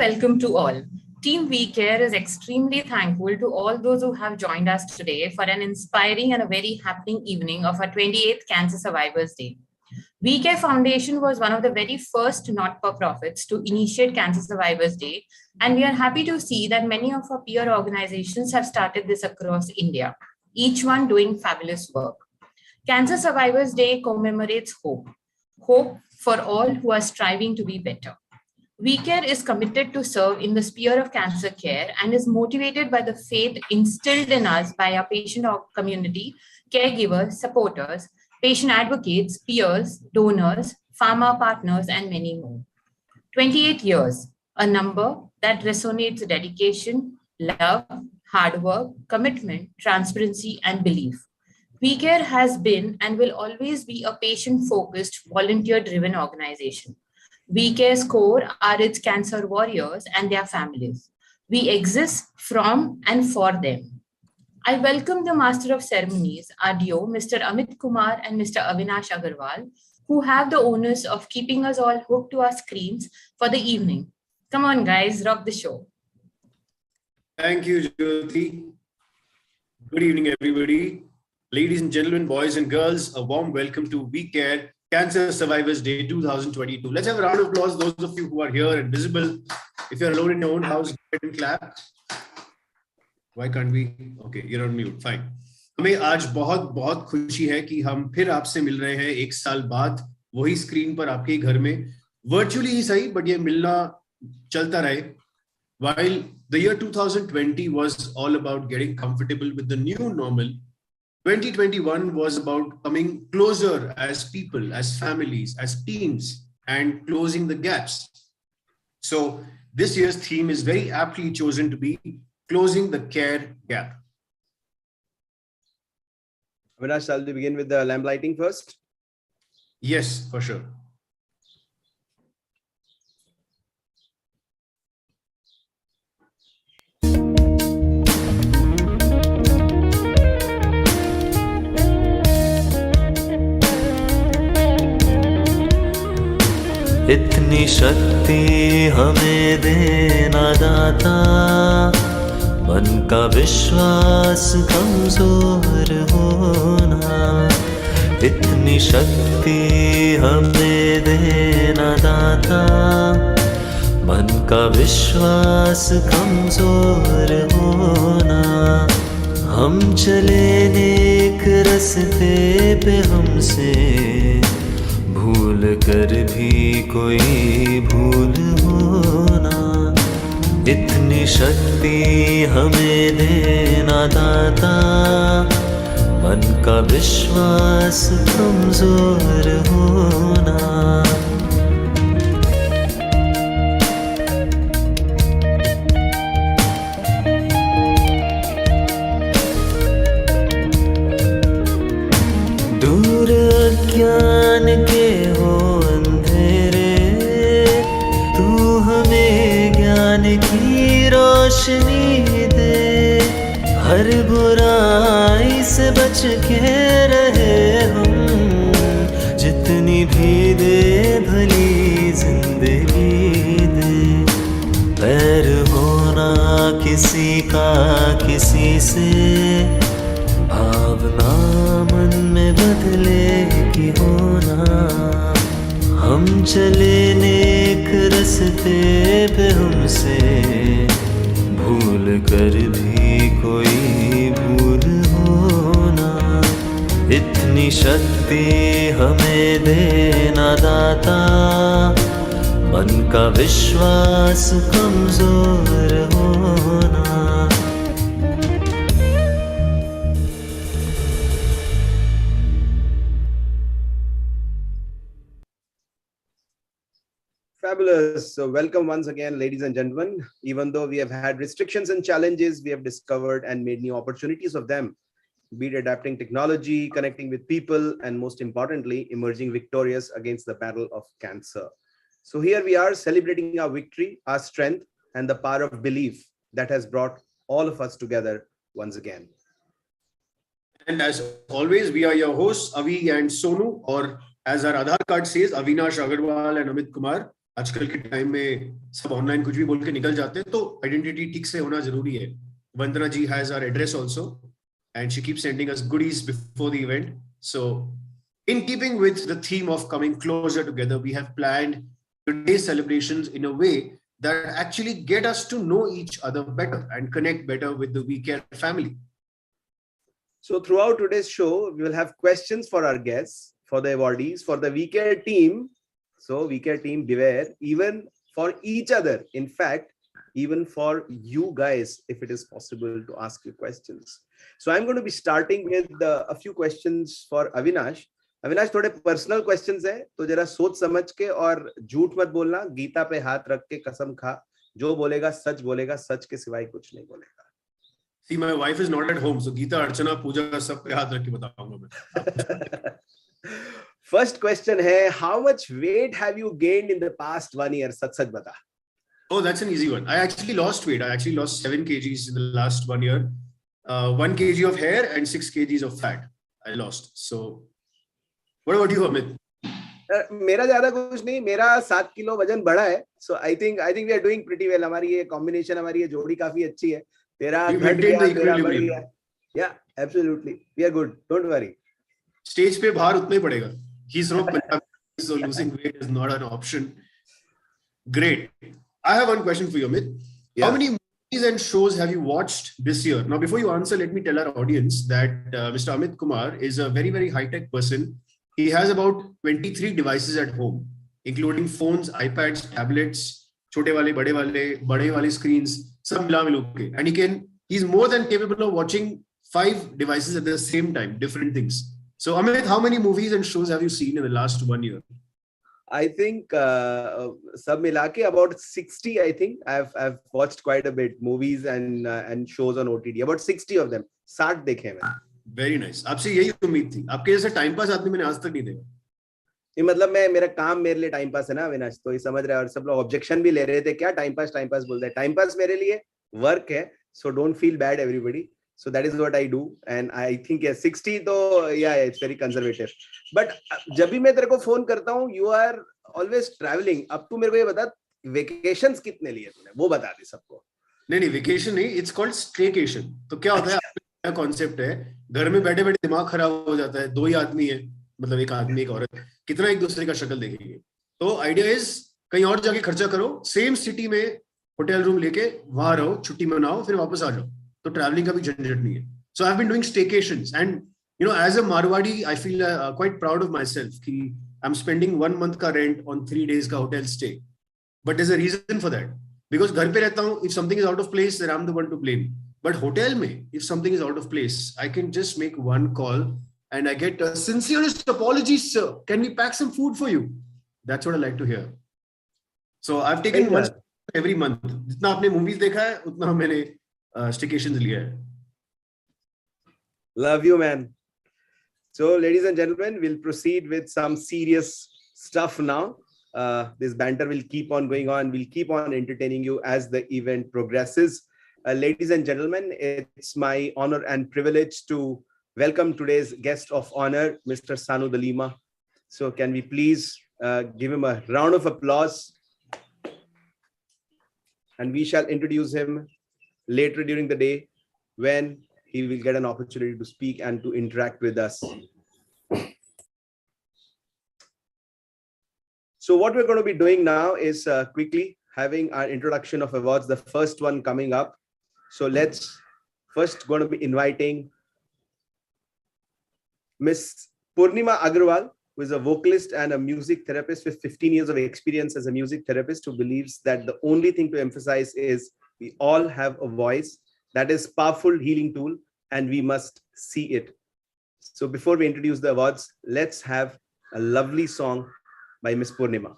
welcome to all. Team We Care is extremely thankful to all those who have joined us today for an inspiring and a very happening evening of our 28th Cancer Survivors Day. We Care Foundation was one of the very first not-for-profits to initiate Cancer Survivors Day, and we are happy to see that many of our peer organizations have started this across India, each one doing fabulous work. Cancer Survivors Day commemorates hope for all who are striving to be better. WeCare is committed to serve in the sphere of cancer care and is motivated by the faith instilled in us by our patient community, caregivers, supporters, patient advocates, peers, donors, pharma partners, and many more. 28 years, a number that resonates dedication, love, hard work, commitment, transparency, and belief. WeCare has been and will always be a patient-focused, volunteer-driven organization. WeCare's core are its cancer warriors and their families. We exist from and for them. I welcome the Master of Ceremonies, our duo, Mr. Amit Kumar and Mr. Avinash Agarwal, who have the onus of keeping us all hooked to our screens for the evening. Come on, guys, rock the show. Thank you, Jyoti. Good evening, everybody. Ladies and gentlemen, boys and girls, a warm welcome to We Care Cancer Survivors Day 2022. Let's have a round of applause, those of you who are here and visible. If you're alone in your own house, go ahead and clap. Why can't we? Okay, you're on mute. Fine. हमें आज बहुत बहुत खुशी है कि हम फिर आपसे मिल रहे हैं एक साल बाद वही स्क्रीन पर आपके घर में वर्चुअली ही सही बट ये मिलना चलता रहे. While the year 2020 was all about getting comfortable with the new normal, 2021 was about coming closer as people, as families, as teams, and closing the gaps. So this year's theme is very aptly chosen to be closing the care gap. Avinash, shall we begin with the lamp lighting first? Yes, for sure. इतनी शक्ति हमें देना दाता, मन का विश्वास कमजोर होना. इतनी शक्ति हमें देना दाता, मन का विश्वास कमजोर होना. हम चले नेक रास्ते पे हमसे भूल कर भी कोई भूल होना. इतनी शक्ति हमें देना दाता, मन का विश्वास कमजोर होना. दूर अज्ञान के हो अंधेरे, तू हमें ज्ञान की रोशनी दे. हर बुराई से बच के रहे हम, जितनी भी दे भली जिंदगी दे. बैर होना किसी का किसी से, भावना मन में बदलेगी होना. हम चले नेक रास्ते पे हमसे भूल कर भी कोई भूल होना. इतनी शक्ति हमें देना दाता, मन का विश्वास कमजोर होना. Fabulous. So welcome once again, ladies and gentlemen. Even though we have had restrictions and challenges, we have discovered and made new opportunities of them. Be it adapting technology, connecting with people, and most importantly, emerging victorious against the battle of cancer. So here we are celebrating our victory, our strength, and the power of belief that has brought all of us together once again. And as always, we are your hosts, Avi and Sonu, or as our Aadhaar card says, Avinash Agarwal and Amit Kumar. आजकल के time में सब online कुछ भी बोल के निकल जाते हैं, तो आइडेंटिटी ठीक से होना जरूरी है. वंदना जी has our address also, and she keeps sending us goodies before the event. So, in keeping with the theme of coming closer together, we have planned today's celebrations in a way that actually get us to know each other better and connect better with the WeCare family. So throughout today's show, we will have questions for our guests, for the awardees, for the WeCare team. So WeCare team, beware, even for each other. In fact, even for you guys, if it is possible to ask you questions. So I'm going to be starting with a few questions for Avinash. Avinash, थोड़े personal questions है, तो जरा सोच समझ के और झूठ मत बोलना. गीता पे हाथ रख के कसम खा, जो बोलेगा सच बोलेगा, सच के सिवाय कुछ नहीं बोलेगा. See, my wife is not at home, so Geeta, Archana, Pooja, सब पे हाथ रख के बताऊंगा मैं. First question है, how much weight have you gained in the past 1 year? सच सच बता. Oh, that's an easy one. I actually lost weight. I actually lost 7 kgs in the last 1 year. 1 kg of hair and 6 kgs of fat. I lost. So, what about you, Amit? मेरा ज्यादा कुछ नहीं, मेरा 7 kilo वजन बढ़ा है. So I think we are doing pretty well. हमारी ये combination, हमारी ये जोड़ी काफी अच्छी है. तेरा घट गया, तेरा बढ़ गया. Yeah, absolutely. We are good. Don't worry. Stage पे भार उतना ही पड़ेगा. He's from Punjab, so losing weight is not an option. Great. I have one question for you, Amit. Yeah. How many movies and shows have you watched this year? Now, before you answer, let me tell our audience that Mr. Amit Kumar is a very, very high-tech person. He has about 23 devices at home, including phones, iPads, tablets, छोटे वाले, बड़े वाले screens, सब मिला मिलो के. And he's more than capable of watching 5 devices at the same time, different things. So, Amit, how many movies and shows have you seen in the last 1 year? I think सब मिला के about 60. I think I've watched quite a bit movies and shows on OTT. About 60 of them. 60 देखे मैं. Very nice. आपसे यही उम्मीद थी. आपके जैसे टाइम पास आदमी मैंने आज तक नहीं देखा. ये मतलब मेरा काम मेरे लिए टाइम पास है ना अविनाश, तो ये समझ रहे हैं. और सब लोग ऑब्जेक्शन भी ले रहे थे, क्या टाइम पास बोलते हैं. टाइम पास मेरे लिए वर्क है. So don't feel bad, everybody. So that is what I do, and I think 60 तो it's very conservative. But जब भी मैं तेरे को फोन करता हूँ, you are always traveling. अब तू मेरे को ये बता, vacations कितने लिए तूने, वो बता दे सबको. नहीं, vacation नहीं, it's called staycation. तो क्या होता है, क्या कॉन्सेप्ट है, घर में बैठे बैठे दिमाग खराब हो जाता है. 2 ही आदमी है, मतलब एक आदमी एक औरत, कितना एक दूसरे का शक्ल देखेंगे. तो आइडिया इज कहीं और जाके खर्चा करो, सेम सिटी में होटल रूम लेके वहां रहो, छुट्टी मनाओ, फिर वापस आ जाओ. तो ट्रैवलिंग का भी झंझट नहीं है. So I have been doing staycations, and as a Marwari I feel quite proud of myself कि आई एम स्पेंडिंग 1 month का रेंट ऑन 3 days का hotel stay. But there is a reason for that, because घर पे रहता हूँ, if something is out of place then I am the one to blame. But hotel में if something is out of place, I can just make one call and I get a sincerest apologies, sir. Can we pack some food for you? That's what I like to hear. So I've taken one every month. जितना आपने movies देखा है, उतना मैंने staycations लिया है. Love you, man. So, ladies and gentlemen, we'll proceed with some serious stuff now. This banter will keep on going on. We'll keep on entertaining you as the event progresses. Ladies and gentlemen, it's my honor and privilege to welcome today's guest of honor, Mr. Sanu Dalima. So can we please give him a round of applause? And we shall introduce him later during the day when he will get an opportunity to speak and to interact with us. So what we're going to be doing now is quickly having our introduction of awards, the first one coming up. So let's first going to be inviting Miss Purnima Agarwal, who is a vocalist and a music therapist with 15 years of experience as a music therapist, who believes that the only thing to emphasize is we all have a voice that is powerful healing tool and we must see it. So before we introduce the awards, let's have a lovely song by Miss Purnima.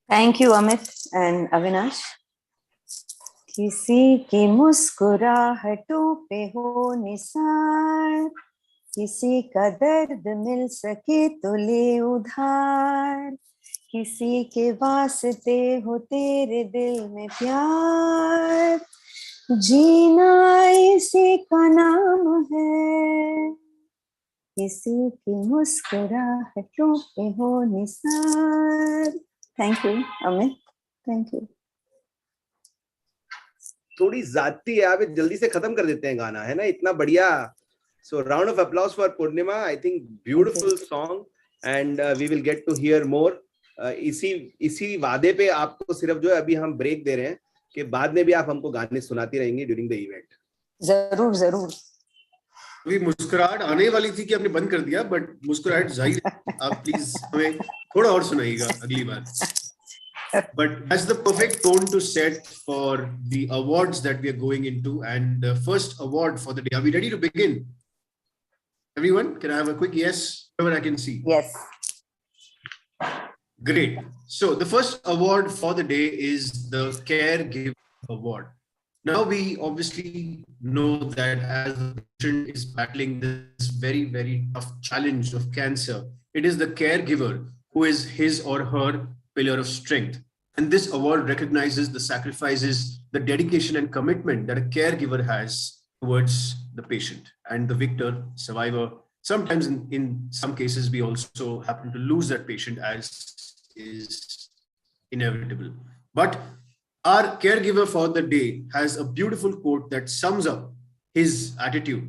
Thank you, Amit and Avinash. किसी की मुस्कुराहटों पे हो निसार, किसी का दर्द मिल सके तो ले उधार, किसी के वास्ते हो तेरे दिल में प्यार, जीना इसी का नाम है, किसी की मुस्कुराहटों पे हो Nisar. Thank you Amit, thank you. थोड़ी जाती है, आप जल्दी से खत्म कर देते हैं गाना, है ना, इतना बढ़िया। So round of applause for Purnima. I think beautiful song and we will get to hear more. इसी वादे पे आपको सिर्फ जो है अभी हम ब्रेक दे रहे हैं कि बाद में भी आप हमको गाने सुनाती रहेंगी ड्यूरिंग द इवेंट। जरूर जरूर। अभी मुस्कुराहट आने वाली थी कि आपने बंद कर दिया, बट मुस्कुराहट जाहिर, आप प्लीज हमें थोड़ा और सुनाइएगा अगली बार। But that's the perfect tone to set for the awards that we are going into. And the first award for the day. Are we ready to begin? Everyone, can I have a quick yes? Whatever I can see. Yes. Great. So the first award for the day is the Caregiver Award. Now we obviously know that as a patient is battling this very, very tough challenge of cancer, it is the caregiver who is his or her pillar of strength. And this award recognizes the sacrifices, the dedication and commitment that a caregiver has towards the patient and the victor, survivor. Sometimes in some cases, we also happen to lose that patient, as is inevitable. But our caregiver for the day has a beautiful quote that sums up his attitude.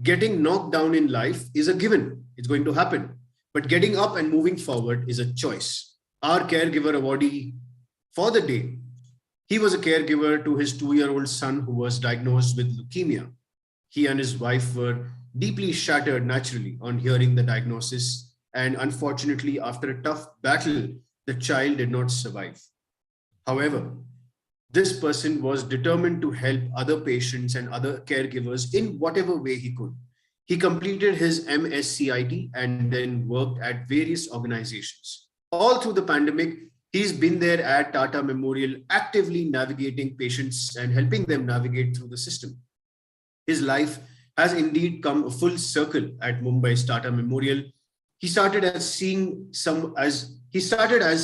Getting knocked down in life is a given. It's going to happen. But getting up and moving forward is a choice. Our caregiver awardee for the day, he was a caregiver to his 2-year-old son who was diagnosed with leukemia. He and his wife were deeply shattered naturally on hearing the diagnosis. And unfortunately, after a tough battle, the child did not survive. However, this person was determined to help other patients and other caregivers in whatever way he could. He completed his MSCIT and then worked at various organizations. All through the pandemic, he's been there at Tata Memorial, actively navigating patients and helping them navigate through the system. His life has indeed come a full circle at Mumbai's Tata Memorial. He started as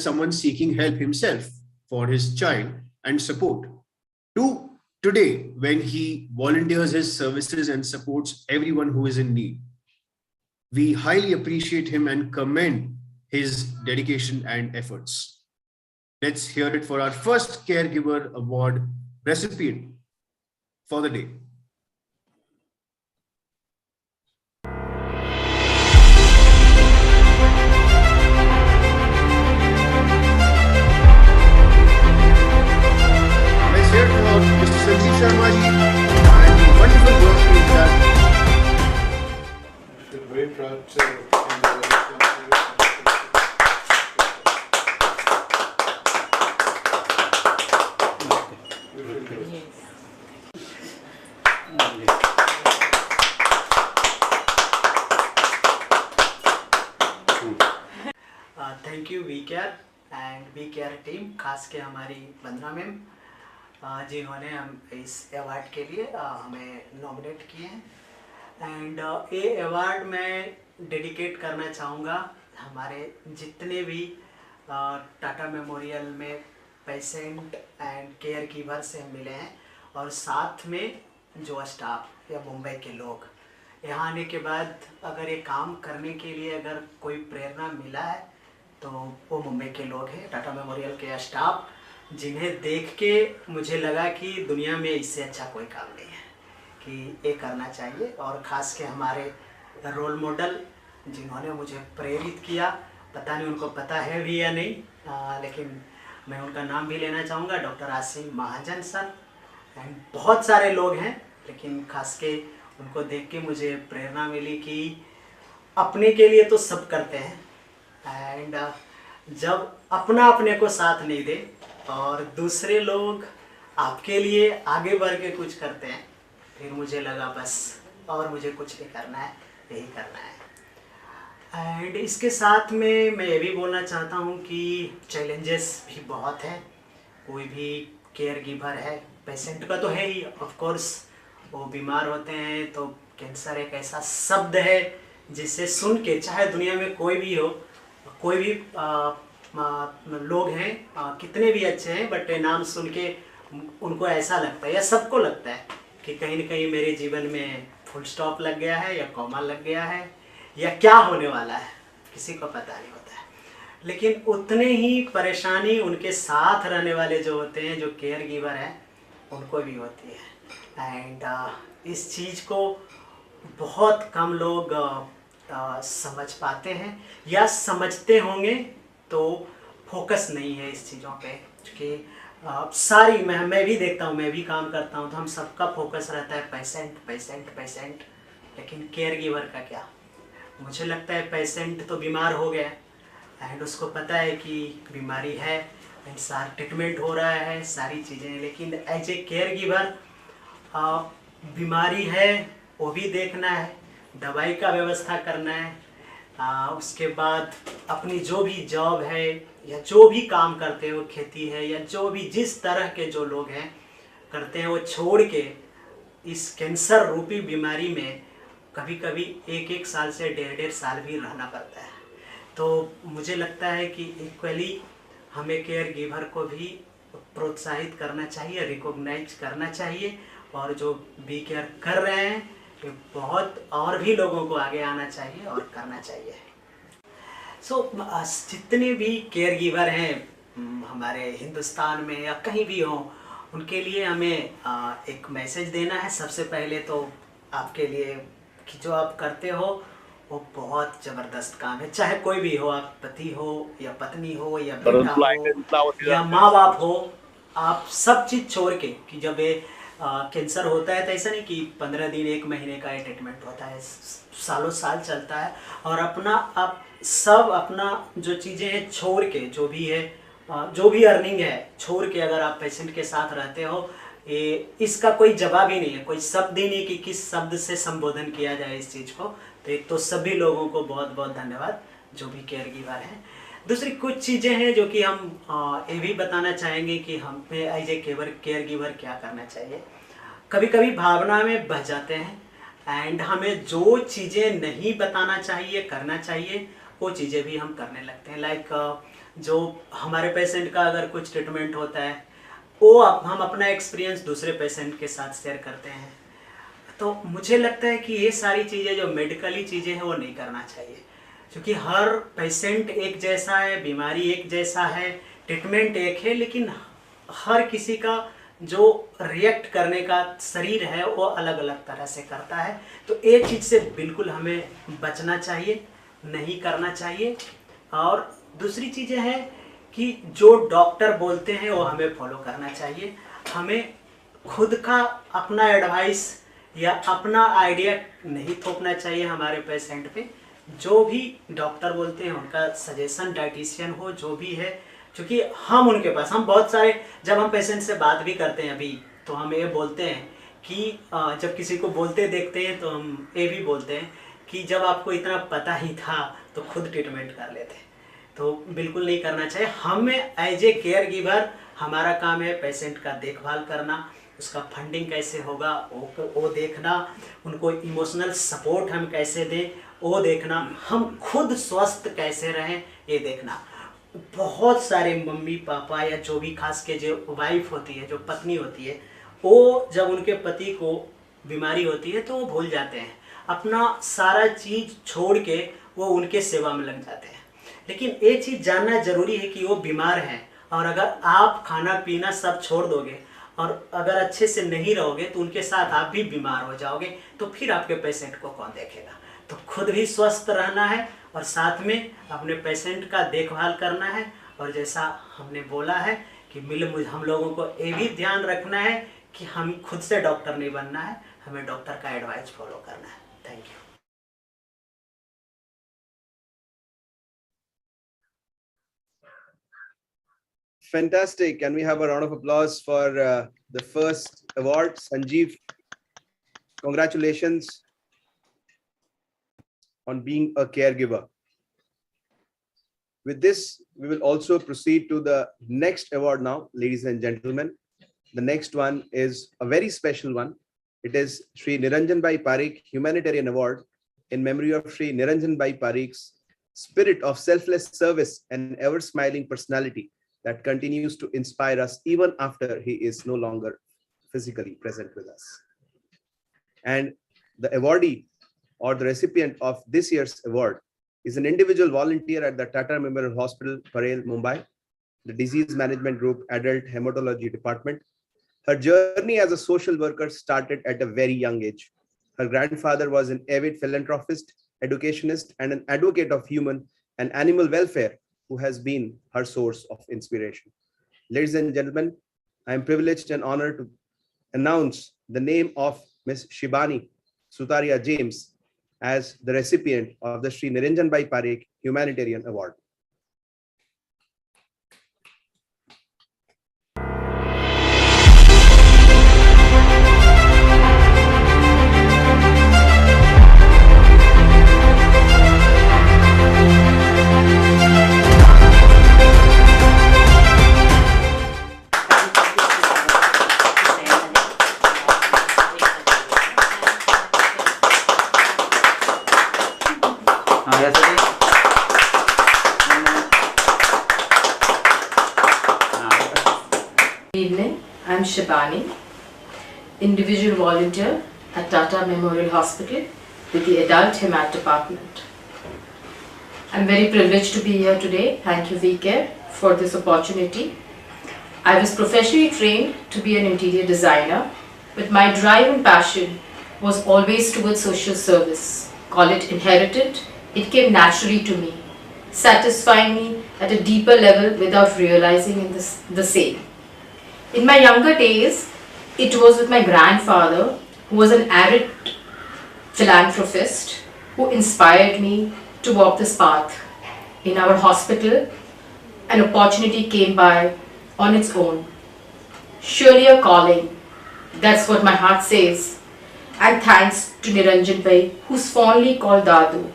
someone seeking help himself for his child and support, to today when he volunteers his services and supports everyone who is in need. We highly appreciate him and commend his dedication and efforts. Let's hear it for our first Caregiver Award recipient for the day. Let's hear it for Mr. Sanjeev Sharma ji and the wonderful work he's done. I feel very proud to thank you we care and we care team, खास के हमारी वंदना ma'am जिन्होंने हम इस award के लिए हमें nominate किए हैं। एंड ये अवार्ड मैं डेडिकेट करना चाहूँगा हमारे जितने भी टाटा मेमोरियल में पेशेंट एंड केयर गिवर से मिले हैं, और साथ में जो स्टाफ या मुंबई के लोग यहाँ आने के बाद अगर ये काम करने के लिए अगर कोई प्रेरणा मिला है तो वो मुंबई के लोग हैं, टाटा मेमोरियल के स्टाफ, जिन्हें देख के मुझे लगा कि दुनिया में इससे अच्छा कोई काम नहीं है कि ये करना चाहिए। और ख़ास के हमारे रोल मॉडल जिन्होंने मुझे प्रेरित किया, पता नहीं उनको पता है भी या नहीं, लेकिन मैं उनका नाम भी लेना चाहूँगा, doctor Asim Mahajan sir. And बहुत सारे लोग हैं, लेकिन खास के उनको देख के मुझे प्रेरणा मिली कि अपने के लिए तो सब करते हैं, एंड जब अपना अपने को साथ नहीं दे और दूसरे लोग आपके लिए आगे बढ़ के कुछ करते हैं, फिर मुझे लगा बस और मुझे कुछ नहीं करना है, यही करना है। एंड इसके साथ में मैं ये भी बोलना चाहता हूँ कि चैलेंजेस भी बहुत हैं। कोई भी केयर गिवर है, पेशेंट का तो है ही, ऑफ कोर्स वो बीमार होते हैं तो कैंसर एक ऐसा शब्द है जिसे सुन के चाहे दुनिया में कोई भी हो, कोई भी लोग हैं कितने भी अच्छे हैं, बट नाम सुन के उनको ऐसा लगता है या सबको लगता है कि कहीं ना कहीं मेरे जीवन में फुल स्टॉप लग गया है या कॉमा लग गया है, या क्या होने वाला है, किसी को पता नहीं होता है। लेकिन उतने ही परेशानी उनके साथ रहने वाले जो होते हैं, जो केयर गिवर हैं, उनको भी होती है। एंड इस चीज़ को बहुत कम लोग समझ पाते हैं, या समझते होंगे तो फोकस नहीं है इस चीज़ों पे। क्योंकि सारी मैं भी देखता हूँ, मैं भी काम करता हूँ, तो हम सबका फोकस रहता है पेशेंट पेशेंट पेशेंट। लेकिन केयर गिवर का क्या? मुझे लगता है पेशेंट तो बीमार हो गया एंड उसको पता है कि बीमारी है एंड सारा ट्रीटमेंट हो रहा है, सारी चीज़ें, लेकिन एज ए केयर गिवर बीमारी है वो भी देखना है, दवाई का व्यवस्था करना है, उसके बाद अपनी जो भी जॉब है या जो भी काम करते हैं, वो खेती है या जो भी जिस तरह के जो लोग हैं करते हैं, वो छोड़ के इस कैंसर रूपी बीमारी में कभी कभी एक एक साल से डेढ़ डेढ़ साल भी रहना पड़ता है। तो मुझे लगता है कि इक्वली हमें केयर गिवर को भी प्रोत्साहित करना चाहिए, रिकॉग्नाइज करना चाहिए, और जो बी केयर कर रहे हैं कि बहुत और भी लोगों को आगे आना चाहिए और करना चाहिए। जितने भी केयर गिवर हैं हमारे हिंदुस्तान में या कहीं भी हों, उनके लिए हमें एक मैसेज देना है। सबसे पहले तो आपके लिए कि जो आप करते हो वो बहुत ज़बरदस्त काम है, चाहे कोई भी हो, आप पति हो या पत्नी हो या बेटा हो या माँ बाप हो, आप सब चीज़ छोड़ के, कि जब ये कैंसर होता है तो ऐसा नहीं कि 15 दिन 1 महीने का ये ट्रीटमेंट होता है, सालों साल चलता है। और आप सब अपना जो चीज़ें हैं छोड़ के, जो भी है जो भी अर्निंग है छोड़ के अगर आप पेशेंट के साथ रहते हो, ये इसका कोई जवाब ही नहीं है, कोई शब्द ही नहीं कि किस शब्द से संबोधन किया जाए इस चीज़ को। तो एक तो सभी लोगों को बहुत बहुत धन्यवाद जो भी केयर गिवर हैं। दूसरी कुछ चीज़ें हैं जो कि हम ये भी बताना चाहेंगे कि हमें एज ए केयर गिवर क्या करना चाहिए। कभी कभी भावना में बह जाते हैं एंड हमें जो चीज़ें नहीं बताना चाहिए करना चाहिए, वो चीज़ें भी हम करने लगते हैं। लाइक जो हमारे पेशेंट का अगर कुछ ट्रीटमेंट होता है, वो हम अपना एक्सपीरियंस दूसरे पेशेंट के साथ शेयर करते हैं। तो मुझे लगता है कि ये सारी चीज़ें जो मेडिकली चीज़ें हैं वो नहीं करना चाहिए, क्योंकि हर पेशेंट एक जैसा है, बीमारी एक जैसा है, ट्रीटमेंट एक है, लेकिन हर किसी का जो रिएक्ट करने का शरीर है वो अलग अलग तरह से करता है। तो एक चीज़ से बिल्कुल हमें बचना चाहिए, नहीं करना चाहिए। और दूसरी चीज़ें हैं कि जो डॉक्टर बोलते हैं वो हमें फॉलो करना चाहिए। हमें खुद का अपना एडवाइस या अपना आइडिया नहीं थोपना चाहिए हमारे पेशेंट पे। जो भी डॉक्टर बोलते हैं उनका सजेशन, डाइटिशियन हो जो भी है, क्योंकि हम उनके पास, हम बहुत सारे, जब हम पेशेंट से बात भी करते हैं अभी, तो हम ये बोलते हैं कि जब किसी को बोलते देखते हैं तो हम ये भी बोलते हैं कि जब आपको इतना पता ही था तो खुद ट्रीटमेंट कर लेते। तो बिल्कुल नहीं करना चाहिए। हमें एज ए केयर गिवर हमारा काम है पेशेंट का देखभाल करना, उसका फंडिंग कैसे होगा वो देखना, उनको इमोशनल सपोर्ट हम कैसे दें वो देखना, हम खुद स्वस्थ कैसे रहें ये देखना। बहुत सारे मम्मी पापा या जो भी, खास के जो वाइफ होती है, जो पत्नी होती है, वो जब उनके पति को बीमारी होती है तो वो भूल जाते हैं, अपना सारा चीज़ छोड़ के वो उनके सेवा में लग जाते हैं। लेकिन ये चीज़ जानना जरूरी है कि वो बीमार हैं, और अगर आप खाना पीना सब छोड़ दोगे और अगर अच्छे से नहीं रहोगे तो उनके साथ आप भी बीमार हो जाओगे, तो फिर आपके पेशेंट को कौन देखेगा। तो खुद भी स्वस्थ रहना है और साथ में अपने पेशेंट का देखभाल करना है। और जैसा हमने बोला है कि हम लोगों को ये भी ध्यान रखना है कि हम खुद से डॉक्टर नहीं बनना है, हमें डॉक्टर का एडवाइस फॉलो करना है। Thank you. Fantastic. Can we have a round of applause for the first award, Sanjeev? Congratulations on being a caregiver. With this, we will also proceed to the next award now, ladies and gentlemen. The next one is a very special one. It is Shri Niranjan Bhai Parikh Humanitarian Award in memory of Shri Niranjan Bhai Parikh's spirit of selfless service and ever-smiling personality that continues to inspire us even after he is no longer physically present with us. And the awardee or the recipient of this year's award, is an individual volunteer at the Tata Memorial Hospital, Parel, Mumbai, the Disease Management Group Adult Hematology Department. Her journey as a social worker started at a very young age. Her grandfather was an avid philanthropist, educationist, and an advocate of human and animal welfare, who has been her source of inspiration. Ladies and gentlemen, I am privileged and honored to announce the name of Ms. Shibani Sutaria James as the recipient of the Sri Niranjan Bhai Parikh Humanitarian Award. Good evening, I'm Shibani, individual volunteer at Tata Memorial Hospital with the Adult Hemat Department. I'm very privileged to be here today. Thank you, VCare, for this opportunity. I was professionally trained to be an interior designer, but my drive and passion was always towards social service. Call it inherited, it came naturally to me, satisfying me at a deeper level without realizing the same. In my younger days, it was with my grandfather, who was an arid philanthropist, who inspired me to walk this path. In our hospital, an opportunity came by on its own. Surely a calling, that's what my heart says. And thanks to Niranjan Bhai, who's fondly called Dadu,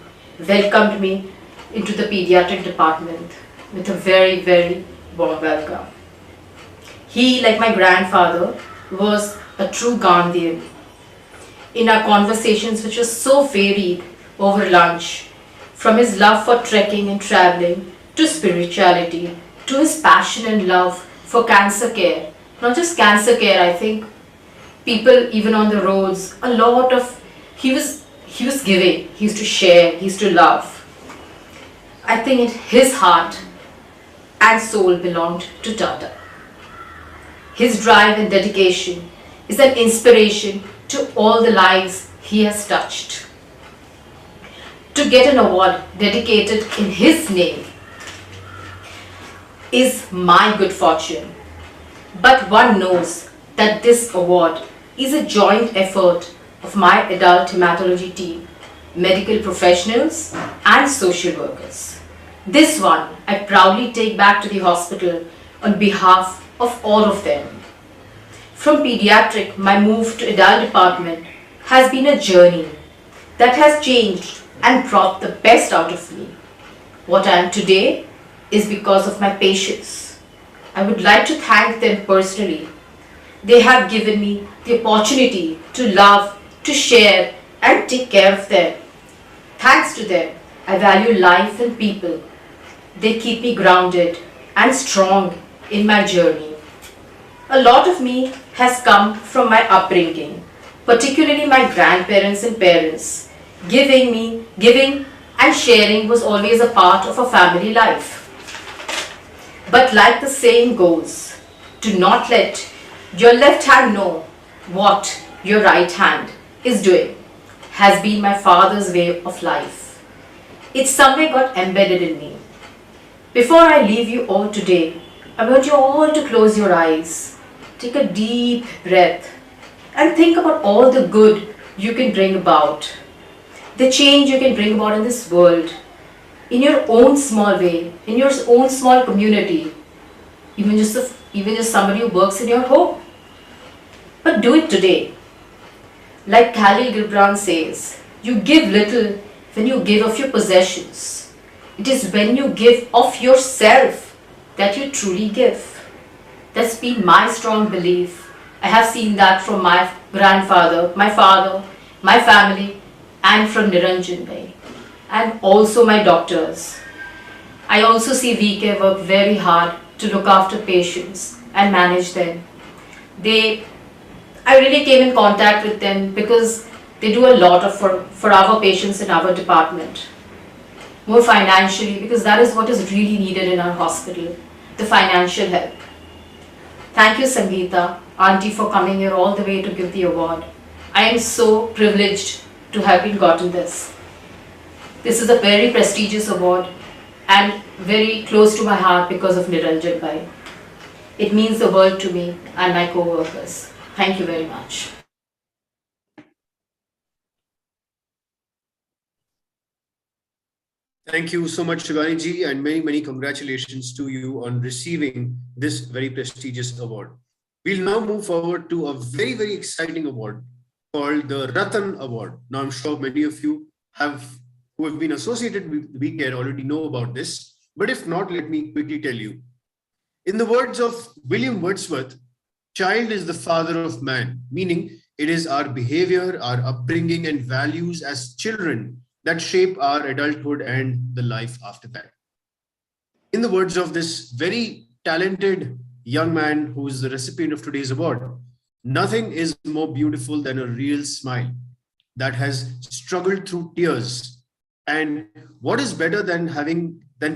welcomed me into the pediatric department with a very, very warm welcome. He, like my grandfather, was a true Gandhian. In our conversations, which were so varied over lunch, from his love for trekking and traveling, to spirituality, to his passion and love for cancer care. Not just cancer care, I think people even on the roads, a lot of, he was giving, he used to share, he used to love. I think his heart and soul belonged to Tata. His drive and dedication is an inspiration to all the lives he has touched. To get an award dedicated in his name is my good fortune. But one knows that this award is a joint effort of my adult hematology team, medical professionals and social workers. This one I proudly take back to the hospital on behalf of all of them. From pediatric, my move to adult department has been a journey that has changed and brought the best out of me. What I am today is because of my patients. I would like to thank them personally. They have given me the opportunity to love, to share and take care of them. Thanks to them, I value life and people. They keep me grounded and strong in my journey. A lot of me has come from my upbringing, particularly my grandparents and parents. Giving and sharing was always a part of a family life. But like the saying goes, do not let your left hand know what your right hand is doing, has been my father's way of life. It somewhere got embedded in me. Before I leave you all today, I want you all to close your eyes, take a deep breath, and think about all the good you can bring about, the change you can bring about in this world, in your own small way, in your own small community, even just somebody who works in your home. But do it today. Like Khalil Gibran says, you give little when you give of your possessions. It is when you give of yourself that you truly give. That's been my strong belief. I have seen that from my grandfather, my father, my family, and from Niranjan Bhai, and also my doctors. I also see VK work very hard to look after patients and manage them. I really came in contact with them because They do a lot for our patients in our department. More financially, because that is what is really needed in our hospital, the financial help. Thank you, Sangeeta, Auntie, for coming here all the way to give the award. I am so privileged to have been gotten this. This is a very prestigious award and very close to my heart because of Niranjan Bhai. It means the world to me and my co-workers. Thank you very much. Thank you so much, Shivani ji, and many, many congratulations to you on receiving this very prestigious award. We'll now move forward to a very, very exciting award called the Ratan Award. Now, I'm sure many of you who have been associated with WeCare already know about this, but if not, let me quickly tell you. In the words of William Wordsworth, child is the father of man, meaning it is our behavior, our upbringing, and values as children that shape our adulthood and the life after that. In the words of this very talented young man who is the recipient of today's award, nothing is more beautiful than a real smile that has struggled through tears. And what is better than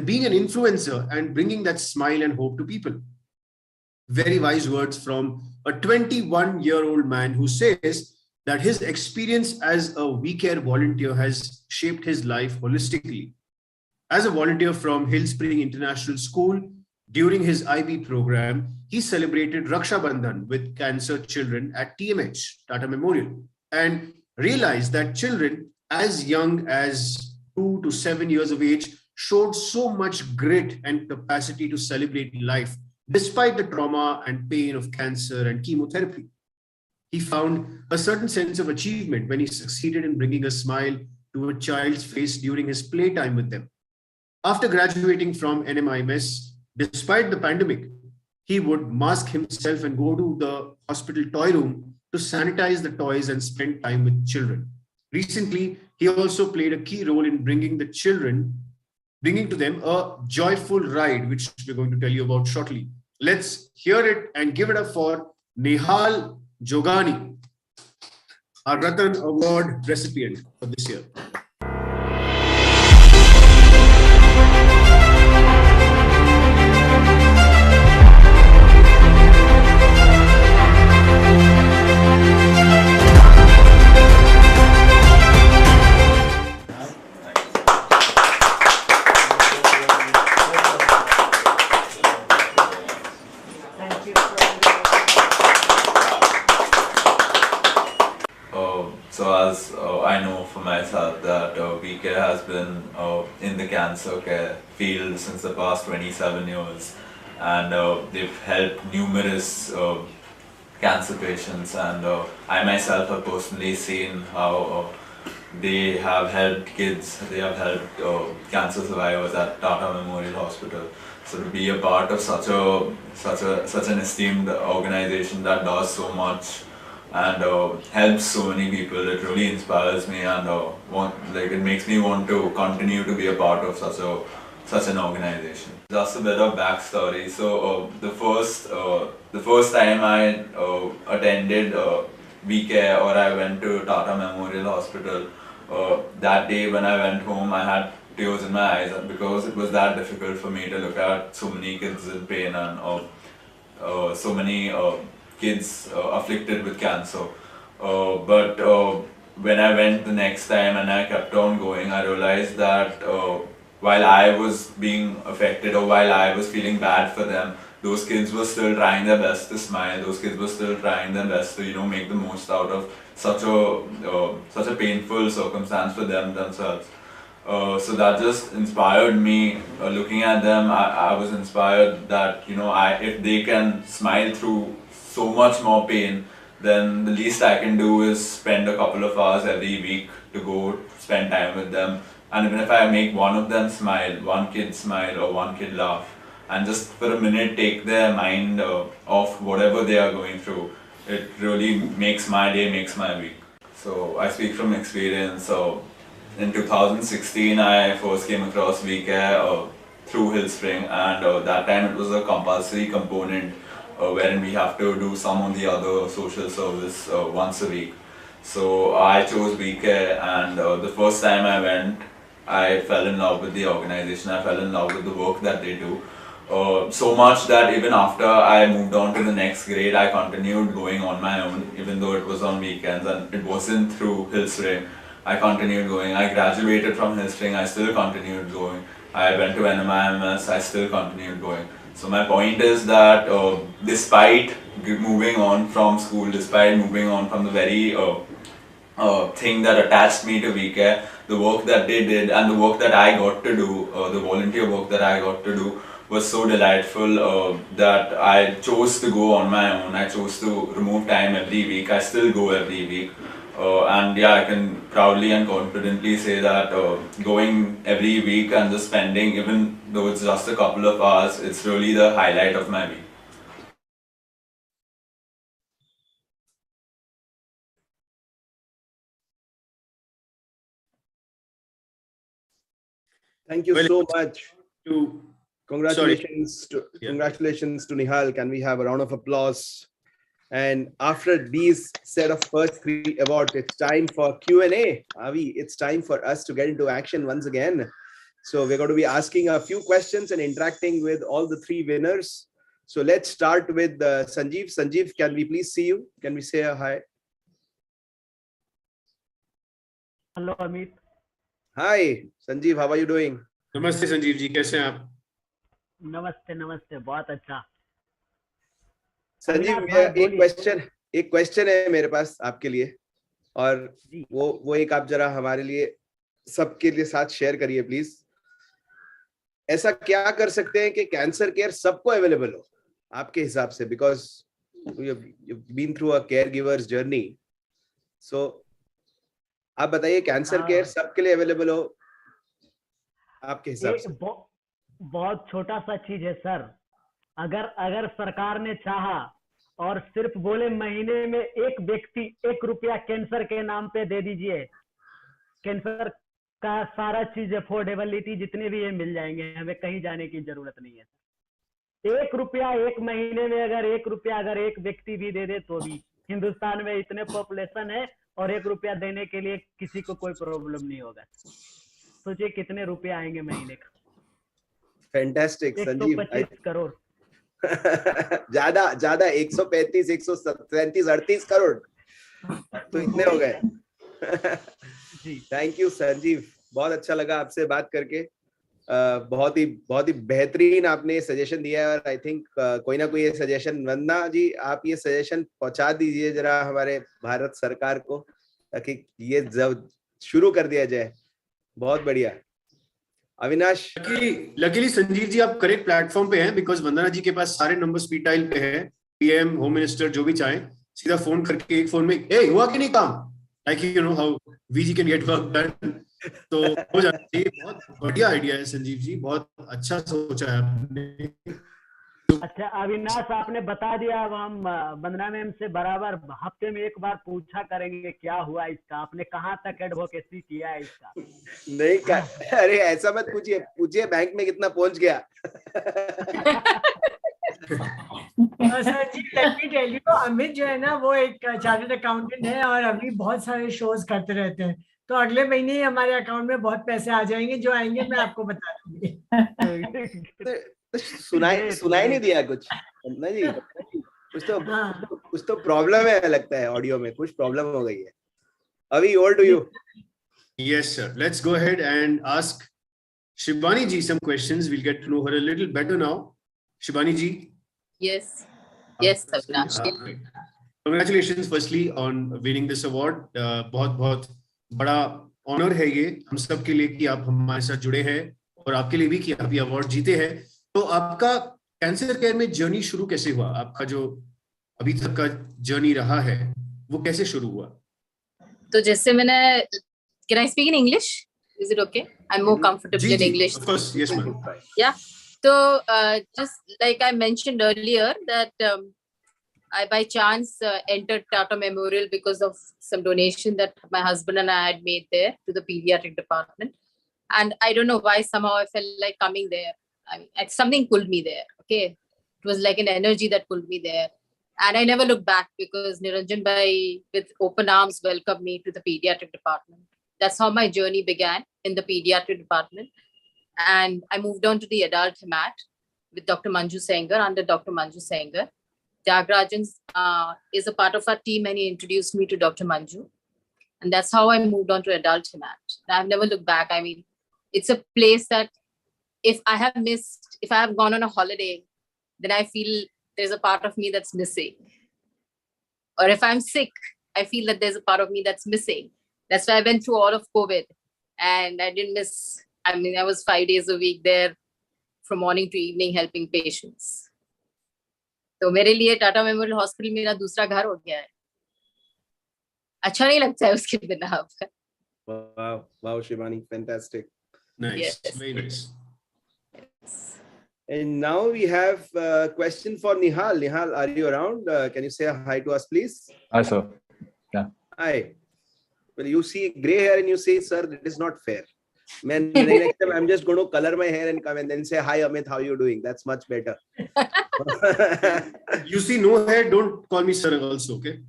being an influencer and bringing that smile and hope to people? Very wise words from a 21-year-old man who says that his experience as a WeCare volunteer has shaped his life holistically. As a volunteer from Hill Spring International School, during his IB program, he celebrated Raksha Bandhan with cancer children at TMH, Tata Memorial, and realized that children as young as 2 to 7 years of age showed so much grit and capacity to celebrate life despite the trauma and pain of cancer and chemotherapy. He found a certain sense of achievement when he succeeded in bringing a smile to a child's face during his playtime with them. After graduating from NMIMS, despite the pandemic, he would mask himself and go to the hospital toy room to sanitize the toys and spend time with children. Recently, he also played a key role in bringing to them a joyful ride, which we're going to tell you about shortly. Let's hear it and give it up for Nehal Jogani, our Ratan Award recipient for this year. So as I know for myself that WeCare has been in the cancer care field since the past 27 years, and they've helped numerous cancer patients, and I myself have personally seen how they have helped kids, they have helped cancer survivors at Tata Memorial Hospital. So to be a part of such an esteemed organization that does so much and helps so many people, it really inspires me, and it makes me want to continue to be a part of such an organization. Just a bit of backstory. So the first time I attended WeCare, or I went to Tata Memorial Hospital, that day when I went home, I had tears in my eyes because it was that difficult for me to look at so many kids in pain and so many kids afflicted with cancer. But when I went the next time and I kept on going, I realized that while I was being affected, or while I was feeling bad for them, those kids were still trying their best to smile. Those kids were still trying their best to make the most out of such a painful circumstance for themselves. So that just inspired me. Looking at them, I was inspired that if they can smile through so much more pain, then the least I can do is spend a couple of hours every week to go spend time with them. And even if I make one of them smile, one kid smile or one kid laugh, and just for a minute take their mind off whatever they are going through, it really makes my day, makes my week. So I speak from experience. So in 2016, I first came across WeCare through Hill Spring, and that time it was a compulsory component wherein we have to do some of the other social service once a week. So I chose VCare, and the first time I went, I fell in love with the organization. I fell in love with the work that they do. So much that even after I moved on to the next grade, I continued going on my own, even though it was on weekends and it wasn't through Hillsray. I continued going. I graduated from Hillsray, I still continued going. I went to NMIMS, I still continued going. So my point is that despite moving on from school, despite moving on from the very thing that attached me to VCare, the work that they did and the work that I got to do, the volunteer work that I got to do was so delightful that I chose to go on my own. I chose to remove time every week. I still go every week. And yeah, I can proudly and confidently say that going every week and just spending, even though it's just a couple of hours, it's really the highlight of my week. Thank you so much. Congratulations Congratulations to Nihal. Can we have a round of applause? And after these set of first 3 awards, it's time for Q&A. Avi, it's time for us to get into action once again. So we're going to be asking a few questions and interacting with all the 3 winners. So let's start with Sanjeev. Sanjeev, can we please see you? Can we say a hi? Hello, Amit. Hi, Sanjeev. How are you doing? नमस्ते संजीव जी, कैसे हैं आप? नमस्ते नमस्ते, बहुत अच्छा. संजीव, एक question है मेरे पास आपके लिए, और वो एक आप जरा हमारे लिए सबके लिए साथ शेयर करिए प्लीज. ऐसा क्या कर सकते हैं कि कैंसर केयर सबको अवेलेबल हो आपके हिसाब से, because you've been through a caregiver's journey. So आप बताइए, कैंसर केयर सबके लिए अवेलेबल हो आपके हिसाब से? बहुत छोटा सा चीज है सर. अगर सरकार ने चाहा और सिर्फ बोले महीने में एक व्यक्ति 1 रुपया कैंसर के नाम पे दे दीजिए, कैंसर का सारा चीज अफोर्डेबिलिटी जितने भी ये मिल जाएंगे, हमें कहीं जाने की जरूरत नहीं है. 1 रुपया 1 महीने में अगर 1 रुपया अगर एक व्यक्ति भी दे दे तो भी, हिंदुस्तान में इतने पॉपुलेशन है और 1 रुपया देने के लिए किसी को कोई प्रॉब्लम नहीं होगा. सोचिए कितने रुपए आएंगे महीने का. फैंटास्टिक संजीव. 125 करोड़. ज्यादा 135, 137, 38 करोड़ तो इतने हो गए. थैंक यू संजीव, बहुत अच्छा लगा आपसे बात करके. बहुत ही बेहतरीन आपने सजेशन दिया है, और आई थिंक कोई ना कोई ये सजेशन, वंदना जी आप ये सजेशन पहुंचा दीजिए जरा हमारे भारत सरकार को, ताकि ये जब शुरू कर दिया जाए. बहुत बढ़िया. अविनाश, लकीली संजीव जी आप करेक्ट प्लेटफॉर्म पे हैं, बिकॉज वंदना जी के पास सारे नंबर स्पीड डायल पे है. पीएम, होम मिनिस्टर, जो भी चाहें सीधा फोन करके एक फोन में हुआ कि नहीं काम, लाइक यू नो हाउ वीजी कैन गेट वर्क डन, तो हो जाता है. बहुत बढ़िया आइडिया है संजीव जी, बहुत अच्छा सोचा है आपने. अच्छा अविनाश, आपने बता दिया. अब हम वंदना मैम से बराबर हफ्ते में एक बार पूछा करेंगे क्या हुआ इसका, आपने कहाँ तक एडवोकेसी किया है इसका. नहीं अरे ऐसा मत पूछिए बैंक में कितना पहुंच गया. Sir ji, let me tell you, Amit जो है ना वो एक चार्टर्ड अकाउंटेंट है और अभी बहुत सारे शोज करते रहते हैं, तो अगले महीने ही हमारे अकाउंट में बहुत पैसे आ जाएंगे. जो आएंगे मैं आपको बता दूंगी. सुनाई नहीं दिया कुछ ना जी. कुछ तो प्रॉब्लम है, लगता है ऑडियो में कुछ प्रॉब्लम हो गई है. अभी over to you. Yes sir, let's go ahead and ask Shivani ji some questions. We'll get to know her a little better now. Shivani ji. Yes Avinash. Congratulations firstly on winning this award. बहुत बड़ा honour है ये हम सब के लिए कि आप हमारे साथ जुड़े हैं, और आपके लिए भी कि आप ये अवार्ड जीते हैं. तो आपका कैंसर केयर में जर्नी शुरू कैसे हुआ? आपका जो अभी तक का जर्नी रहा है वो कैसे शुरू हुआ? तो जैसे मैंने, can I speak in English? Is it okay? I'm more comfortable in English. Of course, yes ma'am. Yeah. So just like I mentioned earlier that I by chance entered Tata Memorial because of some donation that my husband and I had made there to the pediatric department, and I don't know why somehow I felt like coming there. I mean, something pulled me there. Okay, it was like an energy that pulled me there, And I never looked back because Niranjan Bhai with open arms welcomed me to the pediatric department. That's how my journey began, in the pediatric department. And I moved on to the adult hemat with Dr. Manju Sengar, under Dr. Manju Sengar. Tyagarajan is a part of our team, and he introduced me to Dr. Manju. And that's how I moved on to adult hemat. I've never looked back. I mean, it's a place that if I have gone on a holiday, then I feel there's a part of me that's missing. Or if I'm sick, I feel that there's a part of me that's missing. That's why I went through all of COVID, and I didn't miss. I mean, I was 5 days a week there from morning to evening helping patients. तो मेरे लिए Tata memorial hospital मेरा दूसरा घर हो गया है. अच्छा नहीं लगता है उसके बिना अब. Wow, Shivani, fantastic. Nice, Yes. very nice. And now we have a question for Nihal. Nihal, are you around? Can you say hi to us, please? Hi, sir. Yeah. Hi. Well, you see gray hair and you say, sir, it is not fair. Man, next time I'm just going to color my hair and come and then say, hi, Amit, how are you doing? That's much better. You see no hair, don't call me sir also, okay?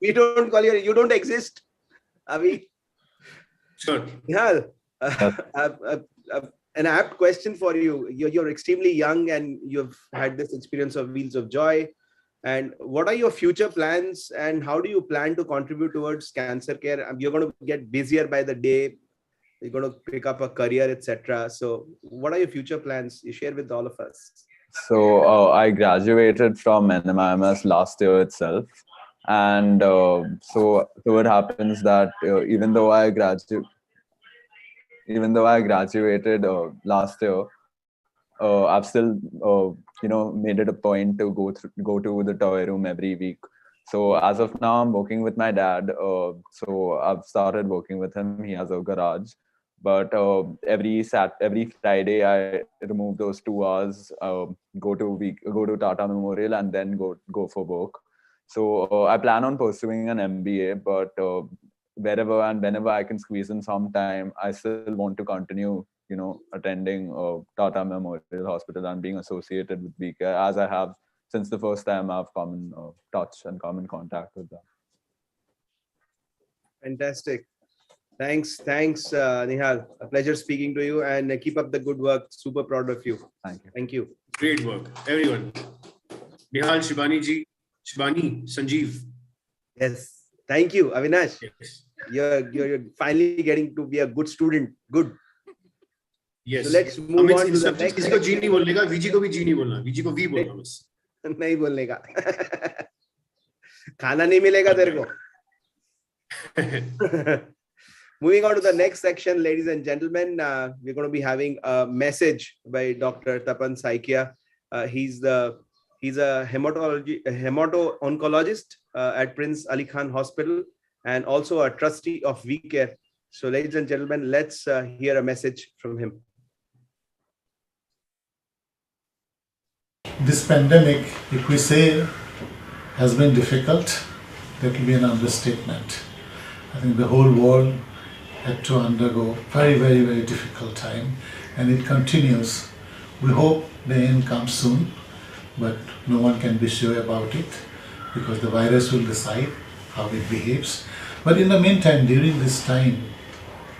We don't call you don't exist. Avi. Sure. Nihal, an apt question for you. You're extremely young and you've had this experience of Wheels of Joy. And what are your future plans and how do you plan to contribute towards cancer care? You're going to get busier by the day. You're going to pick up a career, etc. So what are your future plans? You share with all of us. So I graduated from NMIMS last year itself. And so it happens that even though I graduated last year, I've still made it a point to go to the toy room every week. So as of now, I'm working with my dad. So I've started working with him. He has a garage. But every Friday, I remove those 2 hours, go to Tata Memorial, and then go for work. So I plan on pursuing an MBA, but wherever and whenever I can squeeze in some time, I still want to continue, attending Tata Memorial Hospital and being associated with VCare, as I have since the first time I've come in touch and come in contact with them. Fantastic. Thanks, Nihal. A pleasure speaking to you, and keep up the good work. Super proud of you. Thank you. Great work, everyone. Nihal, Shivani, Sanjeev. Yes. Thank you, Avinash. Yes. You're finally getting to be a good student. Good. Yes. So let's move Amit, on to the next. किसी को जी नहीं बोलने का, VG को भी जी नहीं बोलना, VG को V बोलना बस. नहीं बोलने का. खाना नहीं मिलेगा तेरे को. Moving on to the next section, ladies and gentlemen, we're going to be having a message by Dr. Tapan Saikia. He's a hemato-oncologist at Prince Ali Khan Hospital and also a trustee of VCare. So, ladies and gentlemen, let's hear a message from him. This pandemic, if we say has been difficult, that will be an understatement. I think the whole world had to undergo very, very, very difficult time, and it continues. We hope the end comes soon, but no one can be sure about it because the virus will decide how it behaves. But in the meantime, during this time,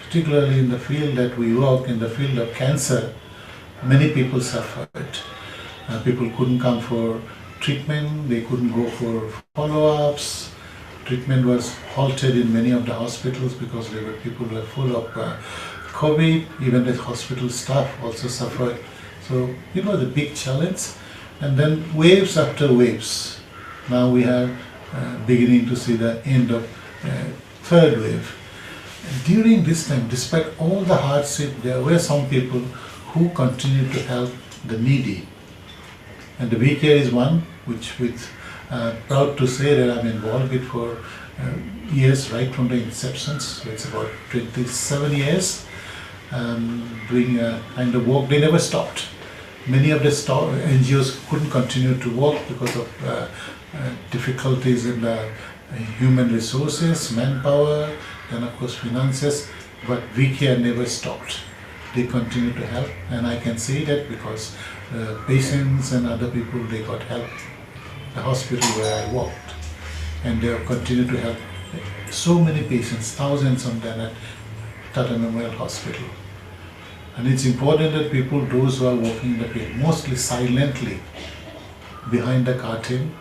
particularly in the field that we work, in the field of cancer, many people suffered. People couldn't come for treatment, they couldn't go for follow-ups. Treatment was halted in many of the hospitals because there were people who were full of COVID. Even the hospital staff also suffered. So it was a big challenge. And then waves after waves. Now we are beginning to see the end of third wave. And during this time, despite all the hardship, there were some people who continued to help the needy. And the VCare is one which with proud to say that I'm involved with for years, right from the inception. So it's about 27 years doing kind of work. They never stopped. Many of the NGOs couldn't continue to work because of difficulties in the human resources, manpower, and of course finances. But VCare never stopped. They continue to help, and I can say that because patients and other people, they got help the hospital where I worked. And they have continued to help so many patients, thousands of them at Tata Memorial Hospital. And it's important that people, those who are working in the field, mostly silently behind the curtain,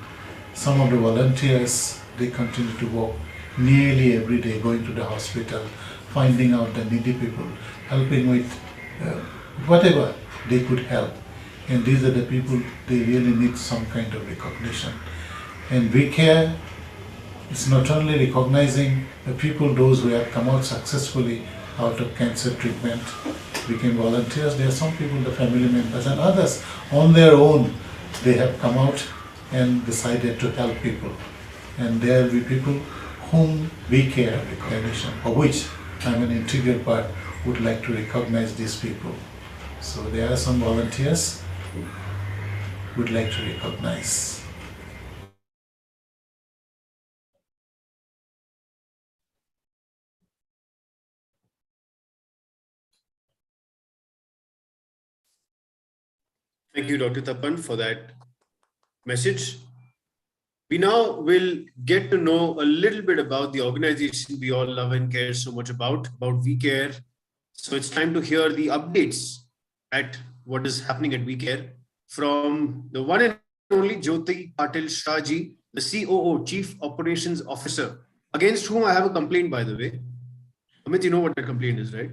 some of the volunteers, they continue to work nearly every day, going to the hospital, finding out the needy people, helping with whatever they could help. And these are the people, they really need some kind of recognition. And We Care is not only recognizing the people, those who have come out successfully out of cancer treatment, became volunteers. There are some people, the family members and others, on their own, they have come out and decided to help people. And there will be people whom We Care recognition, of which I'm an integral part, would like to recognize these people. So there are some volunteers who would like to recognize. Thank you, Dr. Tapan, for that message. We now will get to know a little bit about the organization we all love and care so much about We Care. So it's time to hear the updates at what is happening at We Care from the one and only Jyoti Patil Shahji, the COO, Chief Operations Officer, against whom I have a complaint, by the way. Amit, you know what that complaint is, right?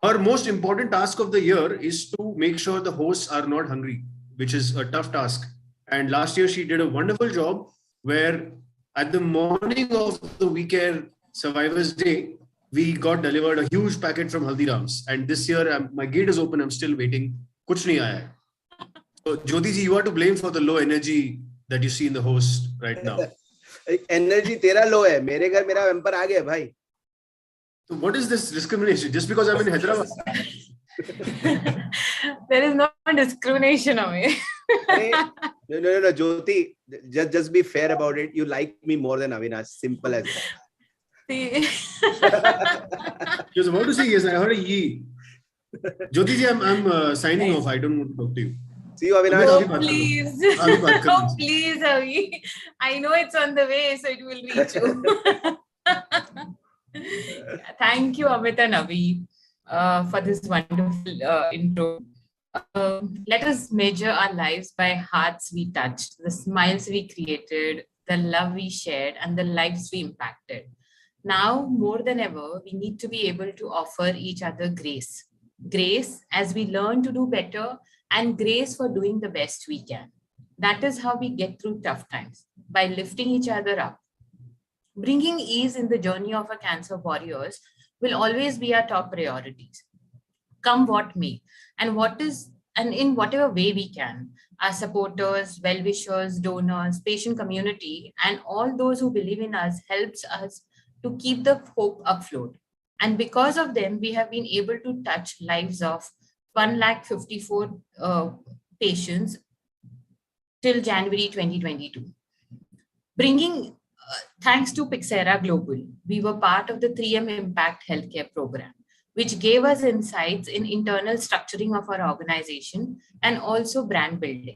Her most important task of the year is to make sure the hosts are not hungry, which is a tough task. And last year she did a wonderful job where at the morning of the We Care Survivors Day, we got delivered a huge packet from Haldiram's. And this year my gate is open, I'm still waiting. Kuch nahi aaya. So Jyoti ji, you are to blame for the low energy that you see in the host right now. Energy tera low hai. Mere ghar mera bumper aa gaya bhai. So what is this discrimination? Just because I'm in Hyderabad? There is no discrimination, Amit. No, Jyoti, just be fair about it. You like me more than Avinash. Simple as that. She was about to say yes. I heard a ye. Jyoti ji, I'm signing off. I don't want to talk to you. See you, Avinash. Oh, please. Oh, please, Avi. I know it's on the way, so it will reach you. Thank you, Amit and Avi, for this wonderful intro. Let us measure our lives by hearts we touched, the smiles we created, the love we shared, and the lives we impacted. Now, more than ever, we need to be able to offer each other grace. Grace as we learn to do better, and grace for doing the best we can. That is how we get through tough times, by lifting each other up. Bringing ease in the journey of our cancer warriors will always be our top priorities. Come what may, and in whatever way we can, our supporters, well-wishers, donors, patient community, and all those who believe in us helps us to keep the hope afloat. And because of them, we have been able to touch lives of 154 patients till January 2022. Thanks to Pixera Global, we were part of the 3M Impact Healthcare Program, which gave us insights in internal structuring of our organization and also brand building.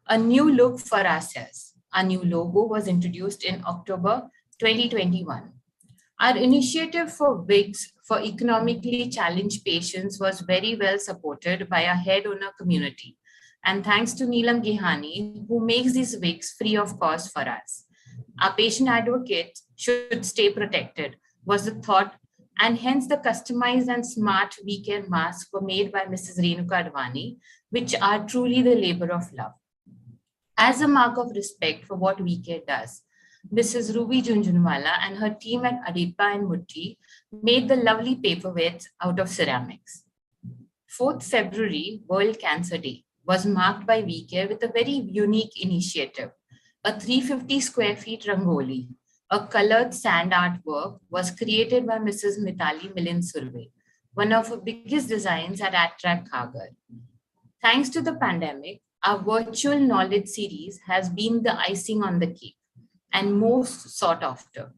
A new look for ourselves. Our new logo was introduced in October 2021. Our initiative for wigs for economically challenged patients was very well supported by our head owner community. And thanks to Neelam Gihani, who makes these wigs free of cost for us. Our patient advocates should stay protected was the thought, and hence the customized and smart We Care masks were made by Mrs. Renuka Advani, which are truly the labor of love. As a mark of respect for what We Care does, Mrs. Ruby Junjunwala and her team at Adipa and Mutti made the lovely paperweights out of ceramics. 4th February, World Cancer Day, was marked by We Care with a very unique initiative. A 350 square feet rangoli, a colored sand artwork, was created by Mrs. Mitali Milind Surve, one of the biggest designs at Attract Khagar. Thanks to the pandemic, our virtual knowledge series has been the icing on the cake and most sought after.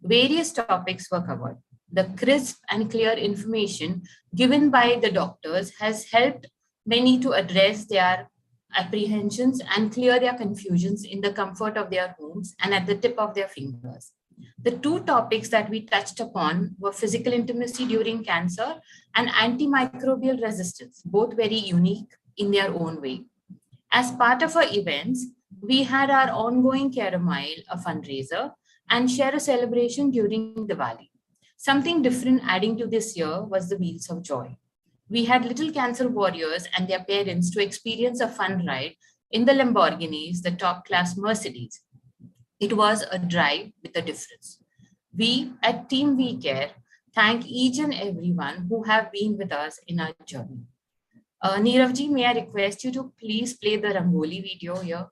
Various topics were covered. The crisp and clear information given by the doctors has helped many to address their apprehensions, and clear their confusions in the comfort of their homes and at the tip of their fingers. The two topics that we touched upon were physical intimacy during cancer and antimicrobial resistance, both very unique in their own way. As part of our events, we had our ongoing Care a Mile, a fundraiser, and Share a Celebration during Diwali. Something different adding to this year was the Wheels of Joy. We had little cancer warriors and their parents to experience a fun ride in the Lamborghinis, the top-class Mercedes. It was a drive with a difference. We at Team We Care thank each and everyone who have been with us in our journey. Neeravji, may I request you to please play the Rangoli video here?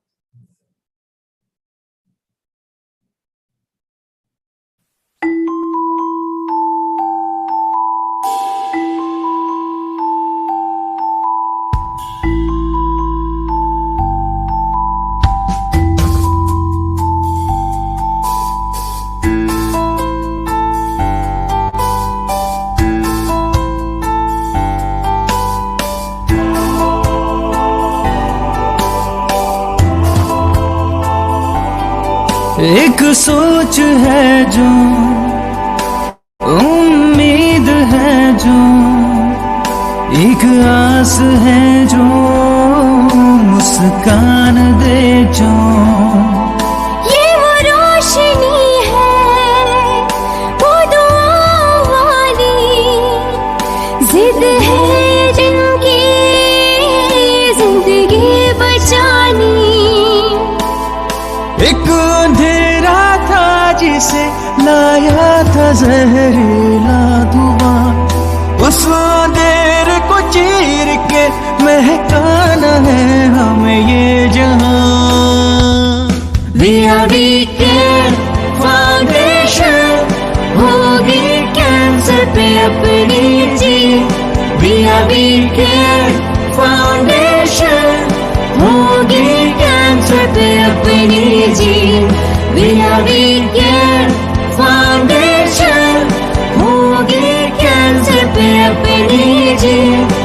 एक सोच है जो उम्मीद है जो एक आस है जो मुस्कान दे जो ये वो रोशनी है वो दुआ वाली जिद है जिनकी जिंदगी बचानी एक अंधेरा था जिसे लाया था जहरीला धुआं उस अंधेरे को चीर के महकाना है हमें ये जहां We Care फाउंडेशन होगी कैंसर पे अपनी जीत We Care फाउंडेशन होगी कैंसर पे अपनी जीत We Care फाउंडेशन होगी कैंसर पे अपनी जीत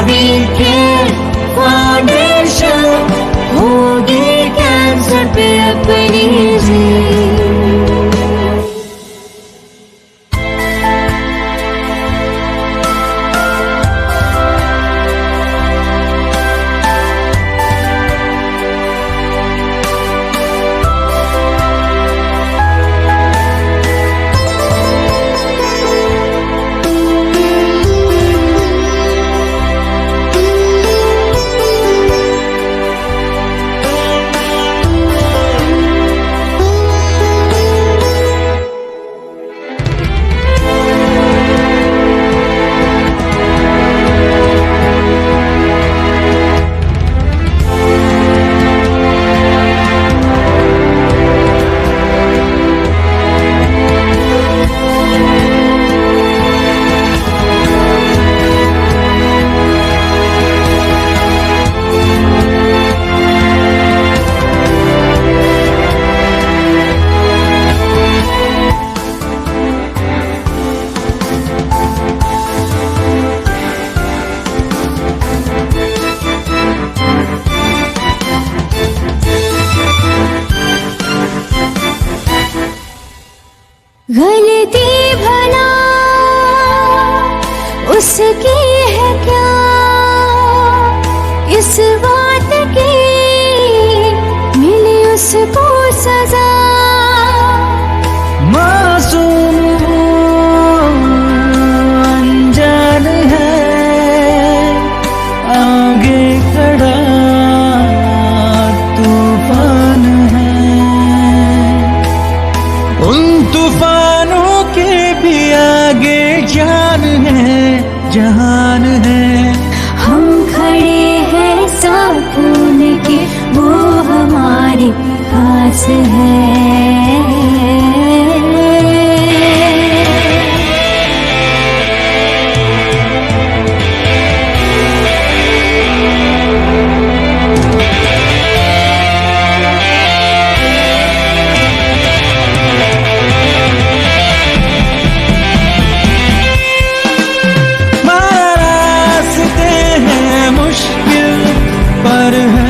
We Care फाउंडेशन होगी कैंसर पे अपनी जीत गलती भला उसकी है क्या इस बात की मिली उसको सजा मासूम अनजान है आगे खड़ा तूफान है उन तूफानों के भी आगे जान है जहान है हम खड़े हैं साकून के वो हमारे पास है पर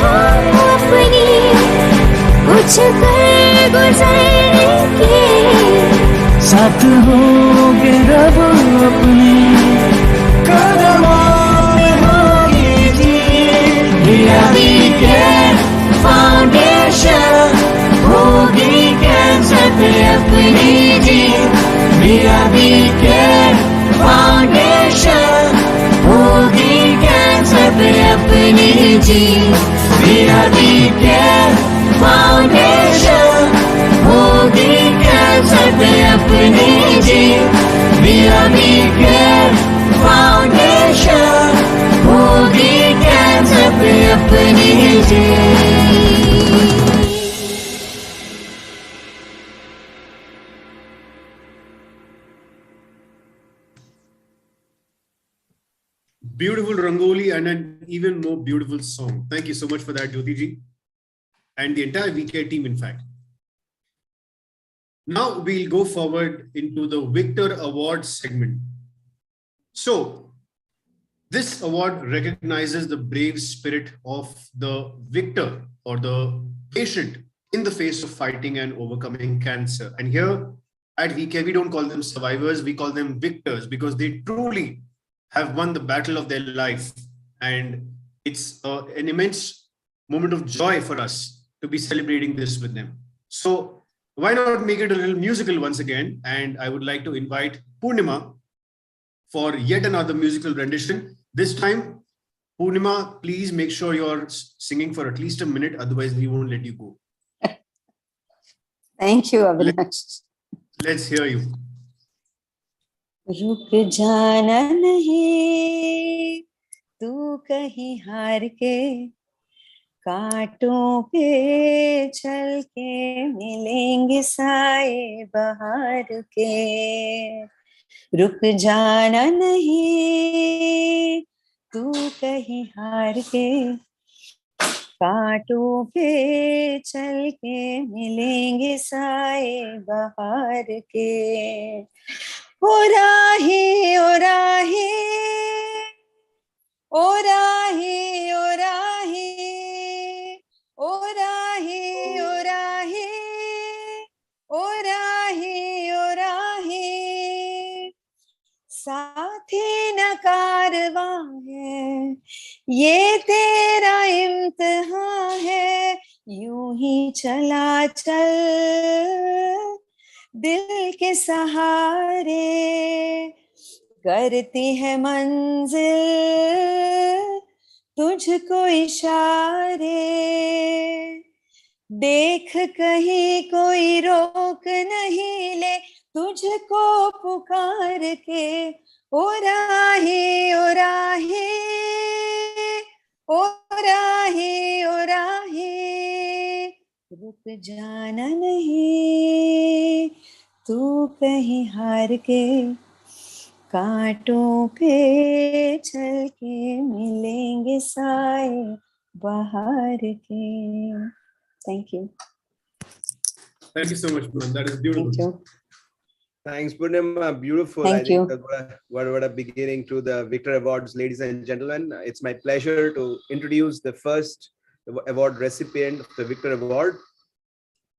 हम अपनी कुछ कर गुजरेंगे, साथ होगे रब अपने कदमों में होगी जी। We Care फाउंडेशन होगी कैंसर पे अपनी जीत। We Care फाउंडेशन होगी कैंसर पे अपनी जीत। We Care फाउंडेशन होगी कैंसर पे अपनी जीत। We Care फाउंडेशन होगी कैंसर पे अपनी जीत। Beautiful Rangoli and an even more beautiful song. Thank you so much for that, Jyoti ji, and the entire VK team, in fact. Now we'll go forward into the Victor Award segment. So, this award recognizes the brave spirit of the victor or the patient in the face of fighting and overcoming cancer. And here at VK, we don't call them survivors, we call them victors, because they truly have won the battle of their life. And it's an immense moment of joy for us to be celebrating this with them. So why not make it a little musical once again? And I would like to invite Purnima for yet another musical rendition. This time, Purnima, please make sure you're singing for at least a minute, otherwise we won't let you go. Thank you, Avinash. Let's hear you. रुक जाना नहीं तू कहीं हार के, कांटों पे चल के मिलेंगे साए बहार के। रुक जाना नहीं तू कहीं हार के, कांटों पे चल के मिलेंगे साए बहार के। ओ राही ओ राही ओ राही ओ राही ओ राही ओ राही ओ राही ओ राही, साथी न कारवां है ये तेरा इम्तिहान है, यूं ही चला चल दिल के सहारे, करती है मंजिल तुझको इशारे। देख कहीं कोई रोक नहीं ले तुझको पुकार के। ओ राही ओ राही ओ राही ओ राही, रुक जाना नहीं तू कहीं हार के, कांटों पे चल के मिलेंगे साए बहार के। Thank you. Thank you so much, Purnima. That is beautiful. Thank you. Thanks, Purnima. Beautiful. Thank I think you. what a beginning to the Victor Awards, ladies and gentlemen. It's my pleasure to introduce the first award recipient of the Victor Award.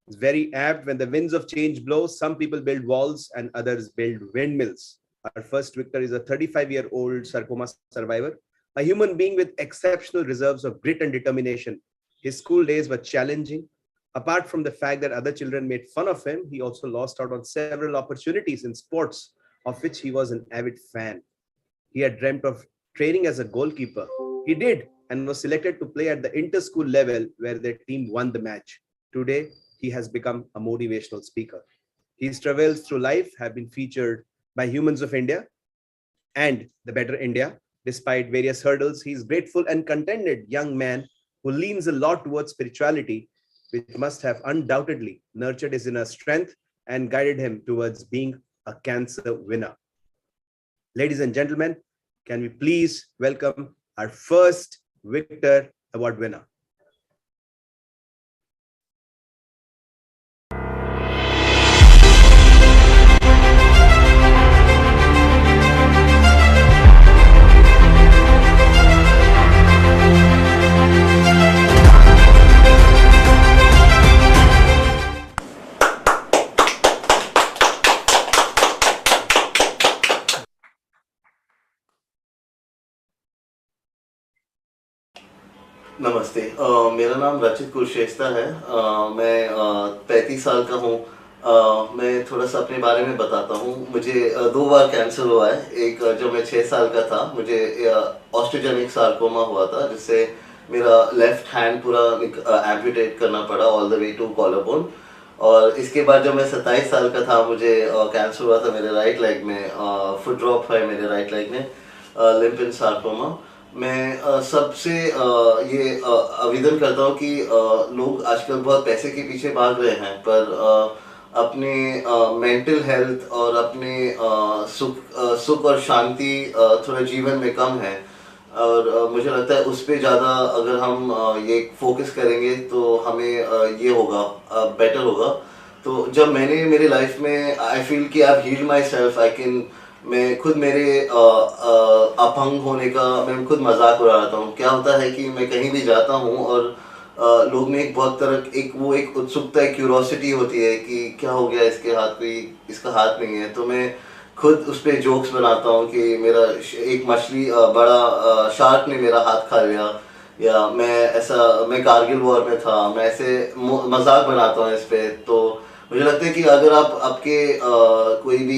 It's very apt. When the winds of change blow, some people build walls and others build windmills. Our first victor is a 35-year-old sarcoma survivor, a human being with exceptional reserves of grit and determination. His school days were challenging. Apart from the fact that other children made fun of him, he also lost out on several opportunities in sports, of which he was an avid fan. He had dreamt of training as a goalkeeper. He did, and was selected to play at the inter-school level, where their team won the match. Today, he has become a motivational speaker. His travels through life have been featured by Humans of India and The Better India. Despite various hurdles, he is grateful and contented young man who leans a lot towards spirituality, which must have undoubtedly nurtured his inner strength and guided him towards being a cancer winner. Ladies and gentlemen, can we please welcome our first Victor Award winner? नमस्ते। मेरा नाम रचित कुरशेस्ता है। मैं 35 साल का हूँ। मैं थोड़ा सा अपने बारे में बताता हूँ। मुझे 2 बार कैंसर हुआ है। एक जब मैं 6 साल का था, मुझे ऑस्ट्रोजेनिक सार्कोमा हुआ था, जिससे मेरा लेफ्ट हैंड पूरा एम्पुटेट करना पड़ा all the way to collar bone. और इसके बाद जब मैं 27 साल का था, मुझे कैंसर हुआ था मेरे राइट लेग में। फुट ड्रॉप है मेरे राइट लेग में, लिम्फ इन सार्कोमा। मैं सबसे ये आवेदन करता हूँ कि लोग आजकल बहुत पैसे के पीछे भाग रहे हैं, पर अपने मेंटल हेल्थ और अपने सुख और शांति थोड़ा जीवन में कम है। और मुझे लगता है उस पर ज़्यादा अगर हम ये फोकस करेंगे तो हमें ये होगा, बेटर होगा। तो जब मैंने मेरी लाइफ में आई फील कि I heal myself, I can, मैं खुद मेरे अपंग होने का मैं खुद मजाक उड़ाता हूँ। क्या होता है कि मैं कहीं भी जाता हूँ और लोग में एक बहुत तरह एक उत्सुकता, एक क्यूरोसिटी होती है कि क्या हो गया इसके हाथ, कोई इसका हाथ नहीं है। तो मैं खुद उस पर जोक्स बनाता हूँ कि मेरा एक मछली बड़ा शार्क ने मेरा हाथ खा लिया, या मैं कारगिल वॉर में था। मैं ऐसे मजाक बनाता हूँ इस पे। तो मुझे लगता है कि अगर आप आपके कोई भी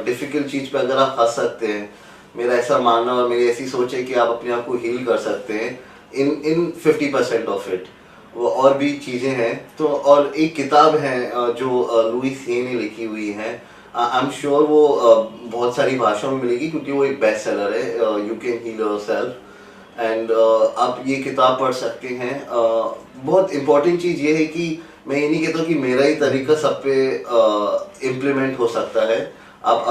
डिफिकल्ट चीज़ पे अगर आप हंस सकते हैं, मेरा ऐसा मानना और मेरी ऐसी सोच है कि आप अपने आप को हील कर सकते हैं इन 50% ऑफ इट। वो और भी चीज़ें हैं। तो और एक किताब है जो लुईस हे ने लिखी हुई है। आई एम श्योर वो बहुत सारी भाषाओं में मिलेगी, क्योंकि वो एक बेस्ट सेलर है, you can heal yourself. And आप ये किताब पढ़ सकते हैं। बहुत इम्पोर्टेंट चीज़ ये है कि मैं ये नहीं कहता कि मेरा ही तरीका सब पे इम्प्लीमेंट हो सकता है। आप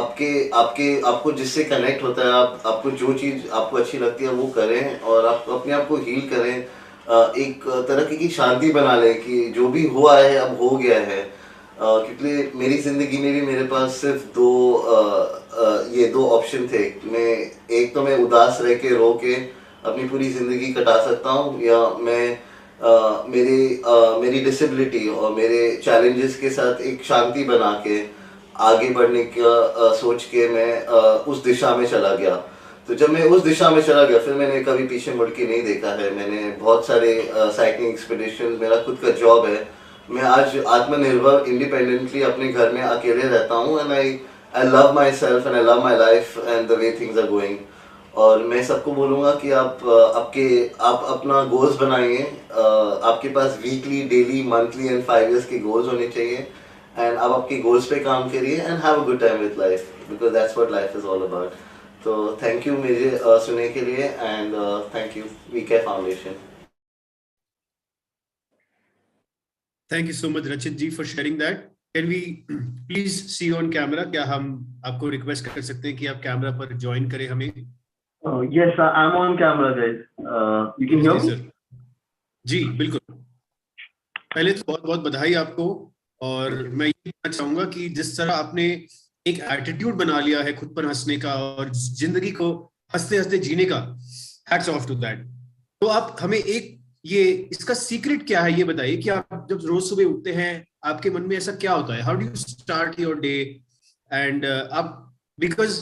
आपको जिससे कनेक्ट होता है, आपको जो चीज़ आपको अच्छी लगती है वो करें, और आप अपने आप को हील करें। एक तरह की शांति बना लें कि जो भी हुआ है अब हो गया है। क्योंकि मेरी ज़िंदगी में भी मेरे पास सिर्फ ये दो ऑप्शन थे। एक तो मैं उदास रह के रो के अपनी पूरी ज़िंदगी कटा सकता हूँ, या मैं मेरी डिसेबिलिटी और मेरे चैलेंजेस के साथ एक शांति बना के आगे बढ़ने का सोच के मैं उस दिशा में चला गया। तो जब मैं उस दिशा में चला गया, फिर मैंने कभी पीछे मुड़ के नहीं देखा है। मैंने बहुत सारे साइकिलिंग एक्सपीडिशन, मेरा खुद का जॉब है। मैं आज आत्मनिर्भर इंडिपेंडेंटली अपने घर में अकेले रहता हूँ। And I love myself and I love my life and the way things are going. और मैं सबको बोलूँगा कि आप अपना गोल्स बनाइए। आपके पास weekly, daily, monthly and 5 years के गोल्स होने चाहिए। एंड आप आपके गोल्स पे काम करिए and have a good time with life, because that's what life is all about. तो थैंक यू मुझे सुनने के लिए, and thank you VK foundation. Thank you so much, Rachit ji, for sharing that. Can we please see you on camera? क्या हम आपको request कर सकते हैं कि आप कैमरा पर ज्वाइन करें हमें? Yes, I'm on camera, guys. You can hear me? जी बिल्कुल। पहले तो बहुत बहुत बधाई आपको। और मैं ये कहना चाहूंगा कि जिस तरह आपने एक एटीट्यूड बना लिया है खुद पर हंसने का और जिंदगी को हंसते हंसते जीने का, हैट्स ऑफ टू दैट। तो आप हमें इसका सीक्रेट क्या है ये बताइए कि आप जब रोज सुबह उठते हैं आपके मन में ऐसा क्या होता है? How do you start your day? And आप, बिकॉज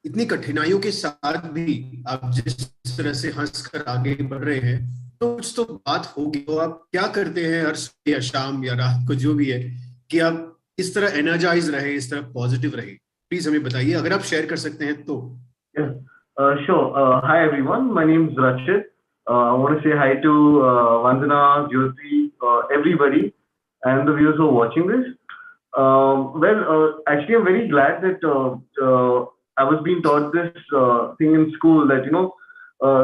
इतनी कठिनाइयों के साथ भी आप जिस तरह से हंसकर आगे बढ़ रहे हैं, तो कुछ तो बात होगी। तो आप क्या करते हैं हर सुबह या शाम या रात को, जो भी है, कि आप इस तरह एनर्जाइज रहे, इस तरह पॉजिटिव रहे? प्लीज हमें बताइए, अगर आप शेयर कर सकते हैं तो। Yes. Sure. Hi, everyone. My name is Rakshak. I want to say hi to Vandana, Jyoti, everybody, and the viewers who are watching this. Actually, I'm very glad that I was being taught this thing in school, that,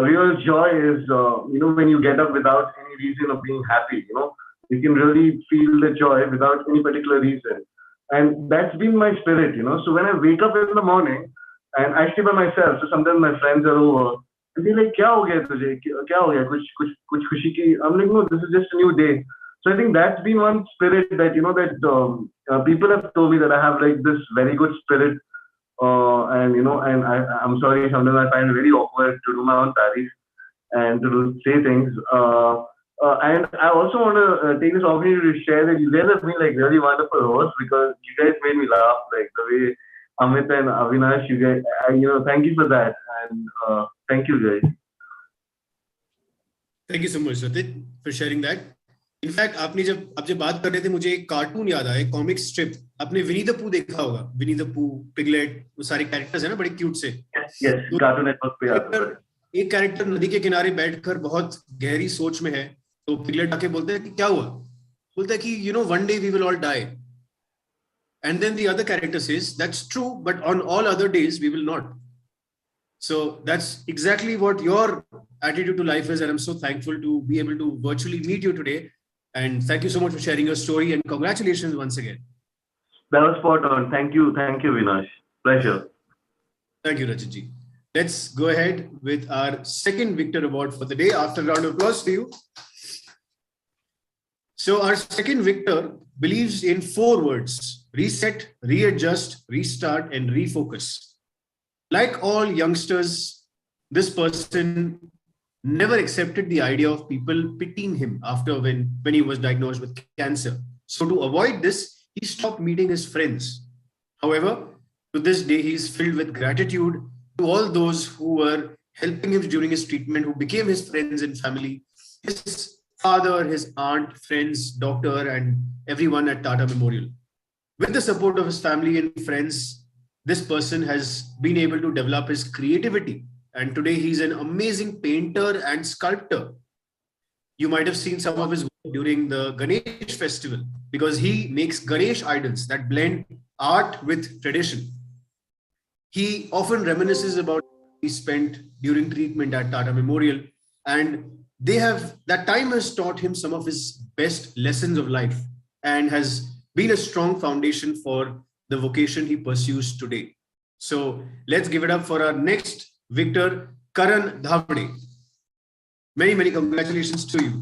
real joy is, when you get up without any reason of being happy, you can really feel the joy without any particular reason. And that's been my spirit, So when I wake up in the morning, and I stay by myself, so sometimes my friends are over, and they're like, "Kya ho gaya tujhe? Kya ho gaya? Kuch khushi ki?" I'm like, "No, this is just a new day." So I think that's been one spirit that, people have told me that I have like this very good spirit, and I'm sorry, sometimes I find it very awkward to do my own tarif and to say things. And I also want to take this opportunity to share that you guys have been like really wonderful hosts, because you guys made me laugh, like the way Amit and Avinash, you guys, thank you for that, and thank you guys. Thank you so much, Ratit, for sharing that. In fact आपने जब बात कर रहे थे मुझे एक cartoon याद आया, कॉमिक स्ट्रिप. आपने विनी द पू देखा होगा, विनी द पू, पिगलेट, वो सारे कैरेक्टर्स हैं ना बड़े क्यूट से. यस, कार्टून नेटवर्क पे आता है. एक कैरेक्टर नदी के किनारे बैठकर बहुत गहरी सोच में है, तो पिगलेट आके बोलते हैं कि क्या हुआ. बोलता है कि you know one day we will all die. And then the other character says that's true, but on all other days we will not. So that's exactly what your attitude to life is, and I'm so thankful to be able to virtually meet you today. And thank you so much for sharing your story, and congratulations once again. That was spot on. Thank you, Vinash. Pleasure. Thank you, Rajat ji. Let's go ahead with our second Victor Award for the day. After a round of applause for you. So our second Victor believes in 4 words: reset, readjust, restart, and refocus. Like all youngsters, this person never accepted the idea of people pitying him after when he was diagnosed with cancer. So to avoid this, he stopped meeting his friends. However, to this day, he is filled with gratitude to all those who were helping him during his treatment, who became his friends and family, his father, his aunt, friends, doctor, and everyone at Tata Memorial. With the support of his family and friends, this person has been able to develop his creativity, and today he's an amazing painter and sculptor. You might have seen some of his work during the Ganesh festival, because he makes Ganesh idols that blend art with tradition. He often reminisces about what he spent during treatment at Tata Memorial, and that time has taught him some of his best lessons of life and has been a strong foundation for the vocation he pursues today. So let's give it up for our next Victor, Karan Dhavde. Many, many congratulations to you.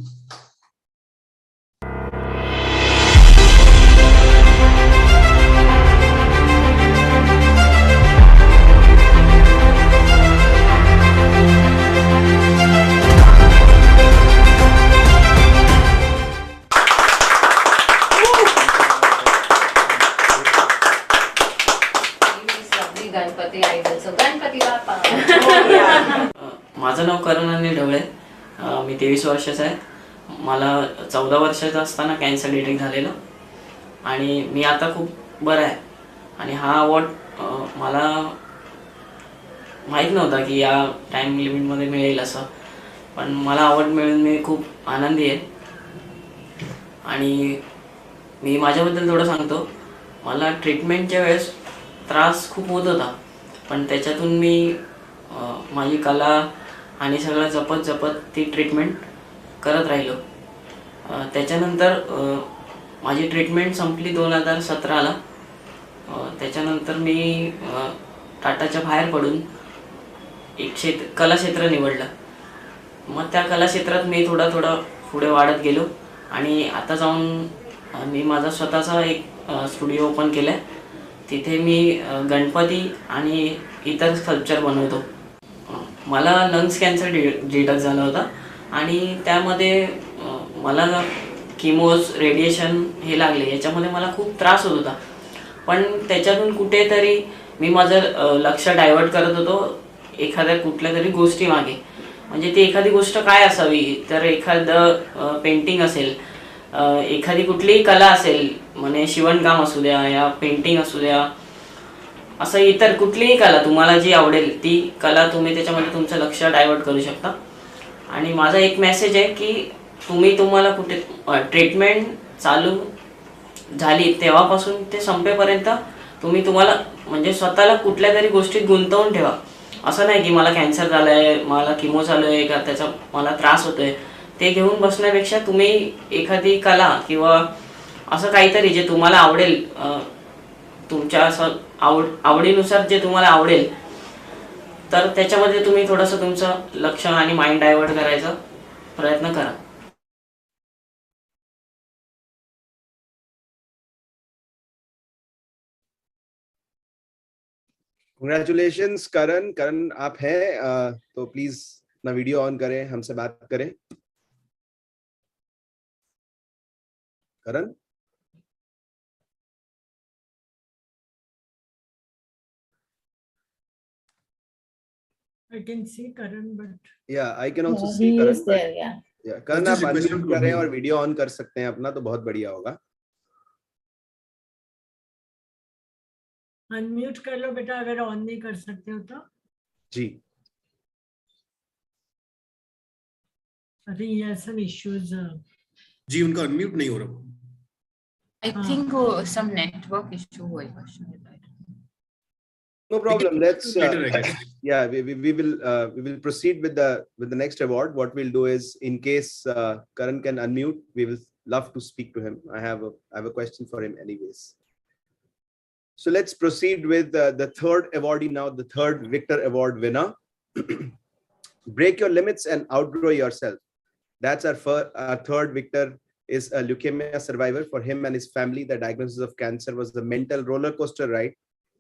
माझं नाव करण ढवळे. मी 23 वर्षाचा आहे. मला 14 वर्षाचा असताना cancer detect झालेलं आणि मी आता खूप बरं आहे. आणि हा अवॉर्ड मला माहीत नव्हता की या टाईम लिमिटमध्ये मिळेल असं, पण मला अवॉर्ड मिळून मी खूप आनंदी आहे. आणि मी माझ्याबद्दल थोडं सांगतो. मला ट्रीटमेंटच्या वेळेस त्रास खूप होत होता, पण त्याच्यातून मी माझी कला आणि सगळं जपत ती ट्रीटमेंट करत राहिलो. त्याच्यानंतर माझी ट्रीटमेंट संपली 2017ला. त्याच्यानंतर मी टाटाच्या बाहेर पडून एक कलाक्षेत्र निवडलं. मग त्या कलाक्षेत्रात मी थोडा पुढे वाढत गेलो आणि आता जाऊन मी माझा स्वतःचा एक स्टुडिओ ओपन केला आहे. तिथे मी गणपती आणि इतर स्कल्पचर बनवतो. मला लंग्स कॅन्सर डिटेक्ट झाला होता आणि त्यामध्ये मला किमोज, रेडिएशन हे लागले. याच्यामध्ये मला खूप त्रास होत होता, पण त्याच्यातून कुठेतरी मी माझं लक्ष डायव्हर्ट करत होतो एखाद्या कुठल्या तरी गोष्टी मागे. म्हणजे ती एखादी गोष्ट काय असावी, तर एखादं पेंटिंग असेल, एखादी कुठलीही कला असेल, म्हणजे शिवणकाम असू द्या या पेंटिंग असू द्या, असं इतर कुठलीही कला तुम्हाला जी आवडेल ती कला तुम्ही त्याच्यामध्ये तुमचं लक्ष डायव्हर्ट करू शकता. आणि माझा एक मेसेज आहे की तुम्हाला कुठे ट्रीटमेंट चालू झाली तेव्हापासून ते संपेपर्यंत तुम्हाला म्हणजे स्वतःला कुठल्या तरी गोष्टीत गुंतवून ठेवा. असं नाही की मला कॅन्सर झालं आहे, मला किमो चालू आहे का, त्याचा मला त्रास होतो आहे, ते घेऊन बसण्यापेक्षा तुम्ही एखादी कला किंवा असं काहीतरी जे तुम्हाला आवडेल, तुमच्या असं आवडीनुसार जे तुम्हाला आवडेल, तर त्याच्यामध्ये तुम्ही थोडंसं तुमचं लक्ष आणि माइंड डायव्हर्ट करायचा प्रयत्न करा. Congratulations, Karan. Karan, आप हैं तो प्लीज अपना वीडियो ऑन करें, हमसे बात करें. Karan? I can see Karan, but yeah, I can also yeah, see he Karan. is there. Yeah. करण आप अनम्यूट करें और वीडियो ऑन कर सकते हैं अपना, तो बहुत बढ़िया होगा। अनम्यूट कर लो बेटा, अगर ऑन नहीं कर सकते हो तो। जी। I think he has some issues. जी उनका अनम्यूट नहीं हो रहा। I think some network issue होगा शायद। No problem. Let's yeah, we will proceed with the next award. What we'll do is, in case Karan can unmute, we will love to speak to him. I have a question for him anyways. So let's proceed with the third awardee now, the third Victor Award winner. Break your limits and outgrow yourself. That's our third Victor is a leukemia survivor. For him and his family, the diagnosis of cancer was the mental roller coaster ride.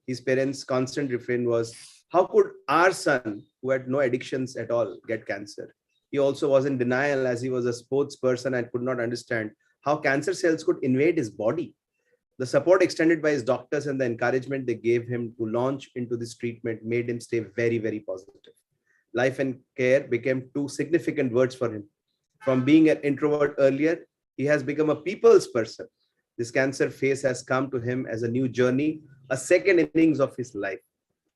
His parents' constant refrain was, how could our son, who had no addictions at all, get cancer? He also was in denial, as he was a sports person and could not understand how cancer cells could invade his body. The support extended by his doctors and the encouragement they gave him to launch into this treatment made him stay very, very positive. Life and care became two significant words for him. From being an introvert earlier, he has become a people's person. This cancer phase has come to him as a new journey, a second innings of his life.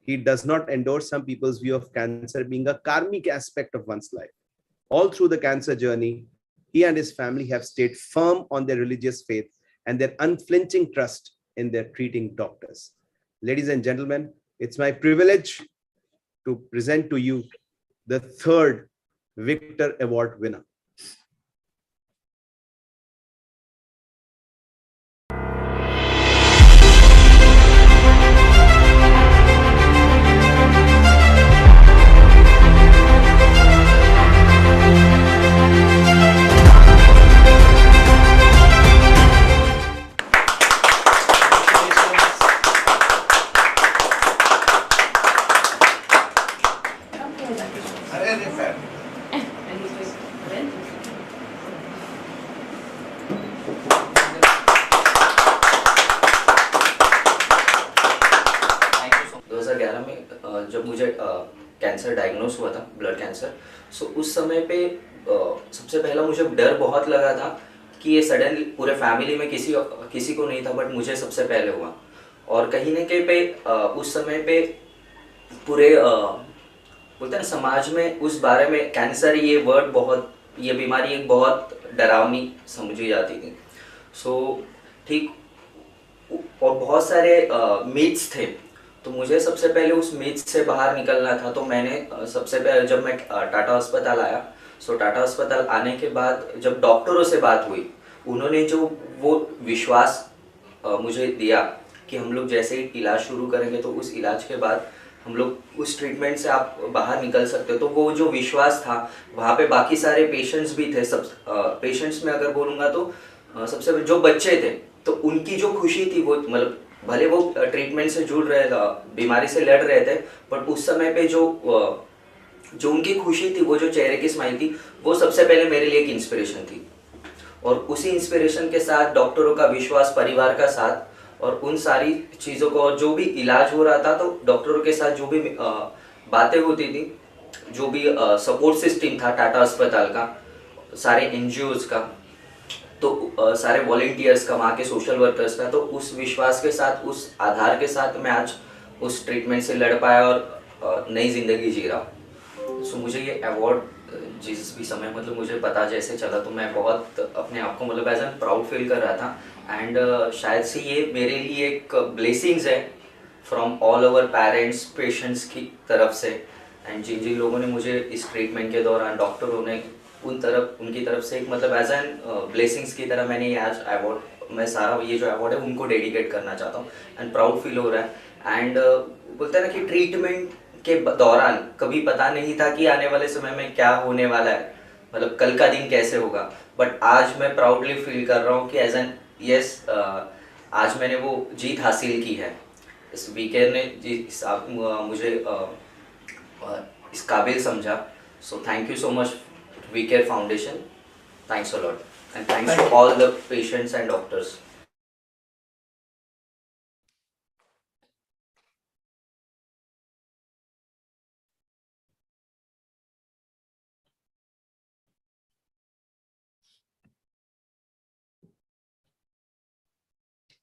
He does not endorse some people's view of cancer being a karmic aspect of one's life. All through the cancer journey, he and his family have stayed firm on their religious faith and their unflinching trust in their treating doctors. Ladies and gentlemen, it's my privilege to present to you the third Victor Award winner. जब मुझे cancer diagnose हुआ था, blood cancer, सो उस समय पे सबसे पहला मुझे डर बहुत लगा था कि ये सडनली पूरे फैमिली में किसी को नहीं था, बट मुझे सबसे पहले हुआ। और कहीं ना कहीं पे उस समय पे पूरे बोलते हैं समाज में उस बारे में कैंसर ये वर्ड बहुत, ये बीमारी एक बहुत डरावनी समझी जाती थी। सो ठीक, और बहुत सारे मीट्स थे, तो मुझे सबसे पहले उस मीट्स से बाहर निकलना था। तो मैंने सबसे पहले जब मैं टाटा अस्पताल आया, सो टाटा अस्पताल आने के बाद जब डॉक्टरों से बात हुई, उन्होंने जो वो विश्वास मुझे दिया कि हम लोग जैसे ही इलाज शुरू करेंगे तो उस इलाज के बाद हम लोग उस ट्रीटमेंट से आप बाहर निकल सकते हो, तो वो जो विश्वास था वहाँ पे बाकी सारे पेशेंट्स भी थे। सब पेशेंट्स में अगर बोलूँगा तो सबसे जो बच्चे थे, तो उनकी जो खुशी थी वो, मतलब भले वो ट्रीटमेंट से जुड़ रहे थे, बीमारी से लड़ रहे थे, बट उस समय पे जो उनकी खुशी थी, वो जो चेहरे की स्माइल थी, वो सबसे पहले मेरे लिए एक इंस्पिरेशन थी। और उसी इंस्पिरेशन के साथ डॉक्टरों का विश्वास, परिवार का साथ, और उन सारी चीज़ों को, और जो भी इलाज हो रहा था, तो डॉक्टरों के साथ जो भी बातें होती थी, जो भी सपोर्ट सिस्टम था टाटा अस्पताल का, सारे NGOs का, तो सारे वॉलेंटियर्स का, वहाँ के सोशल वर्कर्स का, तो उस विश्वास के साथ, उस आधार के साथ मैं आज उस ट्रीटमेंट से लड़ पाया और नई ज़िंदगी जी रहा हूँ। सो मुझे ये अवार्ड जिस भी समय, मतलब मुझे पता जैसे चला, तो मैं बहुत अपने आप को मतलब एज एन प्राउड फील कर रहा था। एंड शायद से ये मेरे लिए एक ब्लेसिंग्स है from all over parents, patients की तरफ से, एंड जिन जिन लोगों ने मुझे इस ट्रीटमेंट के दौरान, डॉक्टरों ने उनकी तरफ से एक मतलब एज एन ब्लेसिंग्स की तरह मैंने ये आज अवार्ड, मैं सारा ये जो अवार्ड है उनको डेडिकेट करना चाहता हूँ, एंड प्राउड फील हो रहा है। एंड बोलते हैं ना कि ट्रीटमेंट के दौरान कभी पता नहीं था कि आने वाले समय में क्या होने वाला है, मतलब कल का दिन कैसे होगा, बट आज मैं प्राउडली फील कर रहा हूँ कि एज एन यस, आज मैंने वो जीत हासिल की है। इस वीकेंड ने मुझे इस काबिल समझा। So thank you so much We Care Foundation. Thanks a lot, and thanks to all the patients and doctors.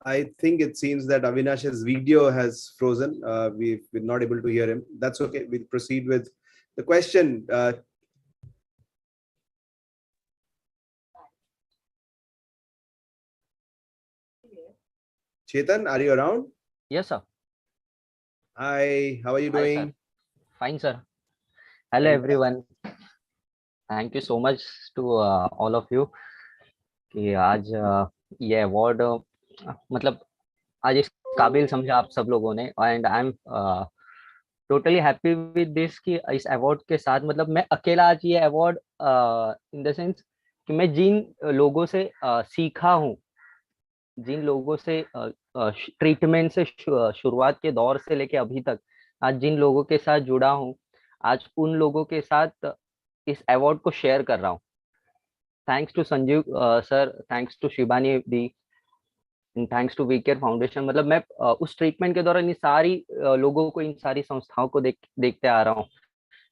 I think it seems that Avinash's video has frozen. We're not able to hear him. That's okay. We'll proceed with the question. Chetan, are you around? Yes, sir. Hi, how are you doing? Hi, sir. Fine, sir. Hello, everyone. Thank you so much to all of you कि आज ये award मतलब आज इस काबिल समझा आप सब लोगों ने and I am totally happy with this कि इस अवार्ड के साथ मतलब मैं अकेला आज ये अवार्ड इन द सेंस कि मैं जिन लोगों से सीखा हूँ, जिन लोगों से ट्रीटमेंट से शुरुआत के दौर से लेके अभी तक आज जिन लोगों के साथ जुड़ा हूँ, आज उन लोगों के साथ इस अवार्ड को शेयर कर रहा हूँ. Thanks to Sanjeev sir, thanks to Shibani di, thanks to we care foundation. मतलब मैं उस ट्रीटमेंट के दौरान इन सारी लोगों को, इन सारी संस्थाओं को देखते आ रहा हूँ.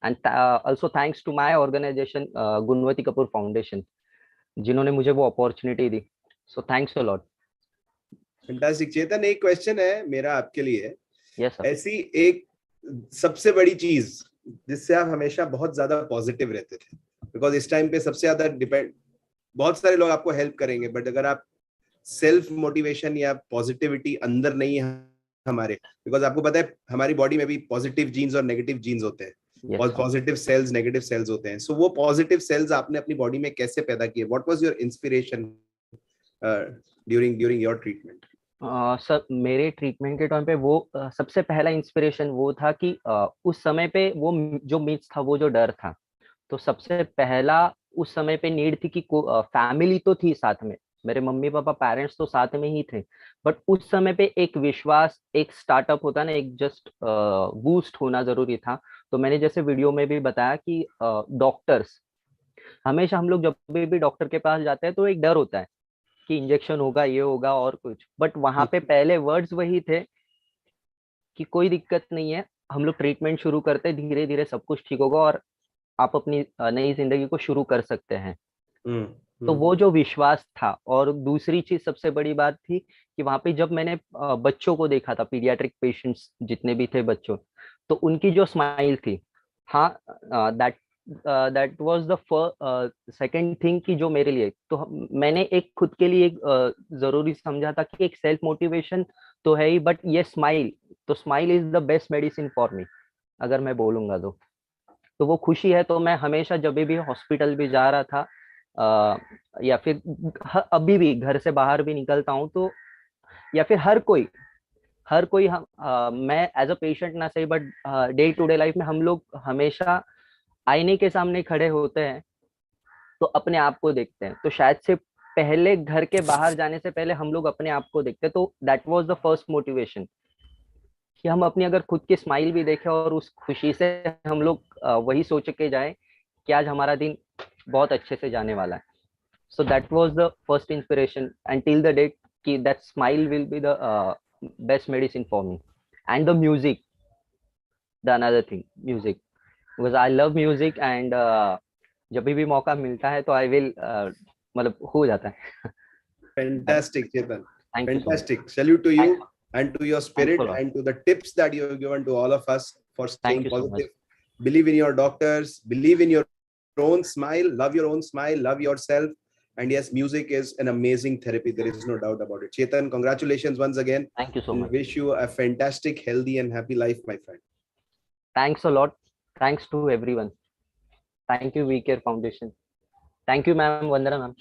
And also thanks to my organization Gunwati Kapoor foundation, जिन्होंने मुझे वो अपॉर्चुनिटी दी. So thanks a lot. Fantastic. Chetan, एक क्वेश्चन है मेरा आपके लिए. Yes sir. ऐसी एक सबसे बड़ी चीज जिससे आप हमेशा बहुत ज्यादा पॉजिटिव रहते थे, बिकॉज इस टाइम पे सबसे ज्यादा डिपेंड, बहुत सारे लोग आपको हेल्प करेंगे, बट अगर आप सेल्फ मोटिवेशन या पॉजिटिविटी अंदर नहीं है हमारे, बिकॉज आपको पता है हमारी बॉडी में भी पॉजिटिव जीन्स और नेगेटिव जीन्स होते हैं, और पॉजिटिव सेल्स नेगेटिव सेल्स होते हैं. सो वो पॉजिटिव सेल्स आपने अपनी बॉडी में कैसे पैदा किए? What was your inspiration during your treatment? Sir, मेरे ट्रीटमेंट के टाइम पे वो सबसे पहला इंस्पिरेशन वो था कि उस समय पे वो जो मिथ था, वो जो डर था, तो सबसे पहला उस समय पे नीड थी कि फैमिली तो थी साथ में, मेरे मम्मी पापा पेरेंट्स तो साथ में ही थे, बट उस समय पे एक विश्वास, एक स्टार्टअप होता ना, एक जस्ट बूस्ट होना जरूरी था. तो मैंने जैसे वीडियो में भी बताया कि डॉक्टर्स, हमेशा हम लोग जब भी डॉक्टर के पास जाते हैं तो एक डर होता है कि इंजेक्शन होगा, ये होगा और कुछ, बट वहां पे पहले वर्ड्स वही थे कि कोई दिक्कत नहीं है, हम लोग ट्रीटमेंट शुरू करते, धीरे धीरे सब कुछ ठीक होगा और आप अपनी नई जिंदगी को शुरू कर सकते हैं. तो वो जो विश्वास था. और दूसरी चीज सबसे बड़ी बात थी कि वहां पे जब मैंने बच्चों को देखा था, पीडियाट्रिक पेशेंट्स जितने भी थे बच्चों, तो उनकी जो स्माइल थी, हाँ, that was the second thing कि जो मेरे लिए, तो मैंने एक खुद के लिए जरूरी समझा था कि एक सेल्फ मोटिवेशन तो है ही, बट ये स्माइल, तो smile is the best medicine for मी, अगर मैं बोलूंगा तो वो खुशी है. तो मैं हमेशा जब भी हॉस्पिटल भी जा रहा था या फिर अभी भी घर से बाहर भी निकलता हूँ, तो या फिर हर कोई मैं एज अ पेशेंट ना सही, but day to day life में हम लोग हमेशा आईने के सामने खड़े होते हैं तो अपने आप को देखते हैं. तो शायद से पहले घर के बाहर जाने से पहले हम लोग अपने आप को देखते हैं. तो that was the first motivation कि हम अपनी अगर खुद की स्माइल भी देखें और उस खुशी से हम लोग वही सोच के जाएं कि आज हमारा दिन बहुत अच्छे से जाने वाला है. So that was the first inspiration and till the date कि that smile will be the best medicine for me. And the music, the another thing, music, because I love music and जब भी मौका मिलता है तो I will मतलब हो जाता है. Fantastic, Chetan. Thank you so Fantastic. much. Salute to you Thank you. and to your spirit Thanks a lot. and to the tips that you have given to all of us for staying Thank you so positive. much. Believe in your doctors, believe in your own smile, love your own smile, love yourself. And yes, music is an amazing therapy. There is no doubt about it. Chetan, congratulations once again. Thank you so and much. Wish you a fantastic, healthy and happy life, my friend. Thanks a lot. Thanks to everyone. Thank you, We Care Foundation. Thank you, ma'am. Vandana, ma'am.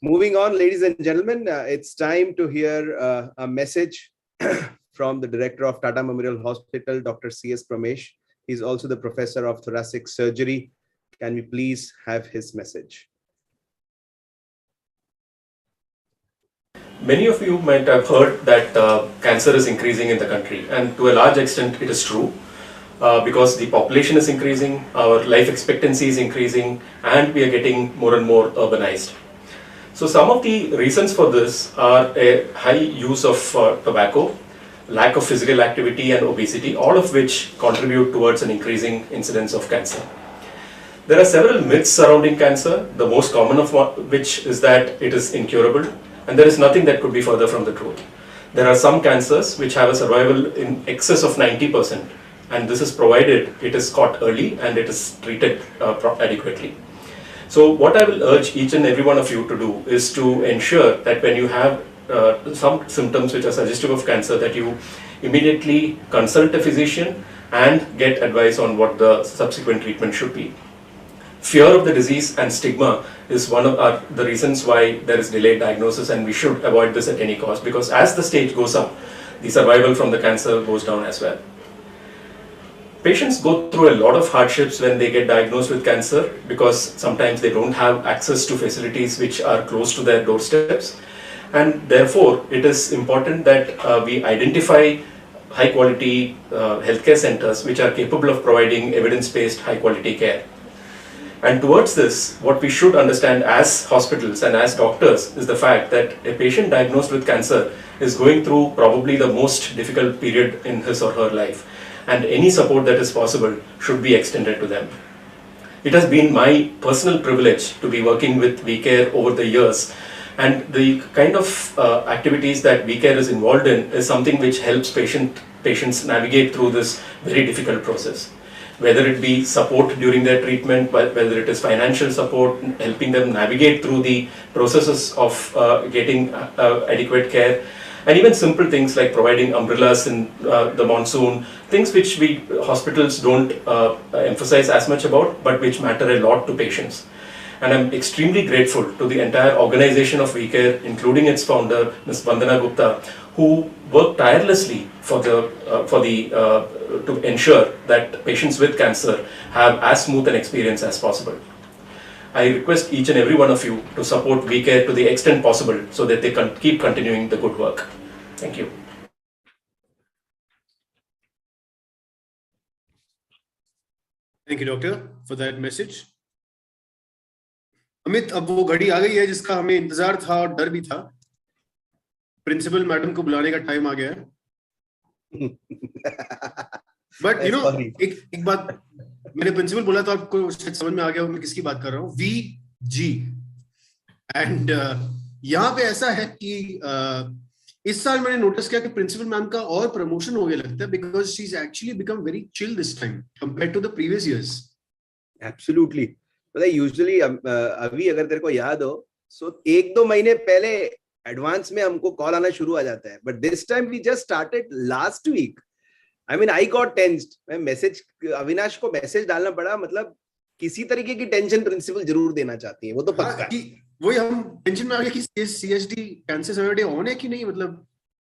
Moving on, ladies and gentlemen, it's time to hear a message from the director of Tata Memorial Hospital, Dr. C.S. Pramesh. He's also the professor of thoracic surgery. Can we please have his message? Many of you might have heard that cancer is increasing in the country, and to a large extent it is true because the population is increasing, our life expectancy is increasing, and we are getting more and more urbanized. So some of the reasons for this are a high use of tobacco, lack of physical activity and obesity, all of which contribute towards an increasing incidence of cancer. There are several myths surrounding cancer, the most common of which is that it is incurable, And there is nothing that could be further from the truth. There are some cancers which have a survival in excess of 90%, and this is provided it is caught early and it is treated adequately. So what I will urge each and every one of you to do is to ensure that when you have some symptoms which are suggestive of cancer, that you immediately consult a physician and get advice on what the subsequent treatment should be. Fear of the disease and stigma is one of the reasons why there is delayed diagnosis, and we should avoid this at any cost, because as the stage goes up, the survival from the cancer goes down as well. Patients go through a lot of hardships when they get diagnosed with cancer, because sometimes they don't have access to facilities which are close to their doorsteps, and therefore it is important that we identify high quality healthcare centers which are capable of providing evidence-based high quality care. And towards this, what we should understand as hospitals and as doctors is the fact that a patient diagnosed with cancer is going through probably the most difficult period in his or her life, and any support that is possible should be extended to them. It has been my personal privilege to be working with WeCare over the years, and the kind of activities that WeCare is involved in is something which helps patients navigate through this very difficult process. Whether it be support during their treatment, whether it is financial support, helping them navigate through the processes of getting adequate care, and even simple things like providing umbrellas in the monsoon, things which we hospitals don't emphasize as much about, but which matter a lot to patients. And I'm extremely grateful to the entire organization of WeCare, including its founder, Ms. Vandana Gupta, who worked tirelessly to ensure that patients with cancer have as smooth an experience as possible. I request each and every one of you to support WeCare to the extent possible so that they can keep continuing the good work. Thank you. Thank you, Doctor, for that message. Amit, अब वो घड़ी आ गई है जिसका हमें इंतजार था और डर भी था. प्रिंसिपल मैडम को बुलाने का टाइम आ गया है. बट यू नो, एक बात मैंने प्रिंसिपल बोला तो आपको शायद समझ में आ गया मैं किसकी बात कर रहा हूँ. VG. एंड यहाँ पे ऐसा है कि इस साल मैंने नोटिस किया कि प्रिंसिपल मैम का और प्रमोशन हो गया लगता है, because she is actually become very chill this time compared to the previous years. Absolutely. मतलब यूजुअली अभी अगर तेरे को याद हो, सो 1-2 महीने पहले एडवांस में हमको कॉल आना शुरू आ जाता है, but this time we just started last week. I mean I got tensed. मैं मैसेज, अविनाश को मैसेज डालना पड़ा, मतलब किसी तरीके की टेंशन प्रिंसिपल जरूर देना चाहती है, वो तो पक्का है. वही हम टेंशन में आ गए कि CSD cancer survey day on है कि नहीं. मतलब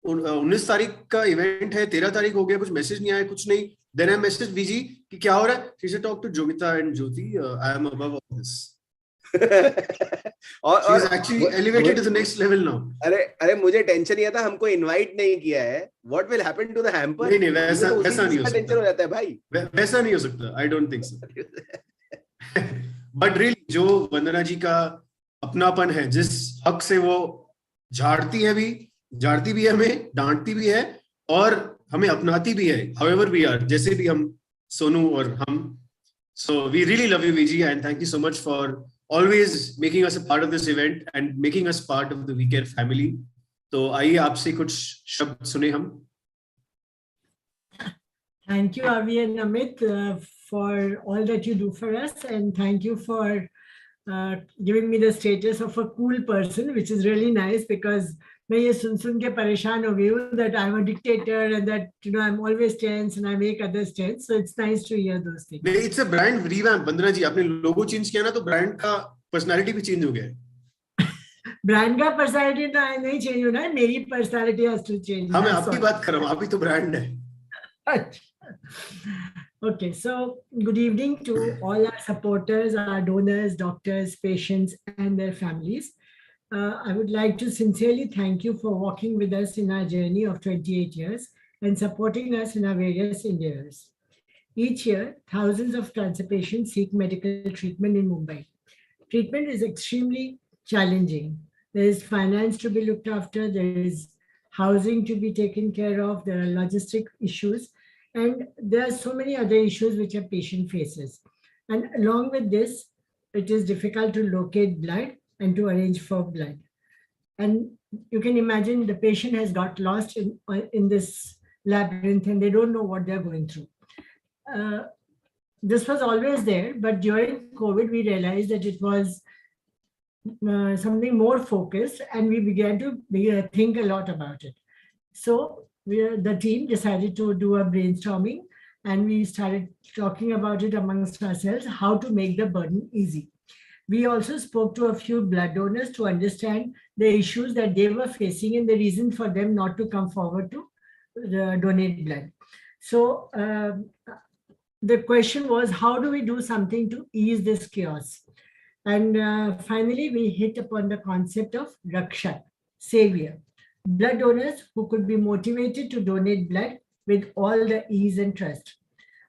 19 तारीख का इवेंट है, 13 तारीख हो गया, कुछ मैसेज नहीं आया, कुछ नहीं. Then I messaged VG कि क्या हो रहा है. She said talk to Jogita and Jyoti. I am above all this. She is actually elevated to the next level now. अरे मुझे टेंशन ये था, हमको इनवाइट नहीं किया है. What will happen to the hamper? नहीं वैसा नहीं हो सकता. टेंशन हो जाता है भाई. वैसा नहीं हो सकता. I don't think so. But really जो वंदना जी का अपनापन है, जिस हक से वो झाड़ती भी है हमें, डांटती भी है और हमें अपनाती भी है, however we are, जैसे भी हम, सोनू और हम. So we really love you, VG, and thank you so much for always making us a part of this event and making us part of the WeCare family. तो आइए आपसे कुछ शब्द सुने हम. Thank you, Avi and Amit, for all that you do for us, and thank you for giving me the status of a cool person, which is really nice, because मैं ये सुन के परेशान हो गई हूँ that I'm a dictator and that, you know, I'm always tense and I make others tense. So it's nice to hear those things. It's a brand revamp. वंदना जी, आपने लोगो change किया ना, तो ब्रांड का पर्सनालिटी भी चेंज हो गया है. Brand का पर्सनालिटी तो नहीं चेंज होना है, मेरी पर्सनालिटी हैज टू चेंज. हाँ, मैं आपकी बात कर रहा हूँ, आप ही तो ब्रांड है. Okay, so good evening to all our supporters, our donors, doctors, patients, and their families. I would like to sincerely thank you for walking with us in our journey of 28 years and supporting us in our various endeavors. Each year, thousands of cancer patients seek medical treatment in Mumbai. Treatment is extremely challenging. There is finance to be looked after, there is housing to be taken care of, there are logistic issues, and there are so many other issues which a patient faces. And along with this, it is difficult to locate blood and to arrange for blood. And you can imagine the patient has got lost in this labyrinth and they don't know what they're going through. This was always there, but during COVID, we realized that it was something more focused, and we began to think a lot about it. So the team decided to do a brainstorming, and we started talking about it amongst ourselves, how to make the burden easy. We also spoke to a few blood donors to understand the issues that they were facing and the reason for them not to come forward to donate blood. So the question was, how do we do something to ease this chaos? And finally, we hit upon the concept of Rakshak, savior, blood donors who could be motivated to donate blood with all the ease and trust.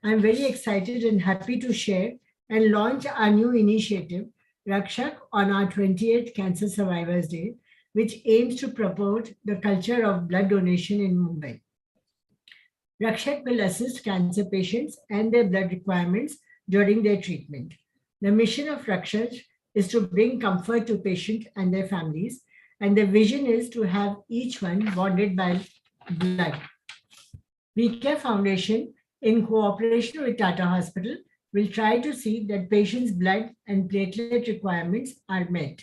I'm very excited and happy to share and launch our new initiative, Rakshak, on our 28th Cancer Survivors Day, which aims to promote the culture of blood donation in Mumbai. Rakshak will assist cancer patients and their blood requirements during their treatment. The mission of Rakshak is to bring comfort to patients and their families, and the vision is to have each one bonded by blood. VCare Foundation, in cooperation with Tata Hospital, will try to see that patients' blood and platelet requirements are met.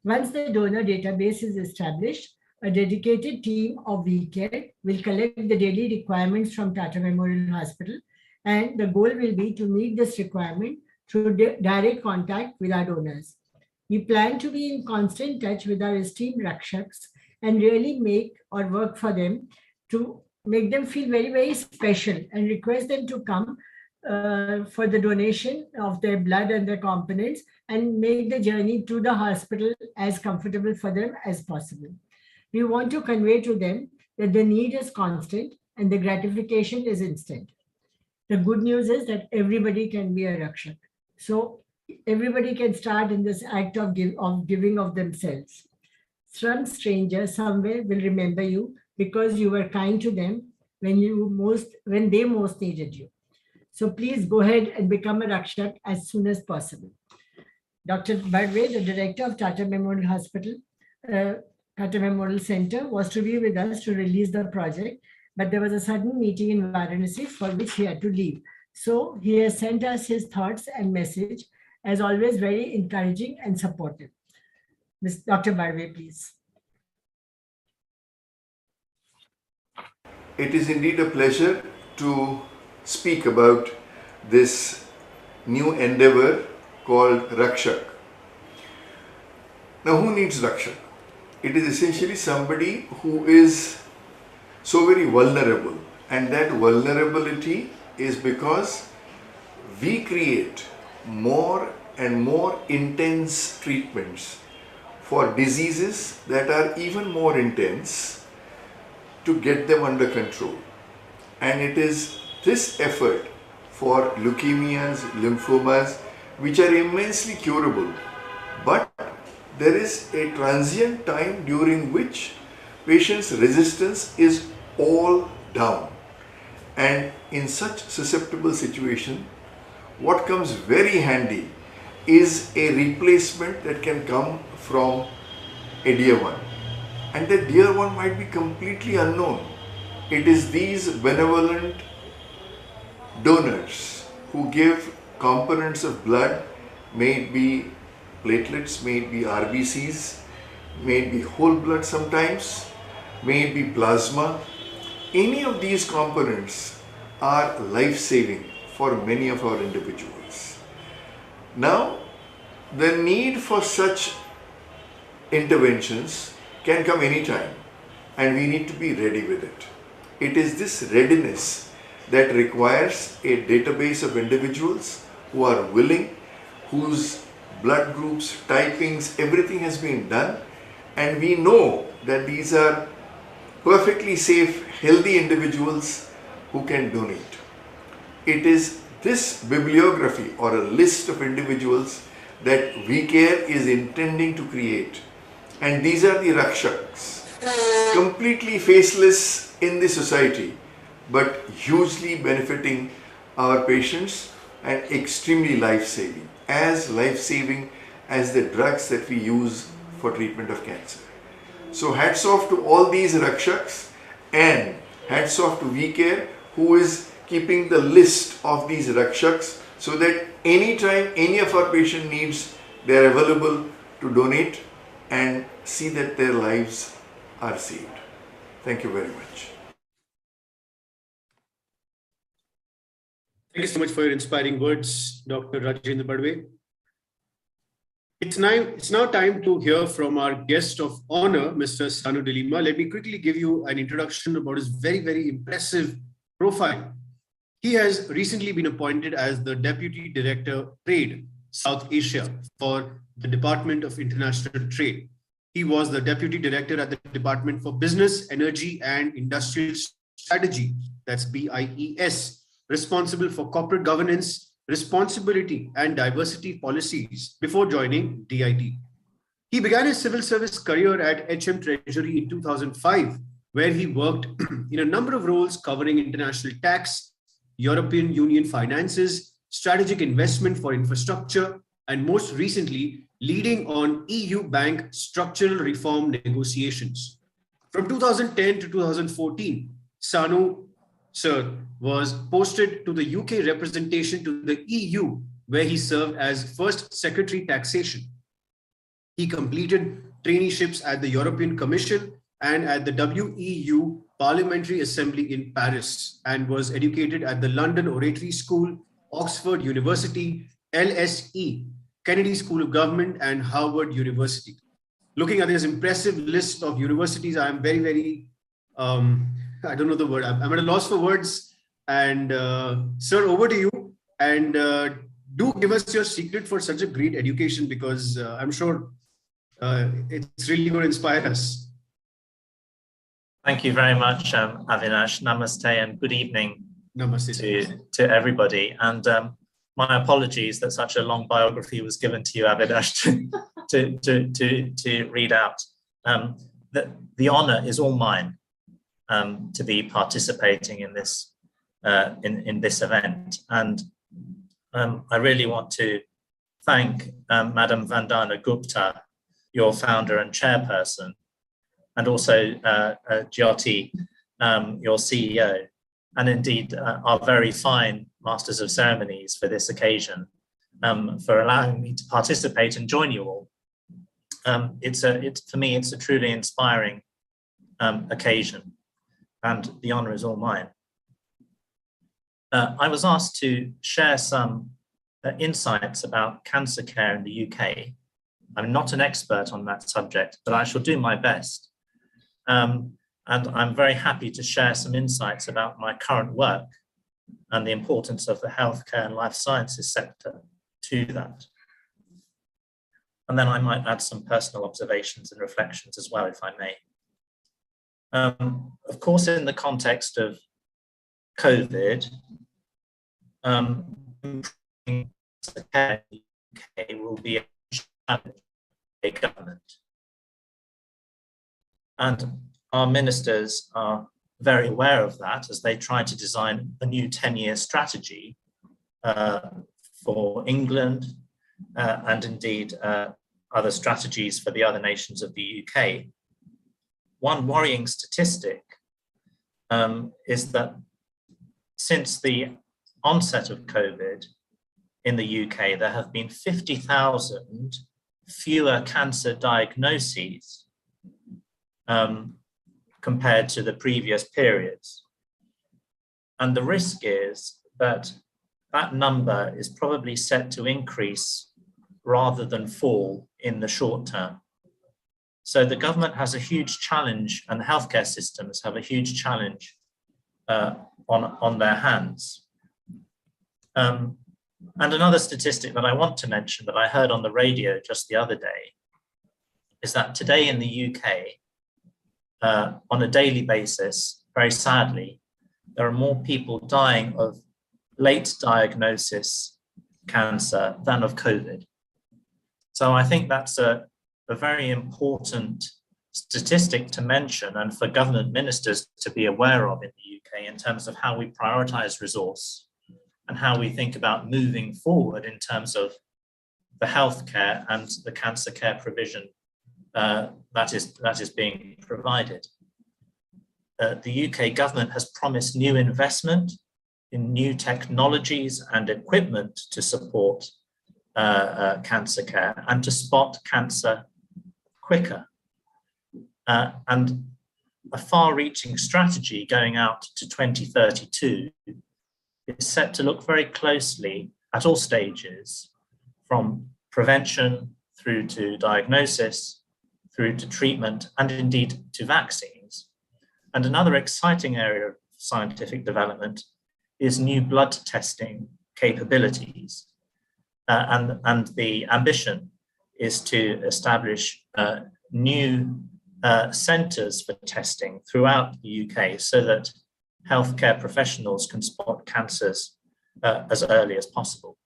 Once the donor database is established, a dedicated team of VCare will collect the daily requirements from Tata Memorial Hospital, and the goal will be to meet this requirement through direct contact with our donors. We plan to be in constant touch with our esteemed Rakshaks and really make or work for them to make them feel very, very special and request them to come for the donation of their blood and their components and make the journey to the hospital as comfortable for them as possible. We want to convey to them that the need is constant and the gratification is instant. The good news is that everybody can be a Rakshak. So everybody can start in this act of giving of themselves. Some stranger somewhere will remember you because you were kind to them when they most needed you. So please go ahead and become a Rakshak as soon as possible. Dr. Barve, the director of Tata Memorial Hospital, Tata Memorial Center, was to be with us to release the project, but there was a sudden meeting in Varanasi for which he had to leave. So he has sent us his thoughts and message, as always, very encouraging and supportive. Dr. Barve, please. It is indeed a pleasure to speak about this new endeavor called Rakshak. Now, who needs Rakshak? It is essentially somebody who is so very vulnerable, and that vulnerability is because we create more and more intense treatments for diseases that are even more intense to get them under control. And it is this effort for leukemias, lymphomas, which are immensely curable, but there is a transient time during which patient's resistance is all down. And in such susceptible situation, what comes very handy is a replacement that can come from a dear one. And that dear one might be completely unknown. It is these benevolent donors who give components of blood, may it be platelets, may it be RBCs, may it be whole blood sometimes, may it be plasma. Any of these components are life-saving for many of our individuals. Now, the need for such interventions can come anytime, and we need to be ready with it. It is this readiness that requires a database of individuals who are willing, whose blood groups, typings, everything has been done, and we know that these are perfectly safe, healthy individuals who can donate. It is this bibliography or a list of individuals that VCare is intending to create. And these are the Rakshaks, completely faceless in the society, but hugely benefiting our patients and extremely life-saving, as life-saving as the drugs that we use for treatment of cancer. So hats off to all these Rakshaks, and hats off to WeCare, who is keeping the list of these Rakshaks, so that anytime any of our patient needs, they are available to donate and see that their lives are saved. Thank you very much. Thank you so much for your inspiring words, Dr. Rajendra Badwe. It's now time to hear from our guest of honor, Mr. Sanu Dilima. Let me quickly give you an introduction about his very, very impressive profile. He has recently been appointed as the Deputy Director Trade South Asia for the Department of International Trade. He was the Deputy Director at the Department for Business, Energy and Industrial Strategy, that's BIES, responsible for corporate governance, responsibility and diversity policies before joining DIT. He began his civil service career at HM Treasury in 2005, where he worked in a number of roles covering international tax, European Union finances, strategic investment for infrastructure, and most recently, leading on EU bank structural reform negotiations. From 2010 to 2014, Sanu Sir was posted to the UK representation to the EU, where he served as First Secretary Taxation. He completed traineeships at the European Commission and at the WEU Parliamentary Assembly in Paris, and was educated at the London Oratory School, Oxford University, LSE, Kennedy School of Government, and Harvard University. Looking at this impressive list of universities, I am very, very I don't know the word. I'm at a loss for words. And sir, over to you. And do give us your secret for such a great education, because I'm sure it's really going to inspire us. Thank you very much, Avinash. Namaste and good evening. Namaste to everybody. And my apologies that such a long biography was given to you, Avinash, to read out. The honor is all mine. To be participating in this in this event, and I really want to thank Madam Vandana Gupta, your founder and chairperson, and also Jyoti, your CEO, and indeed our very fine Masters of Ceremonies for this occasion, for allowing me to participate and join you all. For me, it's a truly inspiring occasion. And the honor is all mine. I was asked to share some insights about cancer care in the UK. I'm not an expert on that subject, but I shall do my best. And I'm very happy to share some insights about my current work and the importance of the healthcare and life sciences sector to that. And then I might add some personal observations and reflections as well, if I may. Of course, in the context of COVID, improving care in the UK will be a challenge for government. And our ministers are very aware of that as they try to design a new 10-year strategy for England and indeed other strategies for the other nations of the UK. One worrying statistic is that since the onset of COVID in the UK, there have been 50,000 fewer cancer diagnoses compared to the previous periods. And the risk is that that number is probably set to increase rather than fall in the short term. So the government has a huge challenge, and the healthcare systems have a huge challenge on their hands. And another statistic that I want to mention that I heard on the radio just the other day is that today in the UK, on a daily basis, very sadly, there are more people dying of late diagnosis cancer than of COVID. So I think that's a very important statistic to mention and for government ministers to be aware of in the UK in terms of how we prioritize resource and how we think about moving forward in terms of the healthcare and the cancer care provision that is being provided. The UK government has promised new investment in new technologies and equipment to support cancer care and to spot cancer quicker. And a far-reaching strategy going out to 2032 is set to look very closely at all stages, from prevention through to diagnosis, through to treatment, and indeed to vaccines. And another exciting area of scientific development is new blood testing capabilities. And the ambition is to establish new centres for testing throughout the UK so that healthcare professionals can spot cancers as early as possible.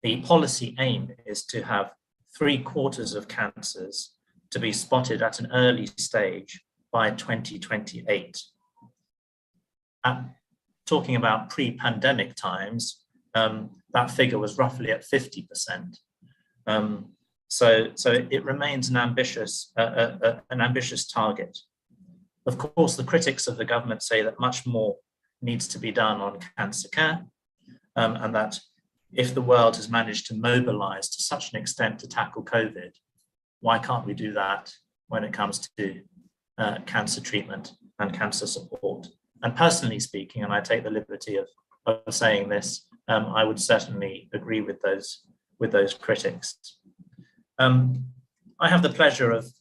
The policy aim is to have 3/4 of cancers to be spotted at an early stage by 2028. Talking about pre-pandemic times, that figure was roughly at 50%. So it remains an ambitious target. Of course, the critics of the government say that much more needs to be done on cancer care, and that if the world has managed to mobilize to such an extent to tackle COVID, why can't we do that when it comes to cancer treatment and cancer support? And personally speaking, and I take the liberty of saying this, I would certainly agree with those critics. I have the pleasure of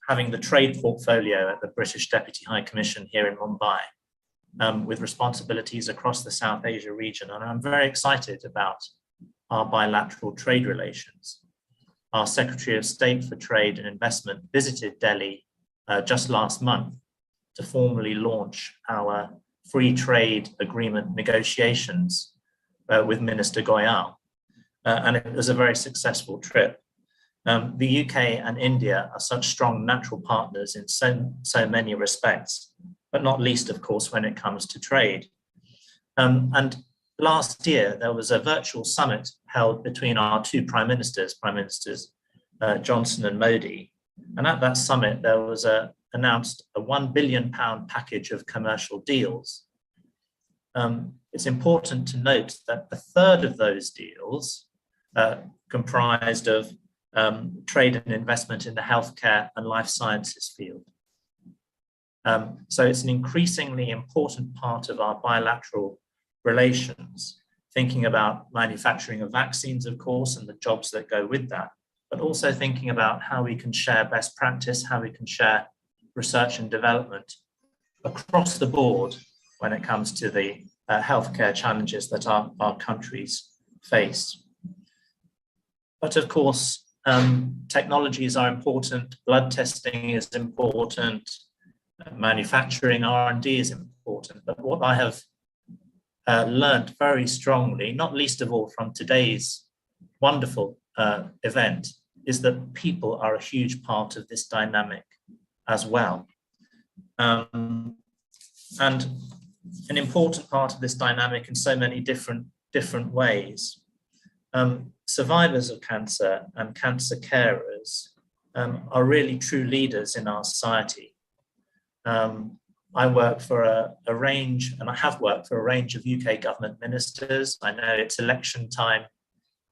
having the trade portfolio at the British Deputy High Commission here in Mumbai, with responsibilities across the South Asia region. And I'm very excited about our bilateral trade relations. Our Secretary of State for Trade and Investment visited Delhi just last month to formally launch our free trade agreement negotiations with Minister Goyal. And it was a very successful trip. The UK and India are such strong natural partners in so many respects, but not least, of course, when it comes to trade. And last year, there was a virtual summit held between our two Prime Ministers Johnson and Modi. And at that summit, there was announced a £1 billion package of commercial deals. It's important to note that a third of those deals comprised of trade and investment in the healthcare and life sciences field. So it's an increasingly important part of our bilateral relations, thinking about manufacturing of vaccines, of course, and the jobs that go with that, but also thinking about how we can share best practice, how we can share research and development across the board when it comes to the healthcare challenges that our countries face. But of course, technologies are important, blood testing is important, manufacturing R&D is important. But what I have learned very strongly, not least of all from today's wonderful event, is that people are a huge part of this dynamic as well. And an important part of this dynamic in so many different ways. Survivors of cancer and cancer carers are really true leaders in our society. I work for a range, and I have worked for a range of UK government ministers. I know it's election time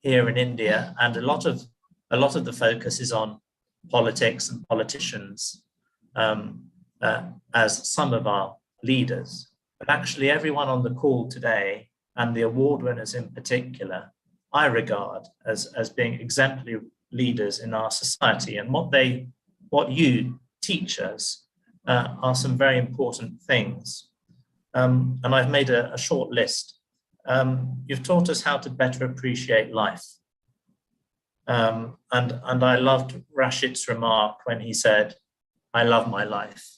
here in India, and a lot of the focus is on politics and politicians as some of our leaders. But actually, everyone on the call today, and the award winners in particular, I regard as being exemplary leaders in our society. And what you teach us are some very important things. And I've made a short list. You've taught us how to better appreciate life. And I loved Rashid's remark when he said, "I love my life."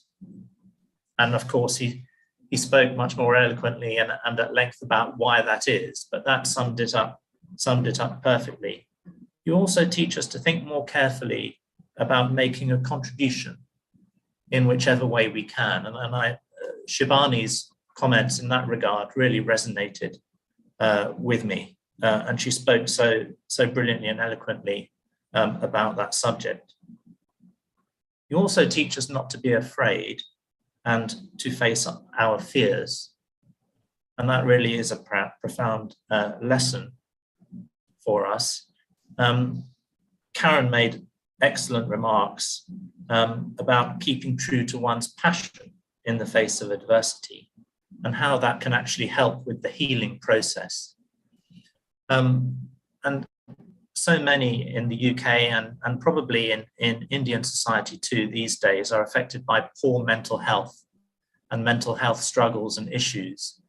And of course, he spoke much more eloquently and at length about why that is, but that summed it up perfectly. You also teach us to think more carefully about making a contribution in whichever way we can. And Shibani's comments in that regard really resonated with me. And she spoke so brilliantly and eloquently about that subject. You also teach us not to be afraid and to face our fears. And that really is a profound lesson for us. Karen made excellent remarks about keeping true to one's passion in the face of adversity and how that can actually help with the healing process. And so many in the UK and probably in Indian society too these days are affected by poor mental health and mental health struggles and issues.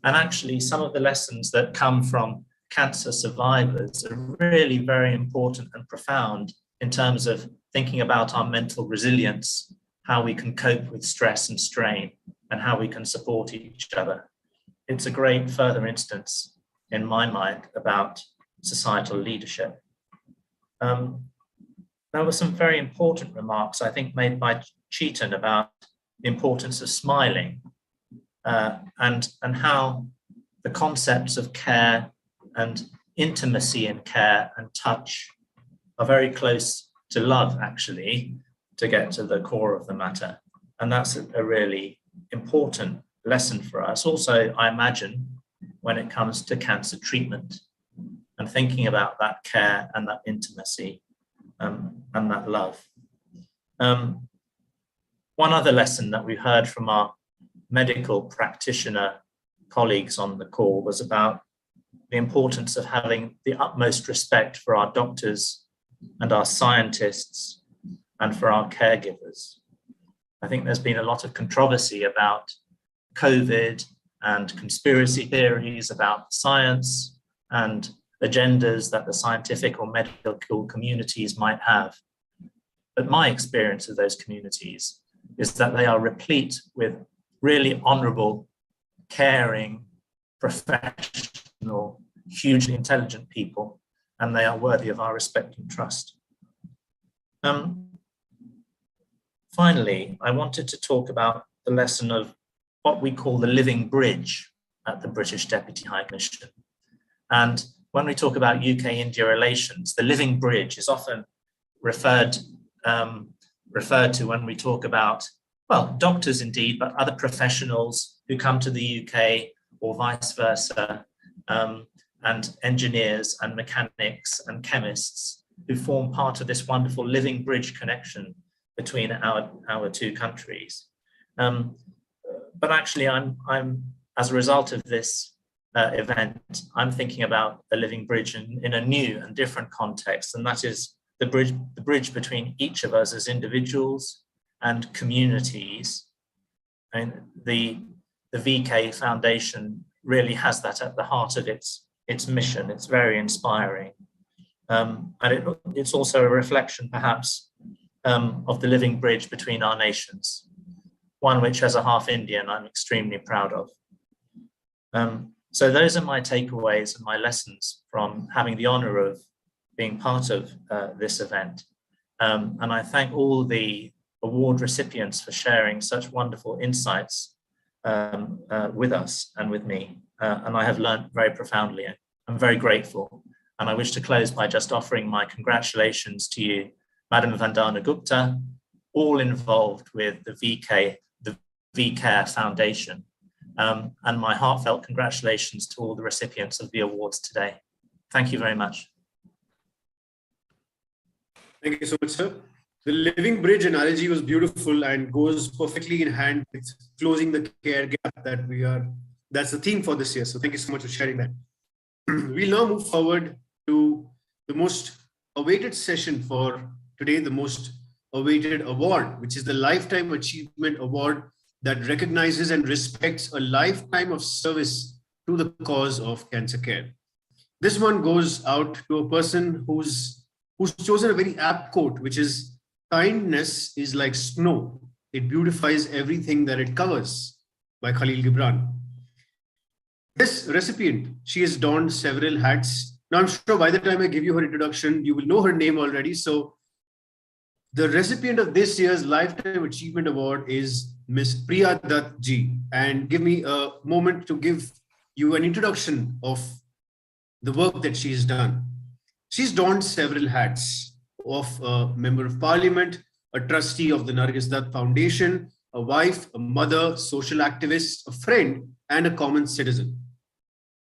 And actually some of the lessons that come from cancer survivors are really very important and profound in terms of thinking about our mental resilience, how we can cope with stress and strain, and how we can support each other. It's a great further instance in my mind about societal leadership. There were some very important remarks, I think, made by Chetan about the importance of smiling and how the concepts of care and intimacy in care and touch are very close to love, actually, to get to the core of the matter. And that's a really important lesson for us. Also, I imagine, when it comes to cancer treatment and thinking about that care and that intimacy and that love. One other lesson that we heard from our medical practitioner colleagues on the call was about the importance of having the utmost respect for our doctors and our scientists and for our caregivers. I think there's been a lot of controversy about COVID and conspiracy theories about science and agendas that the scientific or medical communities might have. But my experience of those communities is that they are replete with really honorable, caring, professional, hugely intelligent people, and they are worthy of our respect and trust. Finally, I wanted to talk about the lesson of what we call the living bridge at the British Deputy High Commission. And when we talk about UK-India relations, the living bridge is often referred to when we talk about, well, doctors indeed, but other professionals who come to the UK or vice versa, and engineers and mechanics and chemists who form part of this wonderful living bridge connection between our two countries. But actually, I'm as a result of this event, I'm thinking about a living bridge in a new and different context, and that is the bridge between each of us as individuals and communities. And the VK Foundation really has that at the heart of its mission. It's very inspiring. And it's also a reflection, perhaps, of the living bridge between our nations, one which, as a half Indian, I'm extremely proud of. So those are my takeaways and my lessons from having the honor of being part of this event. And I thank all the award recipients for sharing such wonderful insights with us and with me. And I have learned very profoundly. I'm very grateful. And I wish to close by just offering my congratulations to you, Madam Vandana Gupta, all involved with the VCare Foundation. And my heartfelt congratulations to all the recipients of the awards today. Thank you very much. Thank you so much, sir. The living bridge analogy was beautiful and goes perfectly in hand with closing the care gap that's the theme for this year. So thank you so much for sharing that. We'll now move forward to the most awaited session for today, the most awaited award, which is the Lifetime Achievement Award that recognizes and respects a lifetime of service to the cause of cancer care. This one goes out to a person who's chosen a very apt quote, which is, "Kindness is like snow. It beautifies everything that it covers," by Khalil Gibran. This recipient, she has donned several hats. Now, I'm sure by the time I give you her introduction, you will know her name already. So the recipient of this year's Lifetime Achievement Award is Miss Priya Dutt ji. And give me a moment to give you an introduction of the work that she's done. She's donned several hats of a Member of Parliament, a trustee of the Nargis Dutt Foundation, a wife, a mother, social activist, a friend, and a common citizen.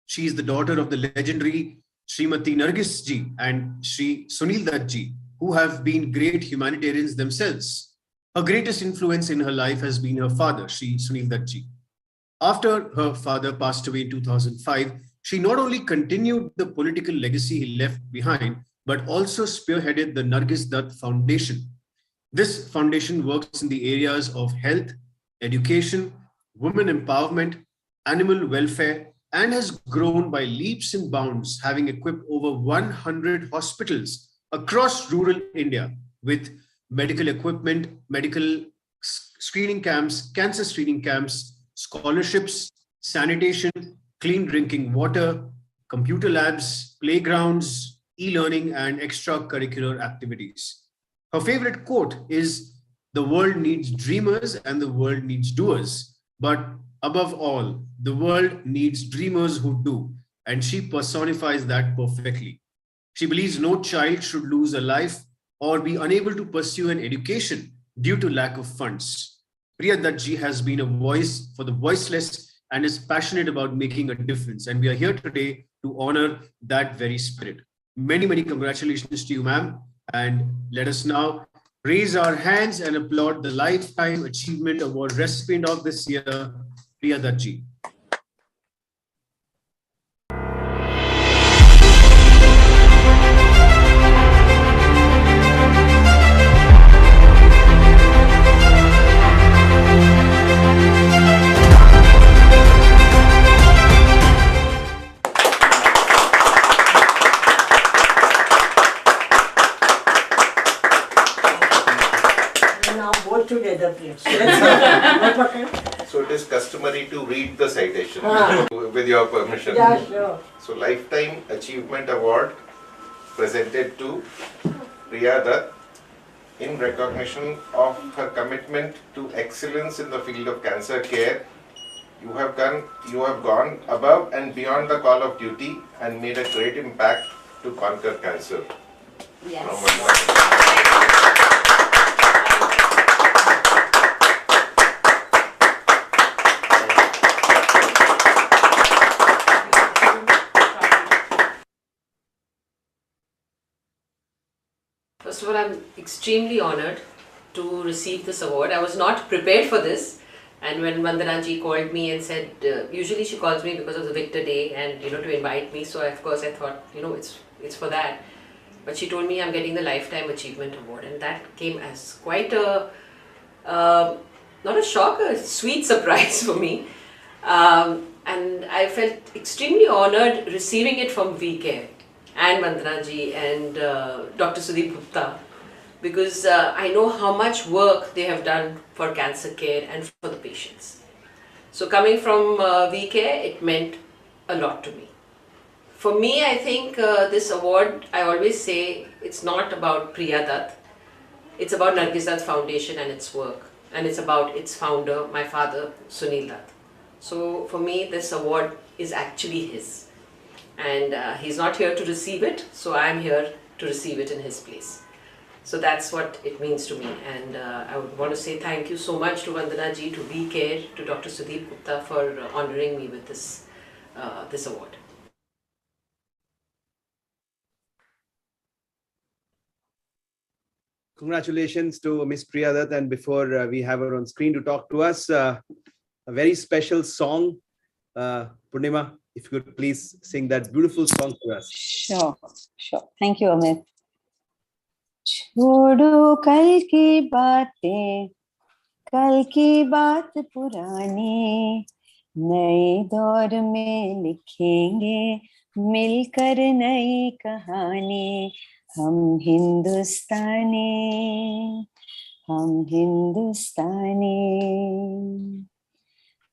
She is the daughter of the legendary Srimati Nargis ji and Sri Sunil Dutt ji, who have been great humanitarians themselves. Her greatest influence in her life has been her father, Sri Sunil Dutt ji. After her father passed away in 2005, she not only continued the political legacy he left behind, but also spearheaded the Nargis Dutt Foundation. This foundation works in the areas of health, education, women empowerment, animal welfare, and has grown by leaps and bounds, having equipped over 100 hospitals across rural India with medical equipment, medical screening camps, cancer screening camps, scholarships, sanitation, clean drinking water, computer labs, playgrounds, e-learning, and extracurricular activities. Her favorite quote is, "The world needs dreamers and the world needs doers. But above all, the world needs dreamers who do." And she personifies that perfectly. She believes no child should lose a life or be unable to pursue an education due to lack of funds. Priya Dutt ji has been a voice for the voiceless and is passionate about making a difference. And we are here today to honor that very spirit. Many, many congratulations to you, ma'am. And let us now raise our hands and applaud the Lifetime Achievement Award recipient of this year, Priya Dutt ji. Together, please. So it is customary to read the citation with your permission. Yeah, sure. So Lifetime Achievement Award presented to Priya Dutt in recognition of her commitment to excellence in the field of cancer care. You have gone above and beyond the call of duty and made a great impact to conquer cancer. Yes. First of all, I'm extremely honored to receive this award. I was not prepared for this, and when Vandana ji called me and said, usually she calls me because of the Victor Day and to invite me, so of course I thought it's for that. But she told me I'm getting the Lifetime Achievement Award, and that came as quite a not a shock, a sweet surprise for me. And I felt extremely honored receiving it from VK and Vandana ji and Dr. Sudeep Gupta, because I know how much work they have done for cancer care and for the patients. So coming from VK, it meant a lot to me. For me, I think this award, I always say, it's not about Priya Dutt. It's about Nargis Dutt Foundation and its work. And it's about its founder, my father, Sunil Dutt. So for me, this award is actually his. And he's not here to receive it, so I'm here to receive it in his place. So that's what it means to me. And I would want to say thank you so much to Vandana ji, to VK, to Dr. Sudeep Gupta for honoring me with this, this award. Congratulations to Miss Priya Dutt. And before we have her on screen to talk to us, a very special song. Purnima, if you could please sing that beautiful song for us. Sure. Thank you, Amit. छोड़ो कल की बातें, कल की बात पुरानी, नए दौर में लिखेंगे मिलकर नई कहानी. हम हिंदुस्तानी,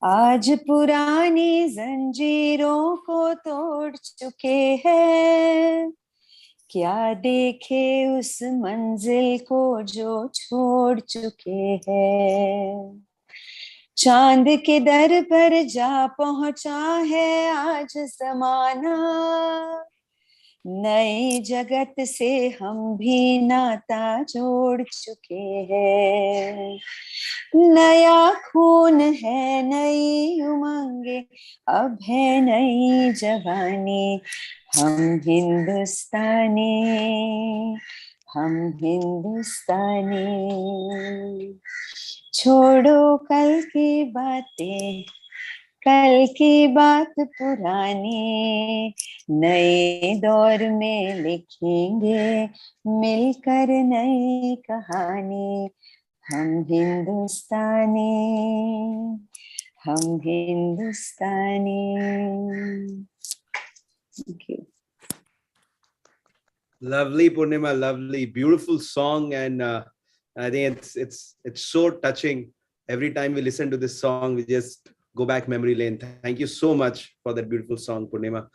आज पुरानी जंजीरों को तोड़ चुके हैं. क्या देखे उस मंजिल को जो छोड़ चुके हैं. चांद के दर पर जा पहुंचा है आज जमाना. नए जगत से हम भी नाता जोड़ चुके हैं, नया खून है, नई उमंगे, अब है नई जवानी, हम हिंदुस्तानी, हम हिंदुस्तानी। छोड़ो कल की बातें, कल की बात पुरानी, नए दौर में लिखेंगे मिलकर नई कहानी, हम हिंदुस्तानी, हम हिंदुस्तानी। Thank you. Lovely, Purnima, lovely, beautiful song, and I think it's so touching. Every time we listen to this song, we just go back memory lane. Thank you so much for that beautiful song, Purnima.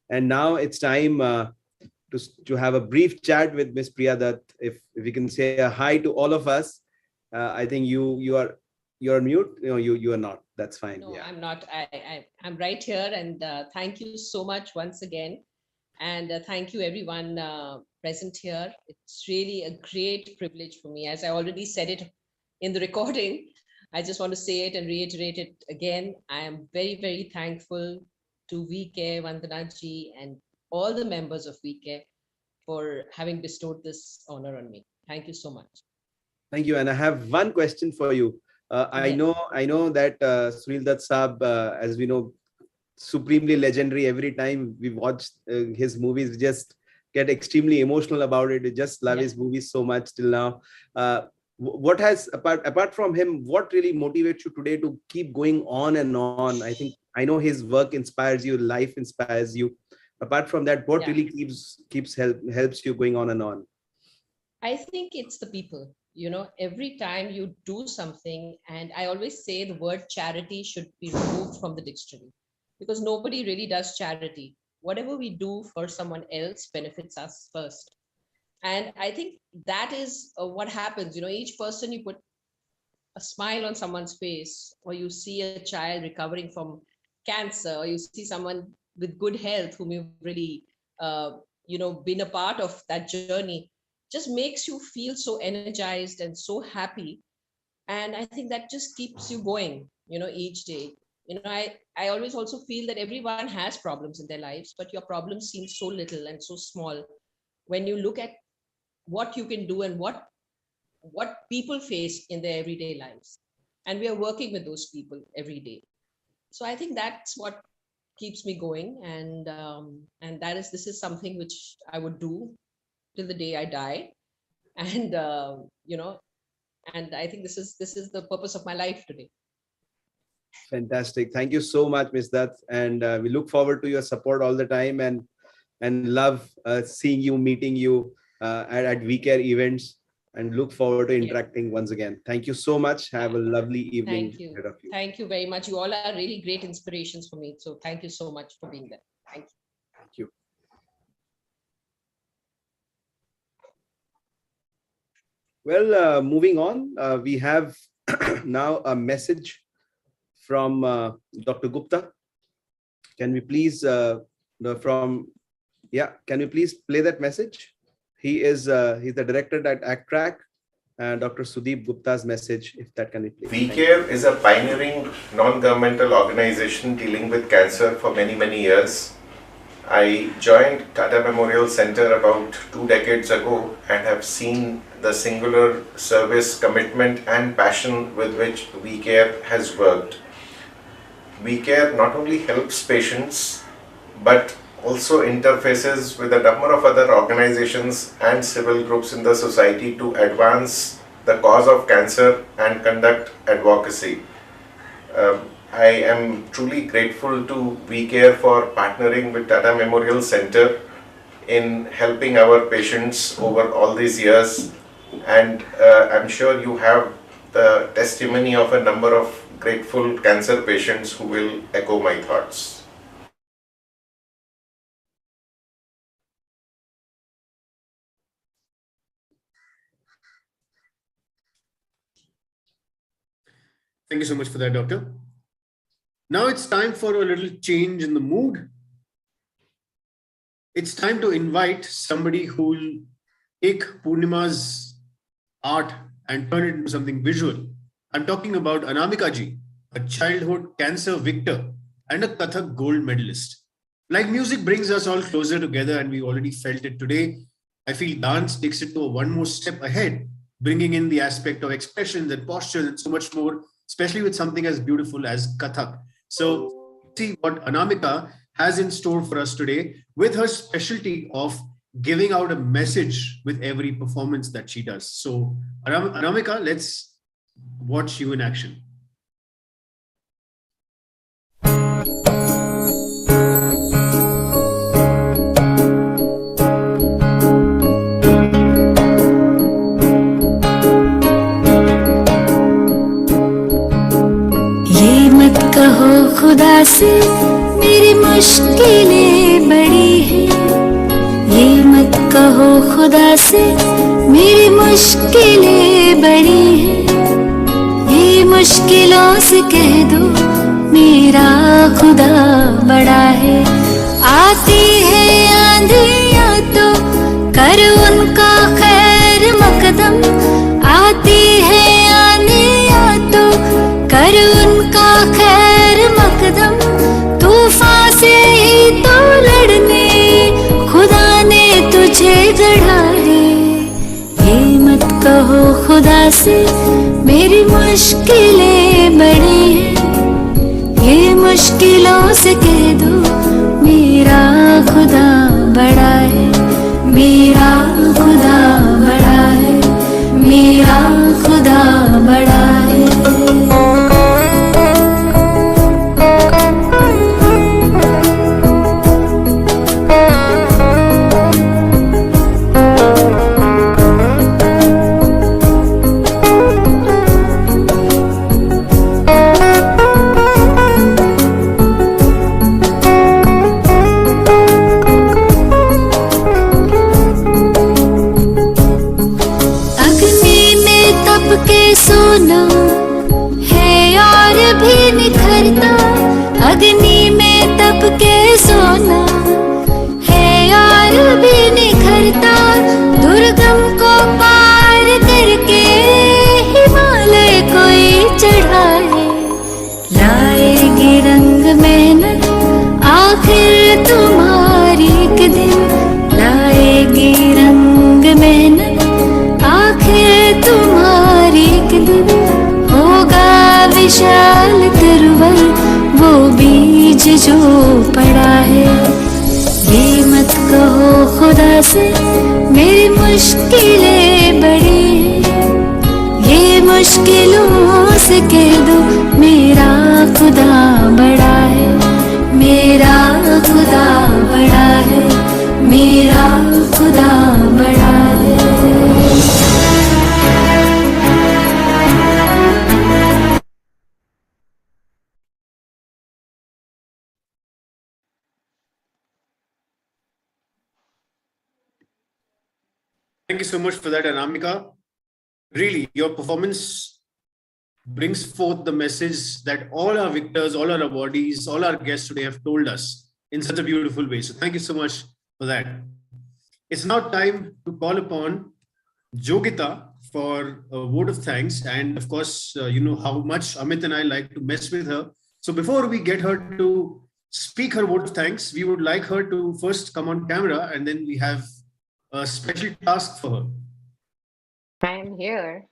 And now it's time to have a brief chat with Miss Priya Dutt. If we can say a hi to all of us. I think you're mute. No, you are not. That's fine. No, Yeah. I'm not. I'm right here, and thank you so much once again. And thank you everyone present here. It's really a great privilege for me. As I already said it in the recording, I just want to say it and reiterate it again. I am very, very thankful to VK, Vandanaji, and all the members of VK for having bestowed this honor on me. Thank you so much. Thank you. And I have one question for you. I know that Sunil Dutt Saab, as we know, supremely legendary. Every time we watch his movies, we just get extremely emotional about it. We just love his movies so much till now. What has, apart from him, what really motivates you today to keep going on and on? I know his work inspires you, life inspires you. Apart from that, what really helps you going on and on? I think it's the people. You know, every time you do something, and I always say the word charity should be removed from the dictionary, because nobody really does charity. Whatever we do for someone else benefits us first. And I think that is what happens. You know, each person, you put a smile on someone's face, or you see a child recovering from cancer, or you see someone with good health whom you've really, been a part of that journey, just makes you feel so energized and so happy. And I think that just keeps you going, each day. I always also feel that everyone has problems in their lives, but your problems seem so little and so small when you look at what you can do and what people face in their everyday lives. And we are working with those people every day. So I think that's what keeps me going. And this is something which I would do till the day I die. And, and I think this is the purpose of my life today. Fantastic. Thank you so much, Ms. Dutt. And we look forward to your support all the time, and love seeing you, meeting you at WeCare events, and look forward to interacting once again. Thank you so much. Have a lovely evening. Thank you. Thank you very much. You all are really great inspirations for me. So thank you so much for being there. Thank you. Thank you. Well, moving on, we have now a message from Dr. Gupta. Can we please can we please play that message? He's the director at ACTRAC, Dr. Sudeep Gupta's message, if that can be played. VCare is a pioneering non-governmental organization dealing with cancer for many, many years. I joined Tata Memorial Center about 2 decades ago and have seen the singular service, commitment and passion with which VCare has worked. VCare not only helps patients but also interfaces with a number of other organizations and civil groups in the society to advance the cause of cancer and conduct advocacy. I am truly grateful to VCare for partnering with Tata Memorial Center in helping our patients over all these years, and I'm sure you have the testimony of a number of grateful cancer patients who will echo my thoughts. Thank you so much for that, Doctor. Now it's time for a little change in the mood. it's time to invite somebody who will take Purnima's art and turn it into something visual. I'm talking about Anamika ji, a childhood cancer victor and a Kathak gold medalist. Like music brings us all closer together, and we already felt it today, I feel dance takes it to one more step ahead, bringing in the aspect of expressions and postures and so much more, especially with something as beautiful as Kathak. So see what Anamika has in store for us today with her specialty of giving out a message with every performance that she does. So Anamika, let's watch you in action. ये मत कहो खुदा से मेरी मुश्किलें बड़ी हैं, ये मत कहो खुदा से मेरी मुश्किलें बड़ी हैं, ये मुश्किलों से कह दो मेरा खुदा बड़ा है। आती है आंधियाँ तो कर उनका खैर मकदम, आती है आंधियाँ तो कर उनका खैर मकदम, तूफान से ही तो लड़ने खुदा ने तुझे गढ़ा है। ये मत कहो खुदा से मेरी मुश्किलें बड़ी हैं, ये मुश्किलों से कह दो मेरा खुदा बड़ा है, मेरा खुदा बड़ा है, मेरा खुदा बड़ा है। सोना है और भी निखरता, अग्नि में तप के सोना है और भी निखरता, दुर्गम को पार करके हिमालय कोई चढ़ा है। लाएगी रंग मेहनत आखिर तुम्हारी एक दिन, लाएगी रंग मेहनत आखिर तुम्हारी एक दिन, होगा विशाल तरवर वो बीज जो पड़ा है। ये मत कहो खुदा से मेरी मुश्किलें बड़ी हैं, ये मुश्किलों से कह दो मेरा खुदा बड़ा है, मेरा खुदा बड़ा है, मेरा खुदा बड़ा है। Thank you so much for that, Anamika. Really, your performance brings forth the message that all our victors, all our awardees, all our guests today have told us in such a beautiful way. So thank you so much for that. It's now time to call upon Jogita for a word of thanks. And of course, you know how much Amit and I like to mess with her. So before we get her to speak her word of thanks, we would like her to first come on camera, and then we have a special task for her. I am here.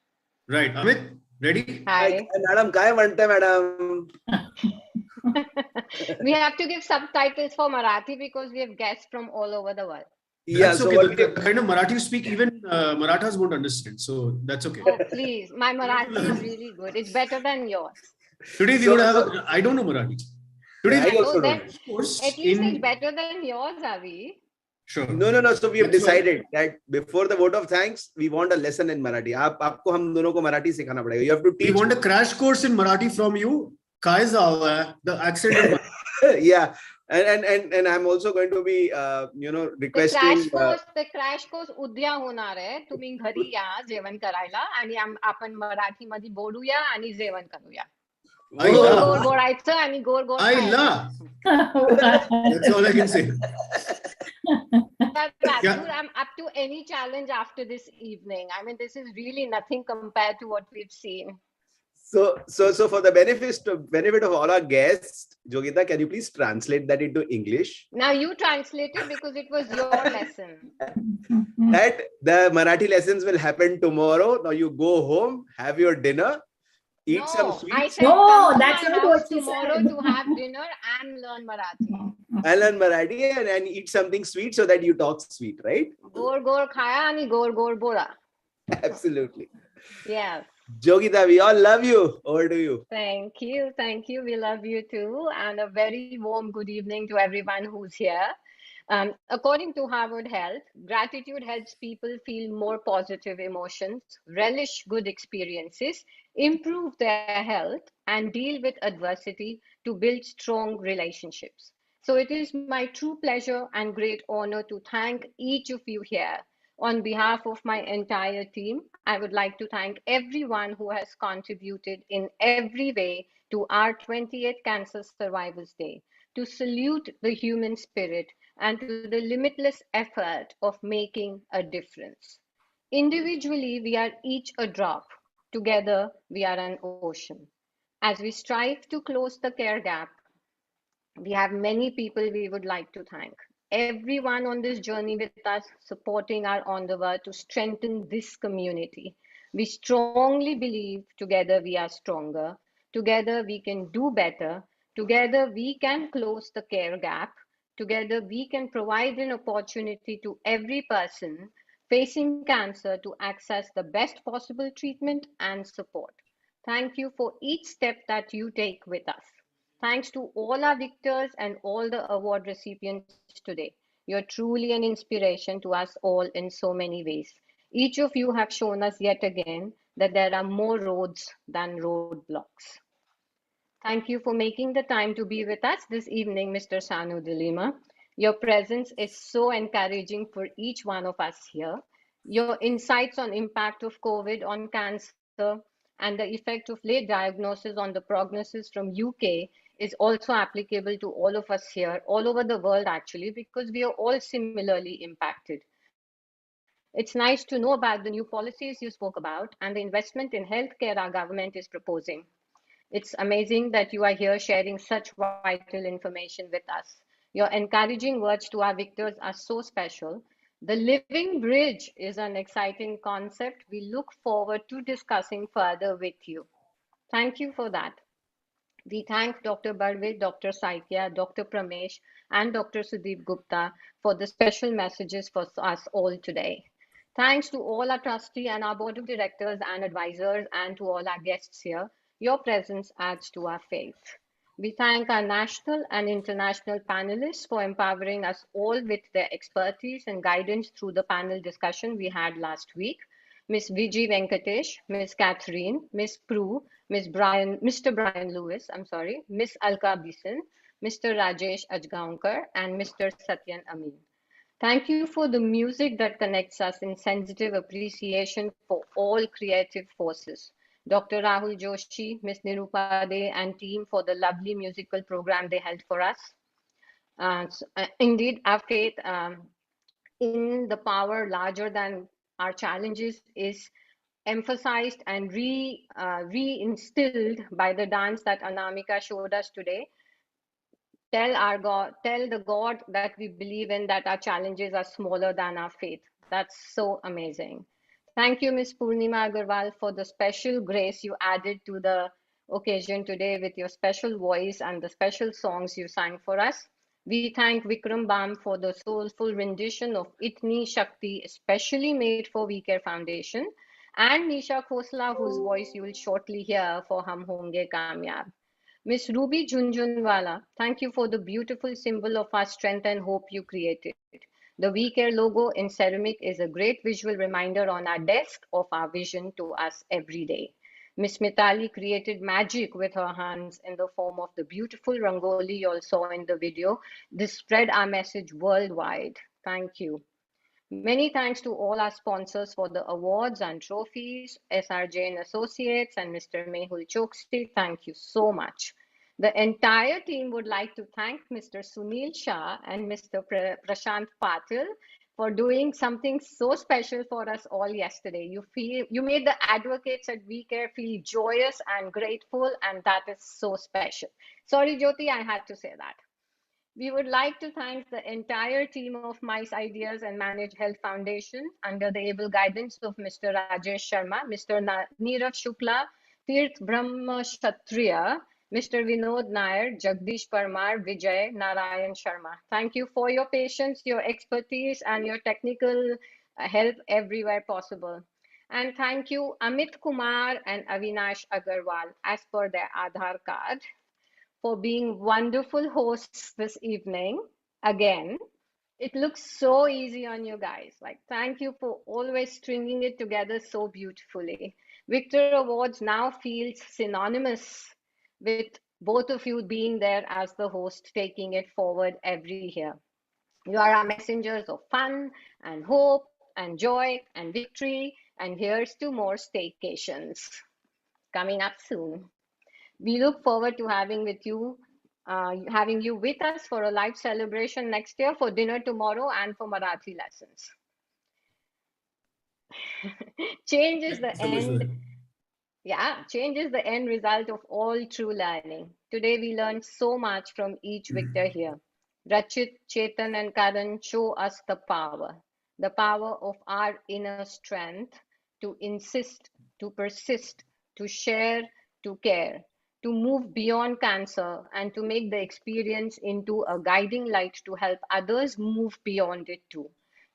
Right. Amit, ready? Hi. Madam, काय म्हणते madam? We have to give subtitles for Marathi because we have guests from all over the world. Yeah, that's so okay. The kind of Marathi you speak, even Marathas won't understand. So that's okay. Oh, please. My Marathi is really good. It's better than yours. Today we would have I don't know Marathi. Today I also don't. At least it's better than yours, Avi. Sure. No. So we have decided that before the vote of thanks, we want a lesson in Marathi. आपको हम दोनों को मराठी सिखाना पड़ेगा. You have to teach. We want a crash course in Marathi from you. काय झालं? The accent. Yeah. And I'm also going to be requesting The crash course उद्या होणार आहे. तुम्ही घरी या जेवण करायला आणि आपण मराठी मध्ये बोलूया आणि जेवण करूया. गोड बोलायचं आणि गोड That's all I can say. Dude, I'm up to any challenge after this evening. I mean, this is really nothing compared to what we've seen. So for the benefit of all our guests, Yogita, can you please translate that into English? Now you translated because it was your lesson. That the Marathi lessons will happen tomorrow. Now you go home, have your dinner, eat some I sweets. said come to my house tomorrow to have dinner and learn Marathi. And learn Marathi and eat something sweet so that you talk sweet, right? Gor gor khaya ani gor gor bola. Absolutely. Yes. Yogita, we all love you. Over to you. Thank you. Thank you. We love you too. And a very warm good evening to everyone who's here. According to Harvard Health, gratitude helps people feel more positive emotions, relish good experiences, improve their health, and deal with adversity to build strong relationships. So it is my true pleasure and great honor to thank each of you here. On behalf of my entire team, I would like to thank everyone who has contributed in every way to our 28th Cancer Survivors Day, to salute the human spirit and to the limitless effort of making a difference. Individually, we are each a drop. Together, we are an ocean. As we strive to close the care gap, we have many people we would like to thank. Everyone on this journey with us, supporting our endeavor to strengthen this community. We strongly believe together we are stronger. Together we can do better. Together we can close the care gap. Together we can provide an opportunity to every person facing cancer to access the best possible treatment and support. Thank you for each step that you take with us. Thanks to all our victors and all the award recipients today. You're truly an inspiration to us all in so many ways. Each of you have shown us yet again that there are more roads than roadblocks. Thank you for making the time to be with us this evening, Mr. Sanu Dilima. Your presence is so encouraging for each one of us here. Your insights on impact of COVID on cancer and the effect of late diagnosis on the prognosis from UK is also applicable to all of us here, all over the world actually, because we are all similarly impacted. It's nice to know about the new policies you spoke about and the investment in healthcare our government is proposing. It's amazing that you are here sharing such vital information with us. Your encouraging words to our victors are so special. The living bridge is an exciting concept we look forward to discussing further with you. Thank you for that. We thank Dr. Barve, Dr. Saikya, Dr. Pramesh, and Dr. Sudeep Gupta for the special messages for us all today. Thanks to all our trustee and our board of directors and advisors and to all our guests here. Your presence adds to our faith. We thank our national and international panelists for empowering us all with their expertise and guidance through the panel discussion we had last week. Ms. Viji Venkatesh, Ms. Catherine, Ms. Prue, Mr. Brian Lewis, Ms. Alka Bison, Mr. Rajesh Ajgaonkar, and Mr. Satyan Amin. Thank you for the music that connects us in sensitive appreciation for all creative forces. Dr. Rahul Joshi, Ms. Nirupa De, and team for the lovely musical program they held for us. Indeed, our faith in the power larger than our challenges is emphasized and reinstilled by the dance that Anamika showed us today. Tell the God that we believe in that our challenges are smaller than our faith. That's so amazing. Thank you, Ms. Purnima Agarwal, for the special grace you added to the occasion today with your special voice and the special songs you sang for us. We thank Vikram Bam for the soulful rendition of Itni Shakti, especially made for We Care Foundation, and Nisha Khosla, whose voice you will shortly hear for Hum Honge Kamyab. Miss Ruby Junjunwala, thank you for the beautiful symbol of our strength and hope you created. The We Care logo in ceramic is a great visual reminder on our desk of our vision to us every day. Miss Mitali created magic with her hands in the form of the beautiful rangoli you all saw in the video. This spread our message worldwide. Thank you. Many thanks to all our sponsors for the awards and trophies, SRJ and Associates and Mr. Mehul Choksi. Thank you so much. The entire team would like to thank Mr. Sunil Shah and Mr. Prashant Patil for doing something so special for us all yesterday. You made the advocates at WeCare feel joyous and grateful, and that is so special. Sorry, Jyoti, I had to say that. We would like to thank the entire team of Mice Ideas and Managed Health Foundation under the able guidance of Mr. Rajesh Sharma, Mr. Neerav Shukla, Tirth Brahma Kshatriya, Mr. Vinod Nair, Jagdish Parmar, Vijay, Narayan Sharma. Thank you for your patience, your expertise, and your technical help everywhere possible. And thank you, Amit Kumar and Avinash Agarwal, as per their Aadhaar card, for being wonderful hosts this evening. Again, it looks so easy on you guys. Like, thank you for always stringing it together so beautifully. Victor Awards now feels synonymous with both of you being there as the host, taking it forward every year. You are our messengers of fun and hope and joy and victory. And here's to more staycations coming up soon. We look forward to having you with us for a live celebration next year, for dinner tomorrow, and for Marathi lessons. Change is the end. Yeah, change is the end result of all true learning. Today we learned so much from each victor here. Rachit, Chetan, and Karan show us the power of our inner strength to insist, to persist, to share, to care, to move beyond cancer, and to make the experience into a guiding light to help others move beyond it too.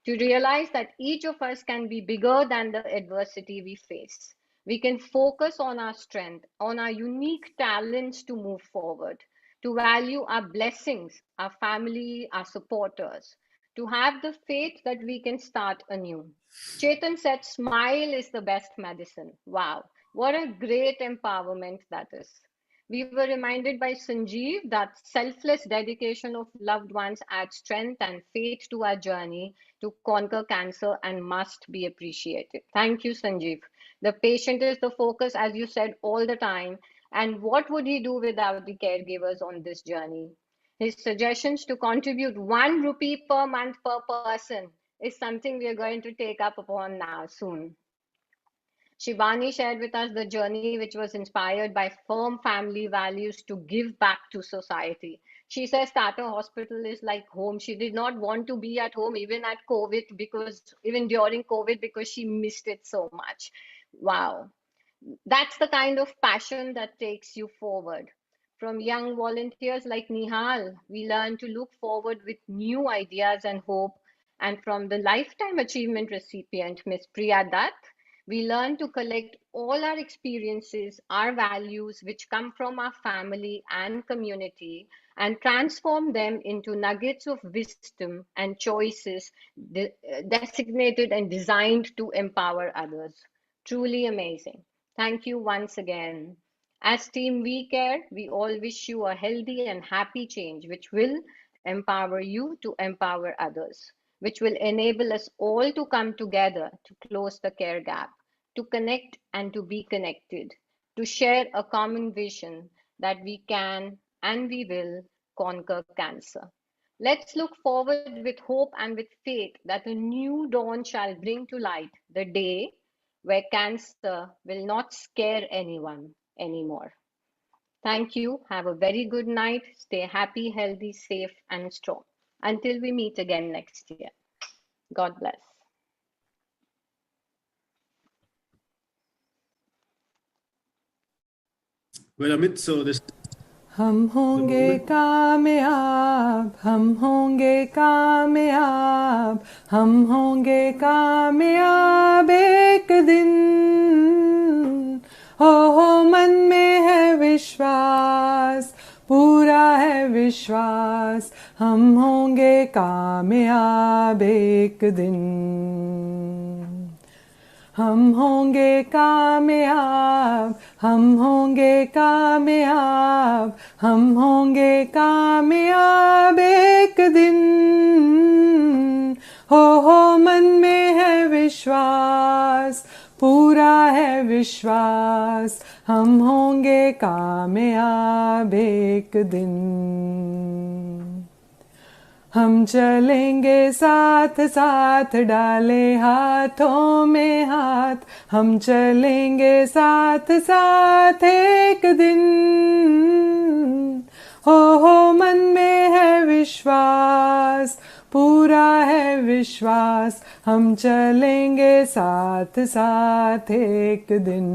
To realize that each of us can be bigger than the adversity we face. We can focus on our strength, on our unique talents to move forward, to value our blessings, our family, our supporters, to have the faith that we can start anew. Chetan said, smile is the best medicine. Wow, what a great empowerment that is. We were reminded by Sanjeev that selfless dedication of loved ones adds strength and faith to our journey to conquer cancer and must be appreciated. Thank you, Sanjeev. The patient is the focus, as you said, all the time. And what would he do without the caregivers on this journey? His suggestions to contribute 1 rupee per month per person is something we are going to take up upon now soon. Shivani shared with us the journey which was inspired by firm family values to give back to society. She says Tata Hospital is like home. She did not want to be at home even at COVID, even during COVID, because she missed it so much. Wow. That's the kind of passion that takes you forward. From young volunteers like Nihal, we learn to look forward with new ideas and hope. And from the Lifetime Achievement recipient, Ms. Priya Dutt, we learn to collect all our experiences, our values, which come from our family and community, and transform them into nuggets of wisdom and choices designated and designed to empower others. Truly amazing. Thank you once again. As Team We Care, we all wish you a healthy and happy change, which will empower you to empower others, which will enable us all to come together to close the care gap, to connect and to be connected, to share a common vision that we can and we will conquer cancer. Let's look forward with hope and with faith that a new dawn shall bring to light the day where cancer will not scare anyone anymore. Thank you. Have a very good night. Stay happy, healthy, safe, and strong. Until we meet again next year. God bless. Well, Amit, so this. हम होंगे कामयाब, हम होंगे कामयाब, हम होंगे कामयाब एक दिन। हो मन में है विश्वास, पूरा है विश्वास, हम होंगे कामयाब एक दिन। हम होंगे कामयाब, हम होंगे कामयाब, हम होंगे कामयाब एक दिन। हो मन में है विश्वास, पूरा है विश्वास, हम होंगे कामयाब एक दिन। हम चलेंगे साथ साथ डाले हाथों में हाथ, हम चलेंगे साथ साथ एक दिन। हो मन में है विश्वास, पूरा है विश्वास, हम चलेंगे साथ साथ एक दिन।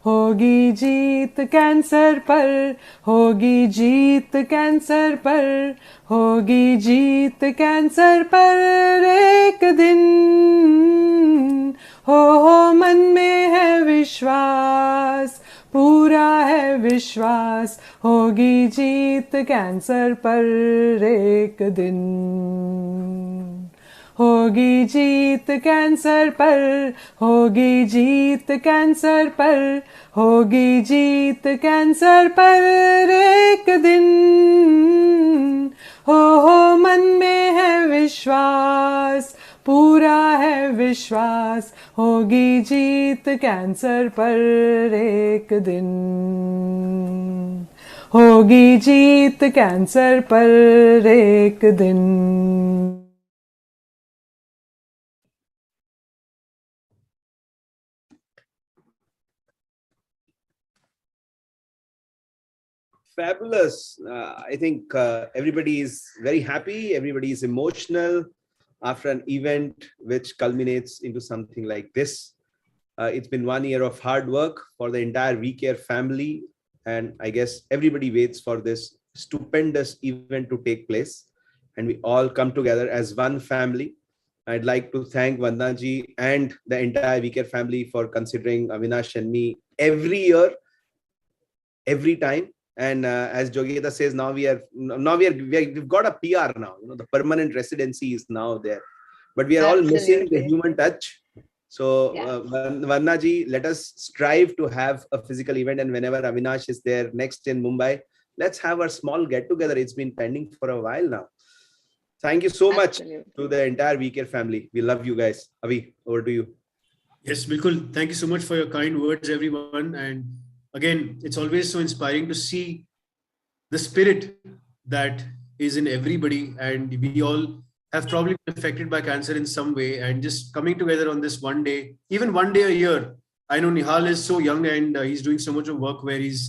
होगी जीत कैंसर पर, होगी जीत कैंसर पर, होगी जीत कैंसर पर एक दिन। हो मन में है विश्वास, पूरा है विश्वास, होगी जीत कैंसर पर एक दिन। होगी जीत कैंसर पर, होगी जीत कैंसर पर, होगी जीत कैंसर पर एक दिन। हो मन में है विश्वास, पूरा है विश्वास, होगी जीत कैंसर पर एक दिन। होगी जीत कैंसर पर एक दिन। Fabulous. I think everybody is very happy. Everybody is emotional after an event which culminates into something like this. It's been 1 year of hard work for the entire WeCare family. And I guess everybody waits for this stupendous event to take place. And we all come together as one family. I'd like to thank Vandanaji and the entire WeCare family for considering Avinash and me every year, every time. And as Jogita says, we've got a PR now. You know, the permanent residency is now there, but we are all missing the human touch. So, Vannaji, let us strive to have a physical event, and whenever Avinash is there next in Mumbai, let's have a small get together. It's been pending for a while now. Thank you so much to the entire WeCare family. We love you guys. Avi, over to you. Yes, Bilkul. Thank you so much for your kind words, everyone. And again, it's always so inspiring to see the spirit that is in everybody. And we all have probably been affected by cancer in some way. And just coming together on this one day, even 1 day a year. I know Nihal is so young and he's doing so much of work where he's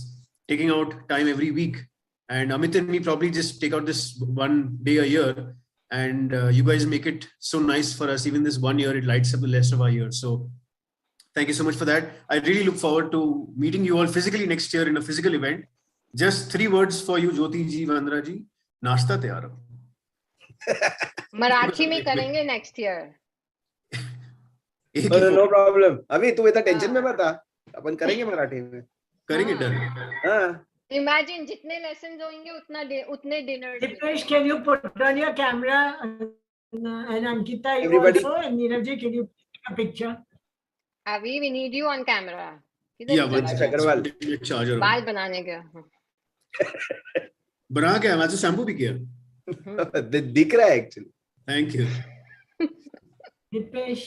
taking out time every week. And Amit and me probably just take out this 1 day a year. And you guys make it so nice for us. Even this 1 year, it lights up the rest of our year. So thank you so much for that. I really look forward to meeting you all physically next year in a physical event. Just 3 words for you, Jyoti ji, Vandana ji. Nashta tayar. Marathi में करेंगे next year. No problem. अभी तू इतना tension में बता, अपन करेंगे मराठी में. करेंगे डन. हाँ. Imagine जितने lessons होंगे उतने dinners. Dipesh, can you put on your camera? And Ankita, you Everybody. also. And Neeraj ji, can you take a picture? Avi, we need you on camera. Yeah, charger. बाल बनाने का. बना क्या? मैं तो शैम्पू भी किया. दिख रहा है actually. Thank you. Dipesh.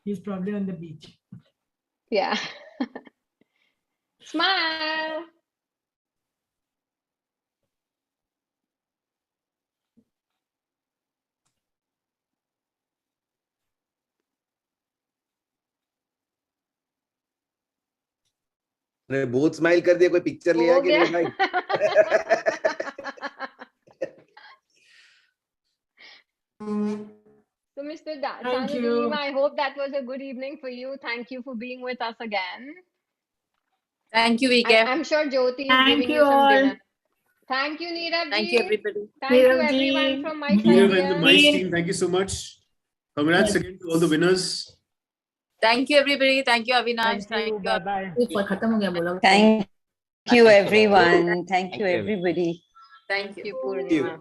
He's probably on the beach. Yeah. Smile. अरे बहुत स्माइल कर दिया, कोई पिक्चर लिया कि नहीं भाई? So, Mr. Sanudeep, I hope that was a good evening for you. Thank you for being with us again. Thank you, WeCare. I'm sure Jyoti is giving you some dinner. Thank you, Neerav ji. Thank you, everybody. Thank you, everyone from my side. Neerav and the MICE team, thank you so much. Congrats again to all the winners. Thank you, everybody. Thank you, Avinash. Thank you. Thank you, everyone. Thank you, everybody. Thank you. Purnima.